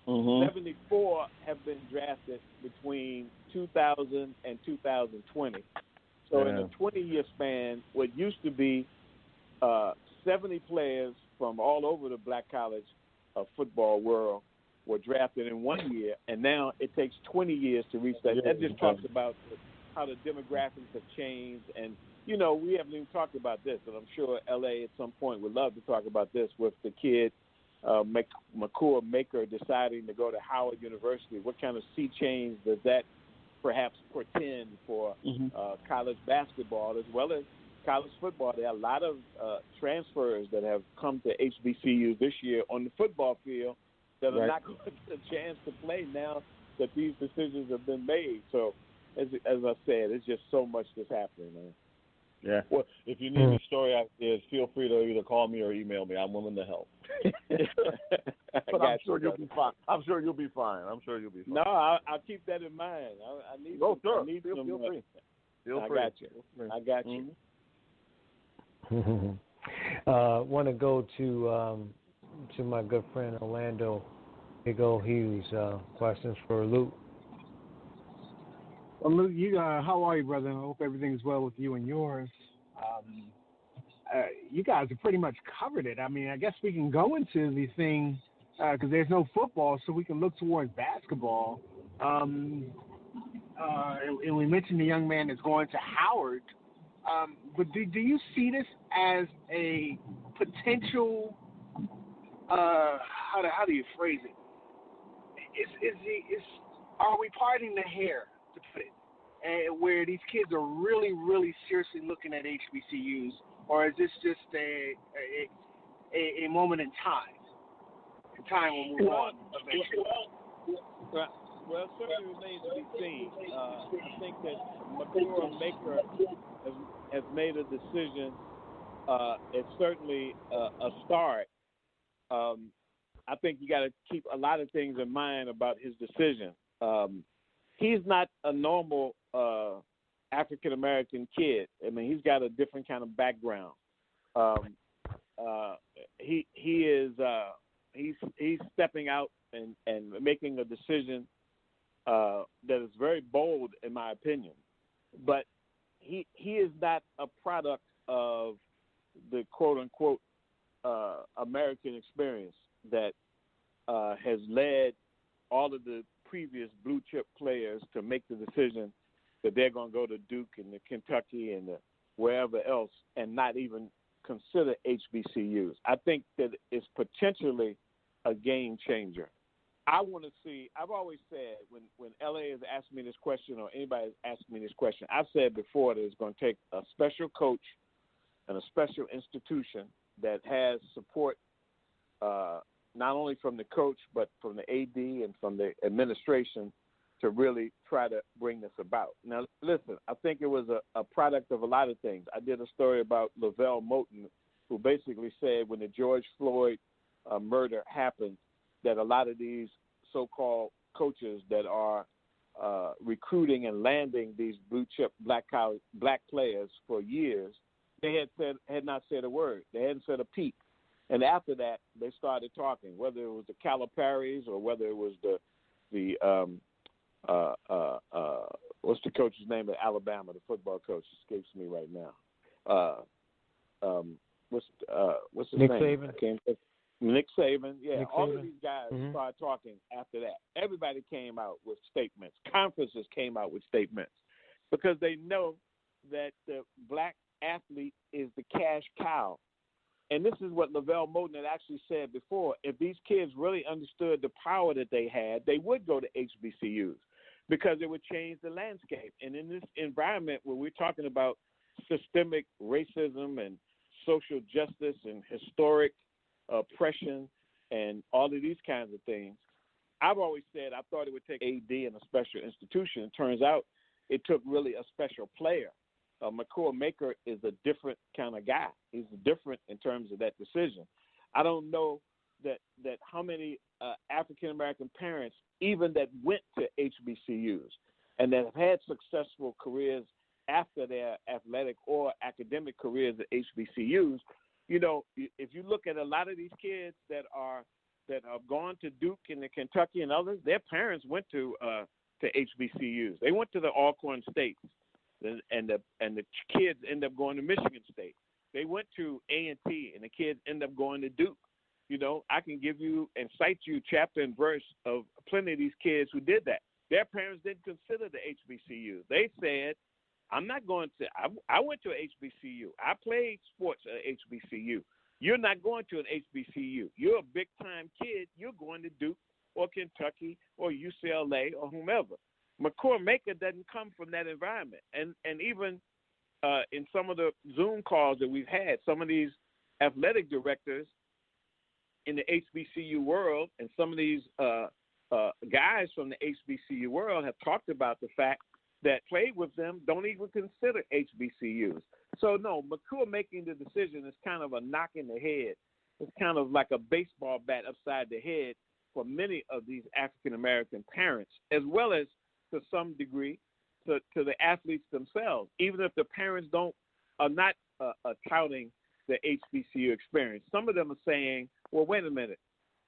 74 have been drafted between 2000 and 2020. So in a 20-year span, what used to be 70 players from all over the black college football world were drafted in 1 year, and now it takes 20 years to reach that. That just talks about how the demographics have changed. And, we haven't even talked about this, and I'm sure LA at some point would love to talk about this with the kid Makua Maker deciding to go to Howard University. What kind of sea change does that perhaps portend for college basketball as well as college football? There are a lot of transfers that have come to HBCUs this year on the football field that are not going to get a chance to play now that these decisions have been made. So, as I said, it's just so much that's happening, man. Yeah. Well, if you need any story ideas, feel free to either call me or email me. I'm willing to help. But I'm sure you'll be fine. No, I'll keep that in mind. I need. Oh, sure. I need feel free. I got you. Want to go to my good friend Orlando Big O Hughes. Questions for Luke. Well, Luke, how are you, brother? I hope everything's well with you and yours. You guys have pretty much covered it. I mean, I guess we can go into the thing because there's no football, so we can look towards basketball. And we mentioned the young man that's going to Howard. But do you see this as a potential, how do you phrase it? are we parting the hair, to put it, where these kids are really, really seriously looking at HBCUs, or is this just a moment in time? Will move on eventually. Well, it certainly remains to be seen. I think that McClure Maker has made a decision. It's certainly a start. I think you got to keep a lot of things in mind about his decision. He's not a normal African American kid. I mean, he's got a different kind of background. He's stepping out and making a decision that is very bold, in my opinion. But he is not a product of the quote unquote American experience that has led all of the previous blue chip players to make the decision that they're going to go to Duke and the Kentucky and the wherever else and not even consider HBCUs. I think that it's potentially a game changer. I want to see, I've always said when LA has asked me this question or anybody has asked me this question, I've said before that it's going to take a special coach and a special institution that has support not only from the coach but from the AD and from the administration to really try to bring this about. Now, listen, I think it was a product of a lot of things. I did a story about Lavelle Moulton, who basically said when the George Floyd murder happened that a lot of these so-called coaches that are recruiting and landing these blue-chip black players for years, they had not said a word. They hadn't said a peep. And after that, they started talking, whether it was the Calipari's or whether it was the what's the coach's name at Alabama, the football coach escapes me right now. What's his Nick name? Saban. Nick Saban, yeah. Nick all Saban. of these guys started talking after that. Everybody came out with statements. Conferences came out with statements because they know that the black athlete is the cash cow. And this is what Lavelle Moulton had actually said before. If these kids really understood the power that they had, they would go to HBCUs because it would change the landscape. And in this environment where we're talking about systemic racism and social justice and historic oppression and all of these kinds of things, I've always said I thought it would take AD and a special institution. It turns out it took really a special player. McClure Maker is a different kind of guy. He's different in terms of that decision. I don't know that how many African-American parents, even that went to HBCUs and that have had successful careers after their athletic or academic careers at HBCUs, you know, if you look at a lot of these kids that have gone to Duke and the Kentucky and others, their parents went to HBCUs. They went to the Alcorn States. And the kids end up going to Michigan State. They went to A&T, and the kids end up going to Duke. You know, I can give you and cite you chapter and verse of plenty of these kids who did that. Their parents didn't consider the HBCU. They said, I'm not going to – I went to an HBCU. I played sports at an HBCU. You're not going to an HBCU. You're a big-time kid. You're going to Duke or Kentucky or UCLA or whomever. McClure Maker doesn't come from that environment. And even in some of the Zoom calls that we've had, some of these athletic directors in the HBCU world and some of these guys from the HBCU world have talked about the fact that played with them don't even consider HBCUs. So, no, McClure making the decision is kind of a knock in the head. It's kind of like a baseball bat upside the head for many of these African-American parents, as well as to some degree to the athletes themselves, even if the parents are not touting the HBCU experience. Some of them are saying, well, wait a minute,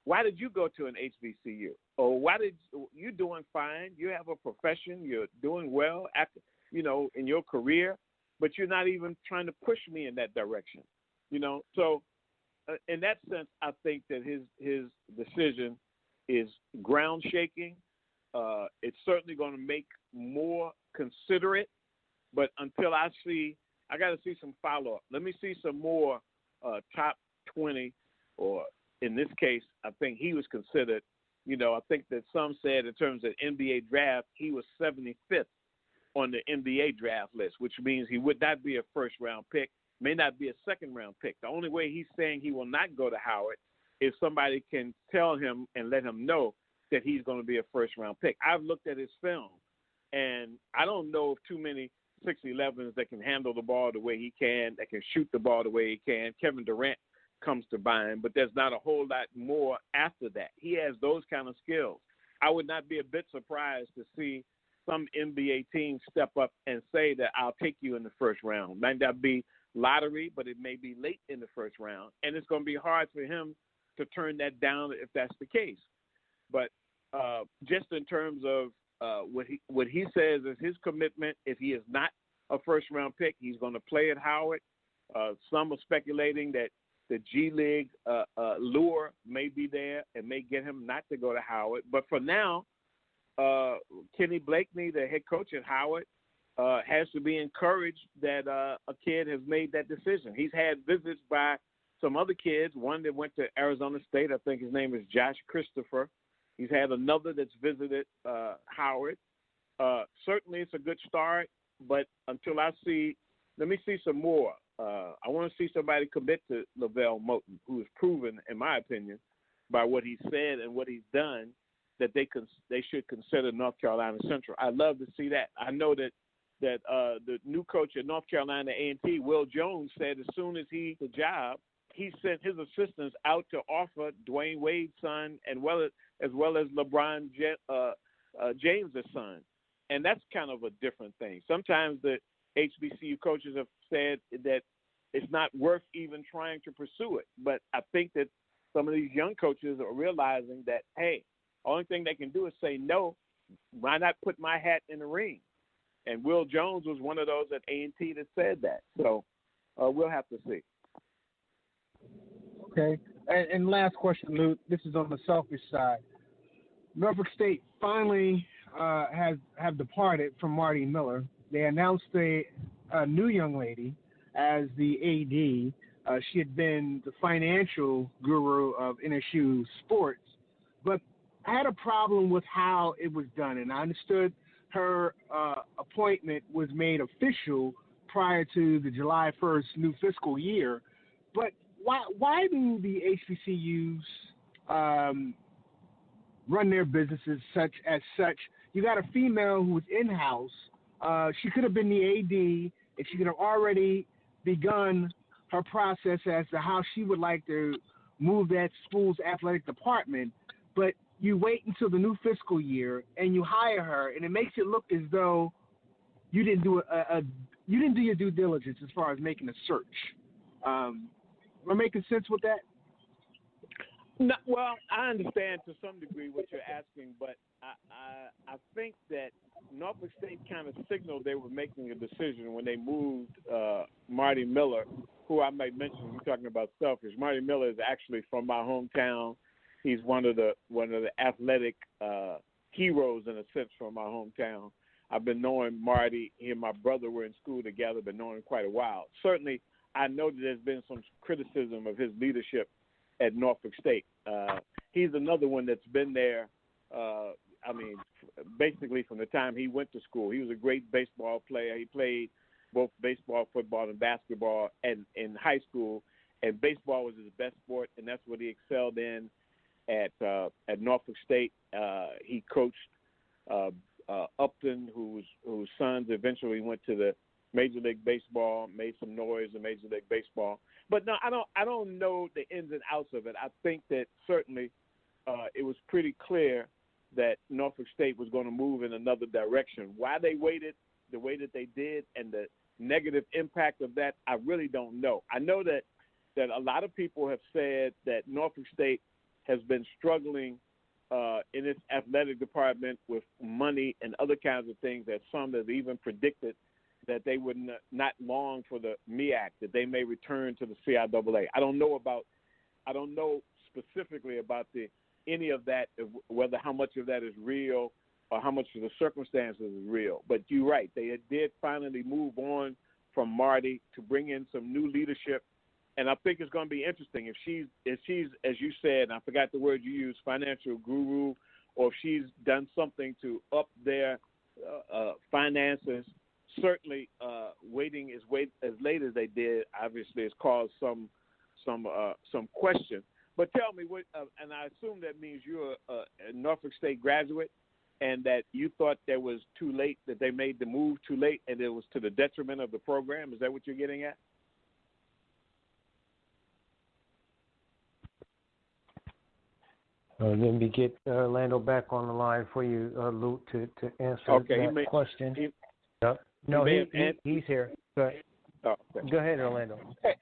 why did you go to an HBCU? Or you're doing fine, you have a profession, you're doing well, in your career, but you're not even trying to push me in that direction, So in that sense, I think that his decision is ground shaking. It's certainly going to make more considerate, but until I got to see some follow-up. Let me see some more top 20, or in this case, I think he was considered I think that some said in terms of NBA draft, he was 75th on the NBA draft list, which means he would not be a first-round pick, may not be a second-round pick. The only way he's saying he will not go to Howard is somebody can tell him and let him know that he's going to be a first-round pick. I've looked at his film, and I don't know of too many 6'11s that can handle the ball the way he can, that can shoot the ball the way he can. Kevin Durant comes to mind, but there's not a whole lot more after that. He has those kind of skills. I would not be a bit surprised to see some NBA team step up and say that I'll take you in the first round. Might not be lottery, but it may be late in the first round, and it's going to be hard for him to turn that down if that's the case. But just in terms of what he says is his commitment, if he is not a first-round pick, he's going to play at Howard. Some are speculating that the G League lure may be there and may get him not to go to Howard. But for now, Kenny Blakeney, the head coach at Howard, has to be encouraged that a kid has made that decision. He's had visits by some other kids, one that went to Arizona State. I think his name is Josh Christopher. He's had another that's visited Howard. Certainly it's a good start, but until let me see some more. I want to see somebody commit to Lavelle Moton, who has proven, in my opinion, by what he said and what he's done, that they should consider North Carolina Central. I'd love to see that. I know that the new coach at North Carolina A&T, Will Jones, said as soon as he got the job, he sent his assistants out to offer Dwayne Wade's son as well as LeBron James' son. And that's kind of a different thing. Sometimes the HBCU coaches have said that it's not worth even trying to pursue it. But I think that some of these young coaches are realizing that, hey, only thing they can do is say no. Why not put my hat in the ring? And Will Jones was one of those at A&T that said that. So we'll have to see. Okay. And last question, Luke. This is on the selfish side. Norfolk State finally have departed from Marty Miller. They announced a new young lady as the AD. She had been the financial guru of NSU sports, but I had a problem with how it was done, and I understood her appointment was made official prior to the July 1st new fiscal year. But why do the HBCUs run their businesses such? You got a female who was in-house. She could have been the AD, and she could have already begun her process as to how she would like to move that school's athletic department. But you wait until the new fiscal year and you hire her, and it makes it look as though you didn't do your due diligence as far as making a search. Am I making sense with that? No, well, I understand to some degree what you're asking, but I think that Norfolk State kind of signaled they were making a decision when they moved Marty Miller, who I might mention. You're talking about selfish. Marty Miller is actually from my hometown. He's one of the athletic heroes in a sense from my hometown. I've been knowing Marty. He and my brother were in school together. Been knowing him quite a while. Certainly, I know that there's been some criticism of his leadership at Norfolk State. He's another one that's been there, basically from the time he went to school. He was a great baseball player. He played both baseball, football, and basketball in high school, and baseball was his best sport, and that's what he excelled in at Norfolk State. He coached Upton, whose sons eventually went to the Major League Baseball, made some noise in Major League Baseball. But no, I don't know the ins and outs of it. I think that certainly it was pretty clear that Norfolk State was going to move in another direction. Why they waited the way that they did and the negative impact of that, I really don't know. I know that a lot of people have said that Norfolk State has been struggling in its athletic department with money and other kinds of things, that some have even predicted that they would not long for the MEAC, that they may return to the CIAA. I don't know specifically about any of that, whether how much of that is real or how much of the circumstances is real. But you're right, they did finally move on from Marty to bring in some new leadership, And I think it's going to be interesting if she's, as you said, and I forgot the word you used, financial guru, or if she's done something to up their finances. Certainly, waiting as late as they did, obviously, has caused some question. But tell me what, and I assume that means you're a Norfolk State graduate, and that you thought that was too late, that they made the move too late, and it was to the detriment of the program. Is that what you're getting at? Let me get Orlando back on the line for you, Luke, to answer that question. He's here. Go ahead. Go ahead, Orlando. Hey,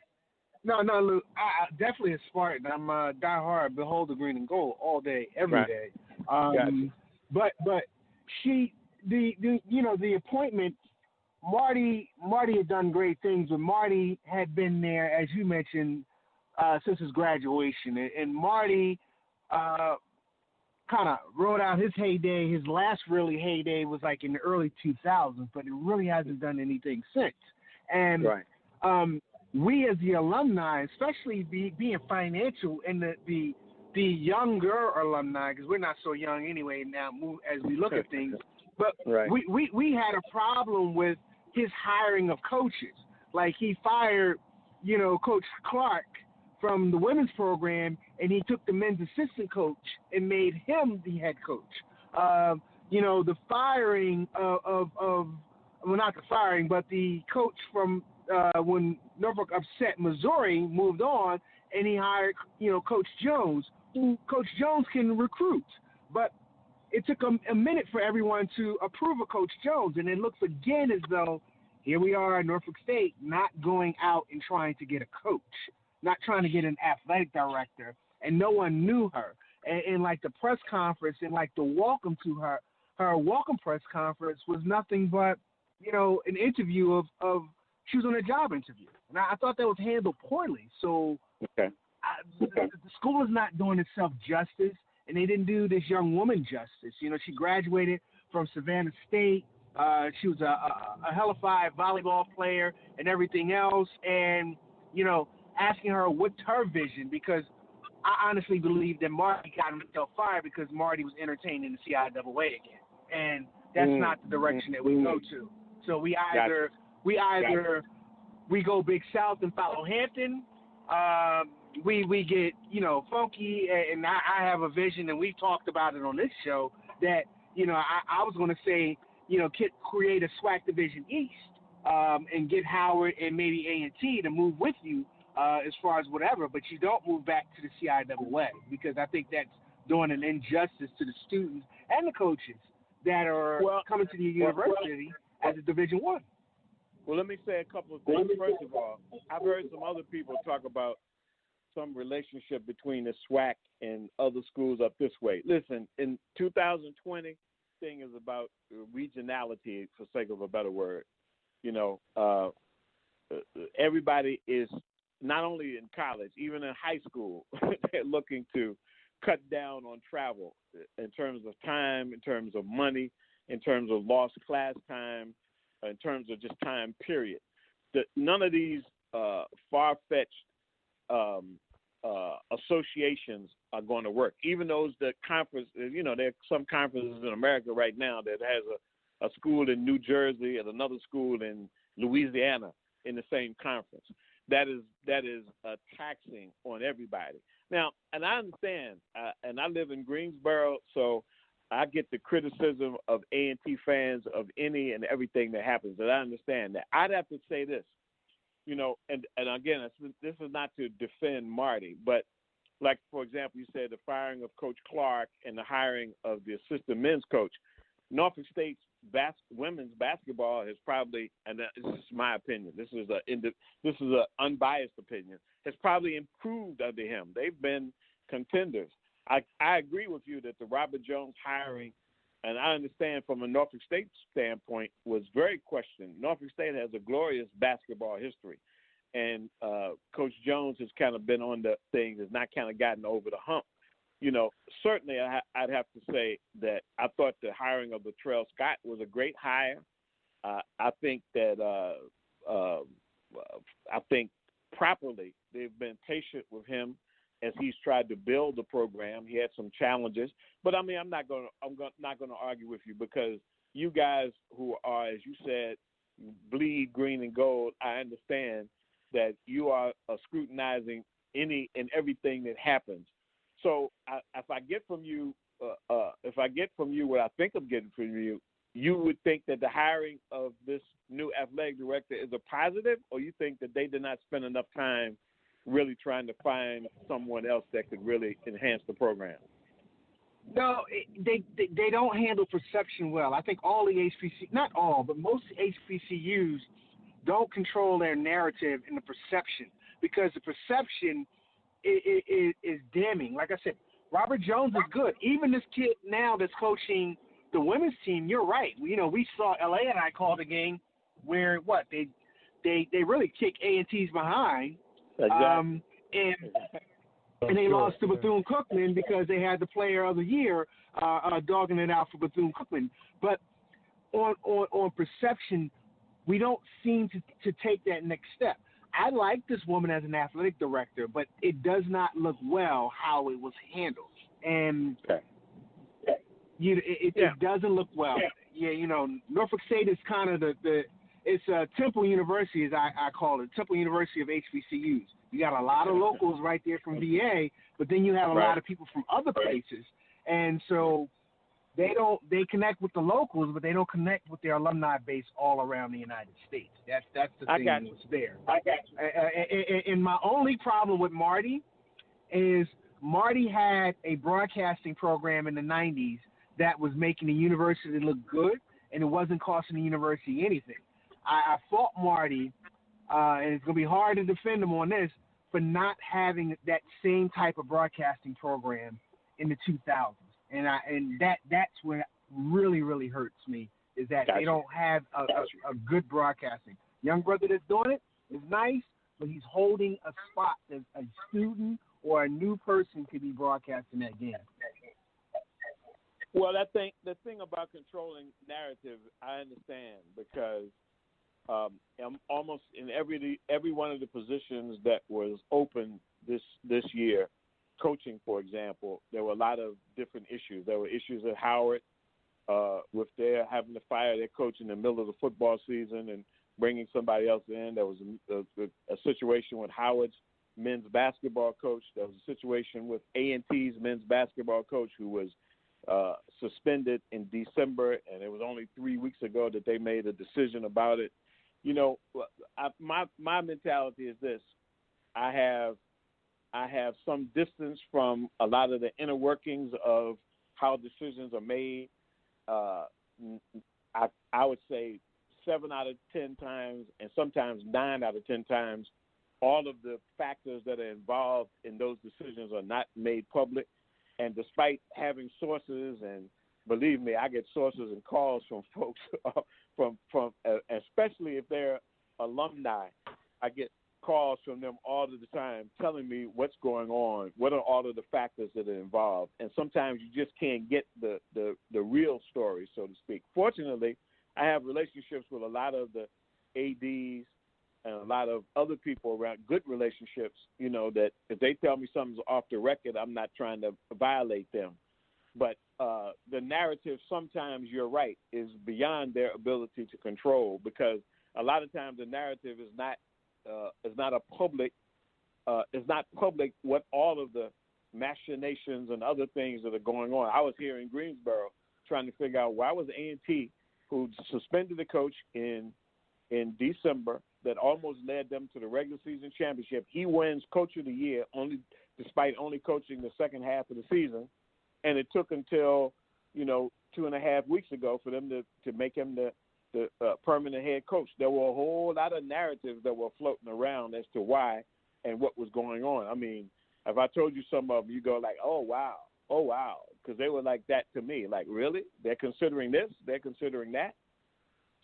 no, Luke. I definitely a Spartan. I'm a diehard behold the green and gold all day, every day. But the appointment. Marty had done great things, but Marty had been there, as you mentioned, since his graduation, and Marty kind of rode out his heyday. His last really heyday was like in the early 2000s, but it really hasn't done anything since. And we as the alumni, especially being financial and the younger alumni, because we're not so young anyway now as we look at things, but we had a problem with his hiring of coaches. Like he fired, Coach Clark from the women's program, and he took the men's assistant coach and made him the head coach. The firing not the firing, but the coach from when Norfolk upset Missouri moved on, and he hired, Coach Jones, who Coach Jones can recruit. But it took a minute for everyone to approve of Coach Jones, and it looks again as though here we are at Norfolk State not going out and trying to get a coach, not trying to get an athletic director, and no one knew her. And like the press conference and like the welcome to her welcome press conference was nothing but, an interview of she was on a job interview. And I thought that was handled poorly. So the school is not doing itself justice, and they didn't do this young woman justice. She graduated from Savannah State. She was a hellified volleyball player and everything else. And, asking her what's her vision, because I honestly believe that Marty got himself fired because Marty was entertaining the CIAA again. And that's not the direction that we go to. So we either go Big South and follow Hampton, we get, funky, and I have a vision, and we've talked about it on this show, that, I was going to say, create a SWAC Division East and get Howard and maybe A&T to move with you as far as whatever, but you don't move back to the CIAA, because I think that's doing an injustice to the students and the coaches that are coming to the university as a Division I. Well, let me say a couple of things. First of all, I've heard some other people talk about some relationship between the SWAC and other schools up this way. Listen, in 2020, thing is about regionality, for sake of a better word. Everybody is, not only in college, even in high school, they're looking to cut down on travel in terms of time, in terms of money, in terms of lost class time, in terms of just time, period. None of these far-fetched associations are going to work. Even those that conference, there are some conferences in America right now that has a school in New Jersey and another school in Louisiana in the same conference. That is taxing on everybody. Now, and I understand, and I live in Greensboro, so I get the criticism of A&T fans of any and everything that happens, and I understand that. I'd have to say this, and again, this is not to defend Marty, but like, for example, you said the firing of Coach Clark and the hiring of the assistant men's coach. Norfolk State's women's basketball has probably, and this is my opinion, this is an unbiased opinion, has probably improved under him. They've been contenders. I agree with you that the Robert Jones hiring, and I understand from a Norfolk State standpoint, was very questioned. Norfolk State has a glorious basketball history, and Coach Jones has kind of been on the thing, has not kind of gotten over the hump. Certainly I'd have to say that I thought the hiring of Latrell Scott was a great hire. I think that properly. They've been patient with him as he's tried to build the program. He had some challenges, but I mean, I'm not going to argue with you, because you guys who are, as you said, bleed green and gold. I understand that you are scrutinizing any and everything that happens. So if I get from you what I think I'm getting from you, you would think that the hiring of this new athletic director is a positive, or you think that they did not spend enough time really trying to find someone else that could really enhance the program? No, they don't handle perception well. I think all the HBC, not all, but most HBCUs don't control their narrative and the perception, because the perception is damning. Like I said, Robert Jones is good. Even this kid now that's coaching the women's team, you're right. We saw LA and I called a game where they really kicked A&T's behind. Exactly. And they lost to Bethune-Cookman because they had the player of the year dogging it out for Bethune-Cookman. But on perception, we don't seem to take that next step. I like this woman as an athletic director, but it does not look well how it was handled. And it doesn't look well. Yeah, Norfolk State is kind of it's Temple University, as I call it, Temple University of HBCUs. You got a lot of locals right there from VA, but then you have a lot of people from other places. And so they connect with the locals, but they don't connect with their alumni base all around the United States. That's the thing that's there. I got you. And my only problem with Marty is Marty had a broadcasting program in the 90s that was making the university look good, and it wasn't costing the university anything. I fault Marty, and it's going to be hard to defend him on this, for not having that same type of broadcasting program in the 2000s. And that's what really, really hurts me, is that they don't have a good broadcasting. Young brother that's doing it is nice, but he's holding a spot that a student or a new person could be broadcasting that game. Well, the thing about controlling narrative, I understand, because almost in every one of the positions that was open this year, coaching, for example, there were a lot of different issues. There were issues at Howard with their having to fire their coach in the middle of the football season and bringing somebody else in. There was a situation with Howard's men's basketball coach. There was a situation with A&T's men's basketball coach who was suspended in December, and it was only 3 weeks ago that they made a decision about it. My mentality is this: I have some distance from a lot of the inner workings of how decisions are made. I would say 7 out of 10 times, and sometimes 9 out of 10 times, all of the factors that are involved in those decisions are not made public. And despite having sources, and believe me, I get sources and calls from folks from especially if they're alumni, I get calls from them all of the time telling me what's going on, what are all of the factors that are involved. And sometimes you just can't get the real story, so to speak. Fortunately, I have relationships with a lot of the ADs and a lot of other people around, good relationships, that if they tell me something's off the record, I'm not trying to violate them. But the narrative, sometimes you're right, is beyond their ability to control, because a lot of times the narrative is not public what all of the machinations and other things that are going on. I was here in Greensboro trying to figure out why was A&T, who suspended the coach in December, that almost led them to the regular season championship. He wins Coach of the Year despite only coaching the second half of the season, and it took until 2.5 weeks ago for them to make him the permanent head coach. There were a whole lot of narratives that were floating around as to why and what was going on. I mean, if I told you some of them, you go like, oh wow, because they were like that to me. Like, really? They're considering this? They're considering that?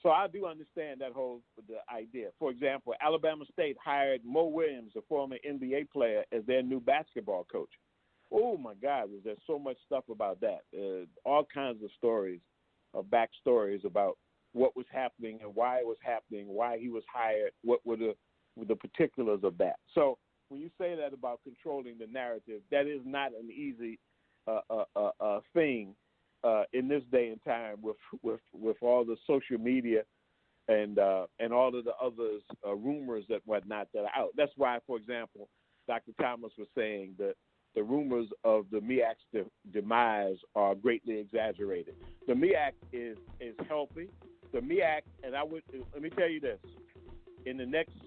So I do understand the idea. For example, Alabama State hired Mo Williams, a former NBA player, as their new basketball coach. Oh, my God, was there so much stuff about that. All kinds of stories, backstories about what was happening and why it was happening, why he was hired, what were the the particulars of that. So when you say that about controlling the narrative, that is not an easy thing in this day and time with all the social media and all of the others rumors that whatnot that are out. That's why, for example, Dr. Thomas was saying that the rumors of the MEAC's demise are greatly exaggerated. The MEAC is healthy. The MEAC, and let me tell you this, in the next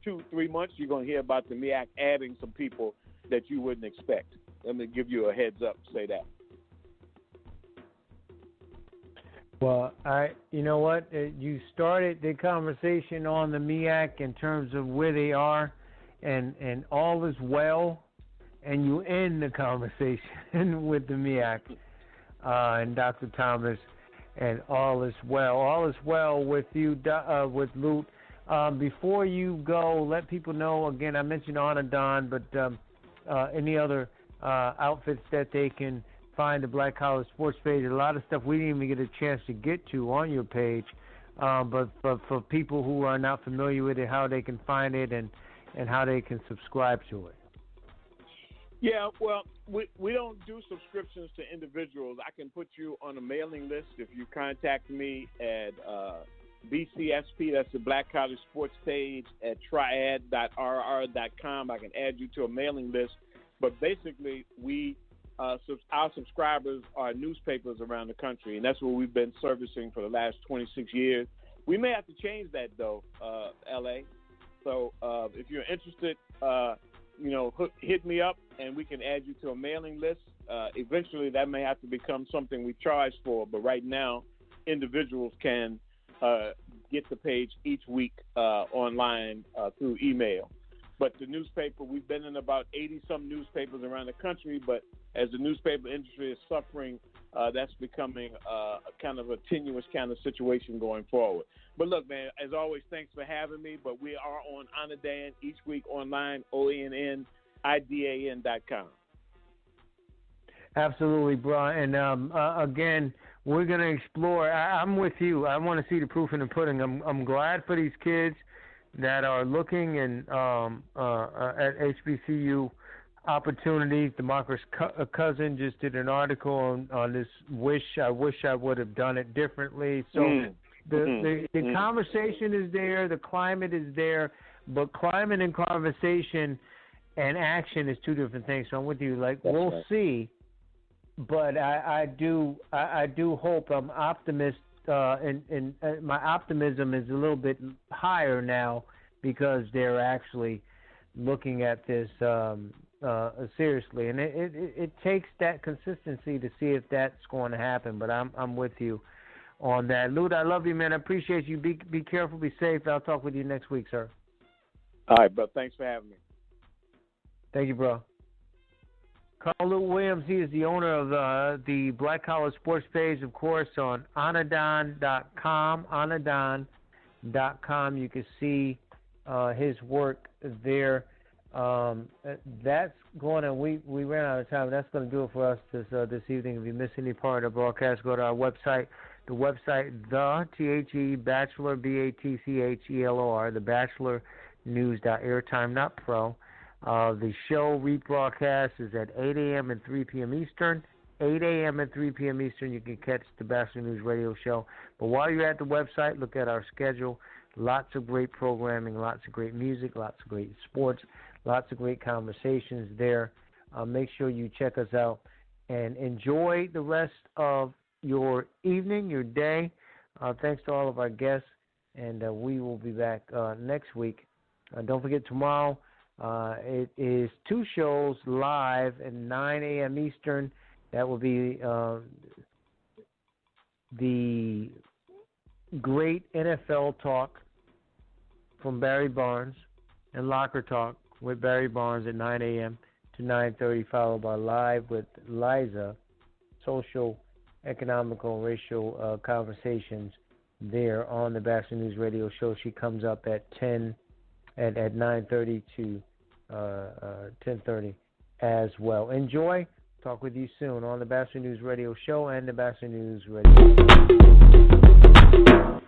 2-3 months, you're going to hear about the MEAC adding some people that you wouldn't expect. Let me give you a heads up to say that. Well, you know what? You started the conversation on the MEAC in terms of where they are, and all is well, and you end the conversation with the MEAC and Dr. Thomas, and all is well. All is well with you, with Lute. Before you go, let people know, again, I mentioned Anadon, but any other outfits that they can find the Black Collar Sports page. A lot of stuff we didn't even get a chance to get to on your page, but for people who are not familiar with it, how they can find it and how they can subscribe to it. Yeah, well, we don't do subscriptions to individuals. I can put you on a mailing list if you contact me at BCSP, that's the Black College Sports page, at triad.rr.com. I can add you to a mailing list. But basically, our subscribers are newspapers around the country, and that's what we've been servicing for the last 26 years. We may have to change that, though, L.A. So if you're interested, hit me up, and we can add you to a mailing list. Eventually, that may have to become something we charge for, but right now, individuals can get the page each week online through email. But the newspaper, we've been in about 80-some newspapers around the country, but as the newspaper industry is suffering, that's becoming a kind of a tenuous kind of situation going forward. But look, man, as always, thanks for having me. But we are on Anadan each week online, OANNIDAN.com. Absolutely, bro. And again, we're going to explore. I'm with you. I want to see the proof in the pudding. I'm glad for these kids that are looking and at HBCU opportunities. DeMarcus Cousin just did an article on this. I wish I would have done it differently. So the conversation is there, the climate is there, but climate and conversation and action is two different things. So I'm with you. Like, that's we'll right. See, but I do hope. I'm optimist. And my optimism is a little bit higher now because they're actually looking at this seriously, and it takes that consistency to see if that's going to happen. But I'm with you on that. Lute, I love you, man. I appreciate you. Be careful, be safe. I'll talk with you next week, sir. All right, bro. Thanks for having me. Thank you, bro. Carl Lute Williams, he is the owner of the Black Collar Sports page, of course, on Anadan.com. Anadan.com. You can see his work there. That's going to, we ran out of time. That's going to do it for us this evening. If you miss any part of the broadcast, go to our website. The website, Batchelor, BATCHELOR, thebatchelornews.airtime.pro. The show rebroadcast is at 8 a.m. and 3 p.m. Eastern. 8 a.m. and 3 p.m. Eastern, you can catch the Batchelor News radio show. But while you're at the website, look at our schedule. Lots of great programming, lots of great music, lots of great sports, lots of great conversations there. Make sure you check us out and enjoy the rest of your evening, your day. Thanks to all of our guests, and we will be back next week. Don't forget, tomorrow, it is 2 shows live at 9 a.m. Eastern. That will be the great NFL talk from Barry Barnes and Locker Talk with Barry Barnes at 9 a.m. to 9:30, followed by Live with Liza, social, economical, and racial conversations there on the Batchelor News radio show. She comes up at 9:30 to 10:30 as well. Enjoy. Talk with you soon on the Batchelor News radio show and the Batchelor News radio show.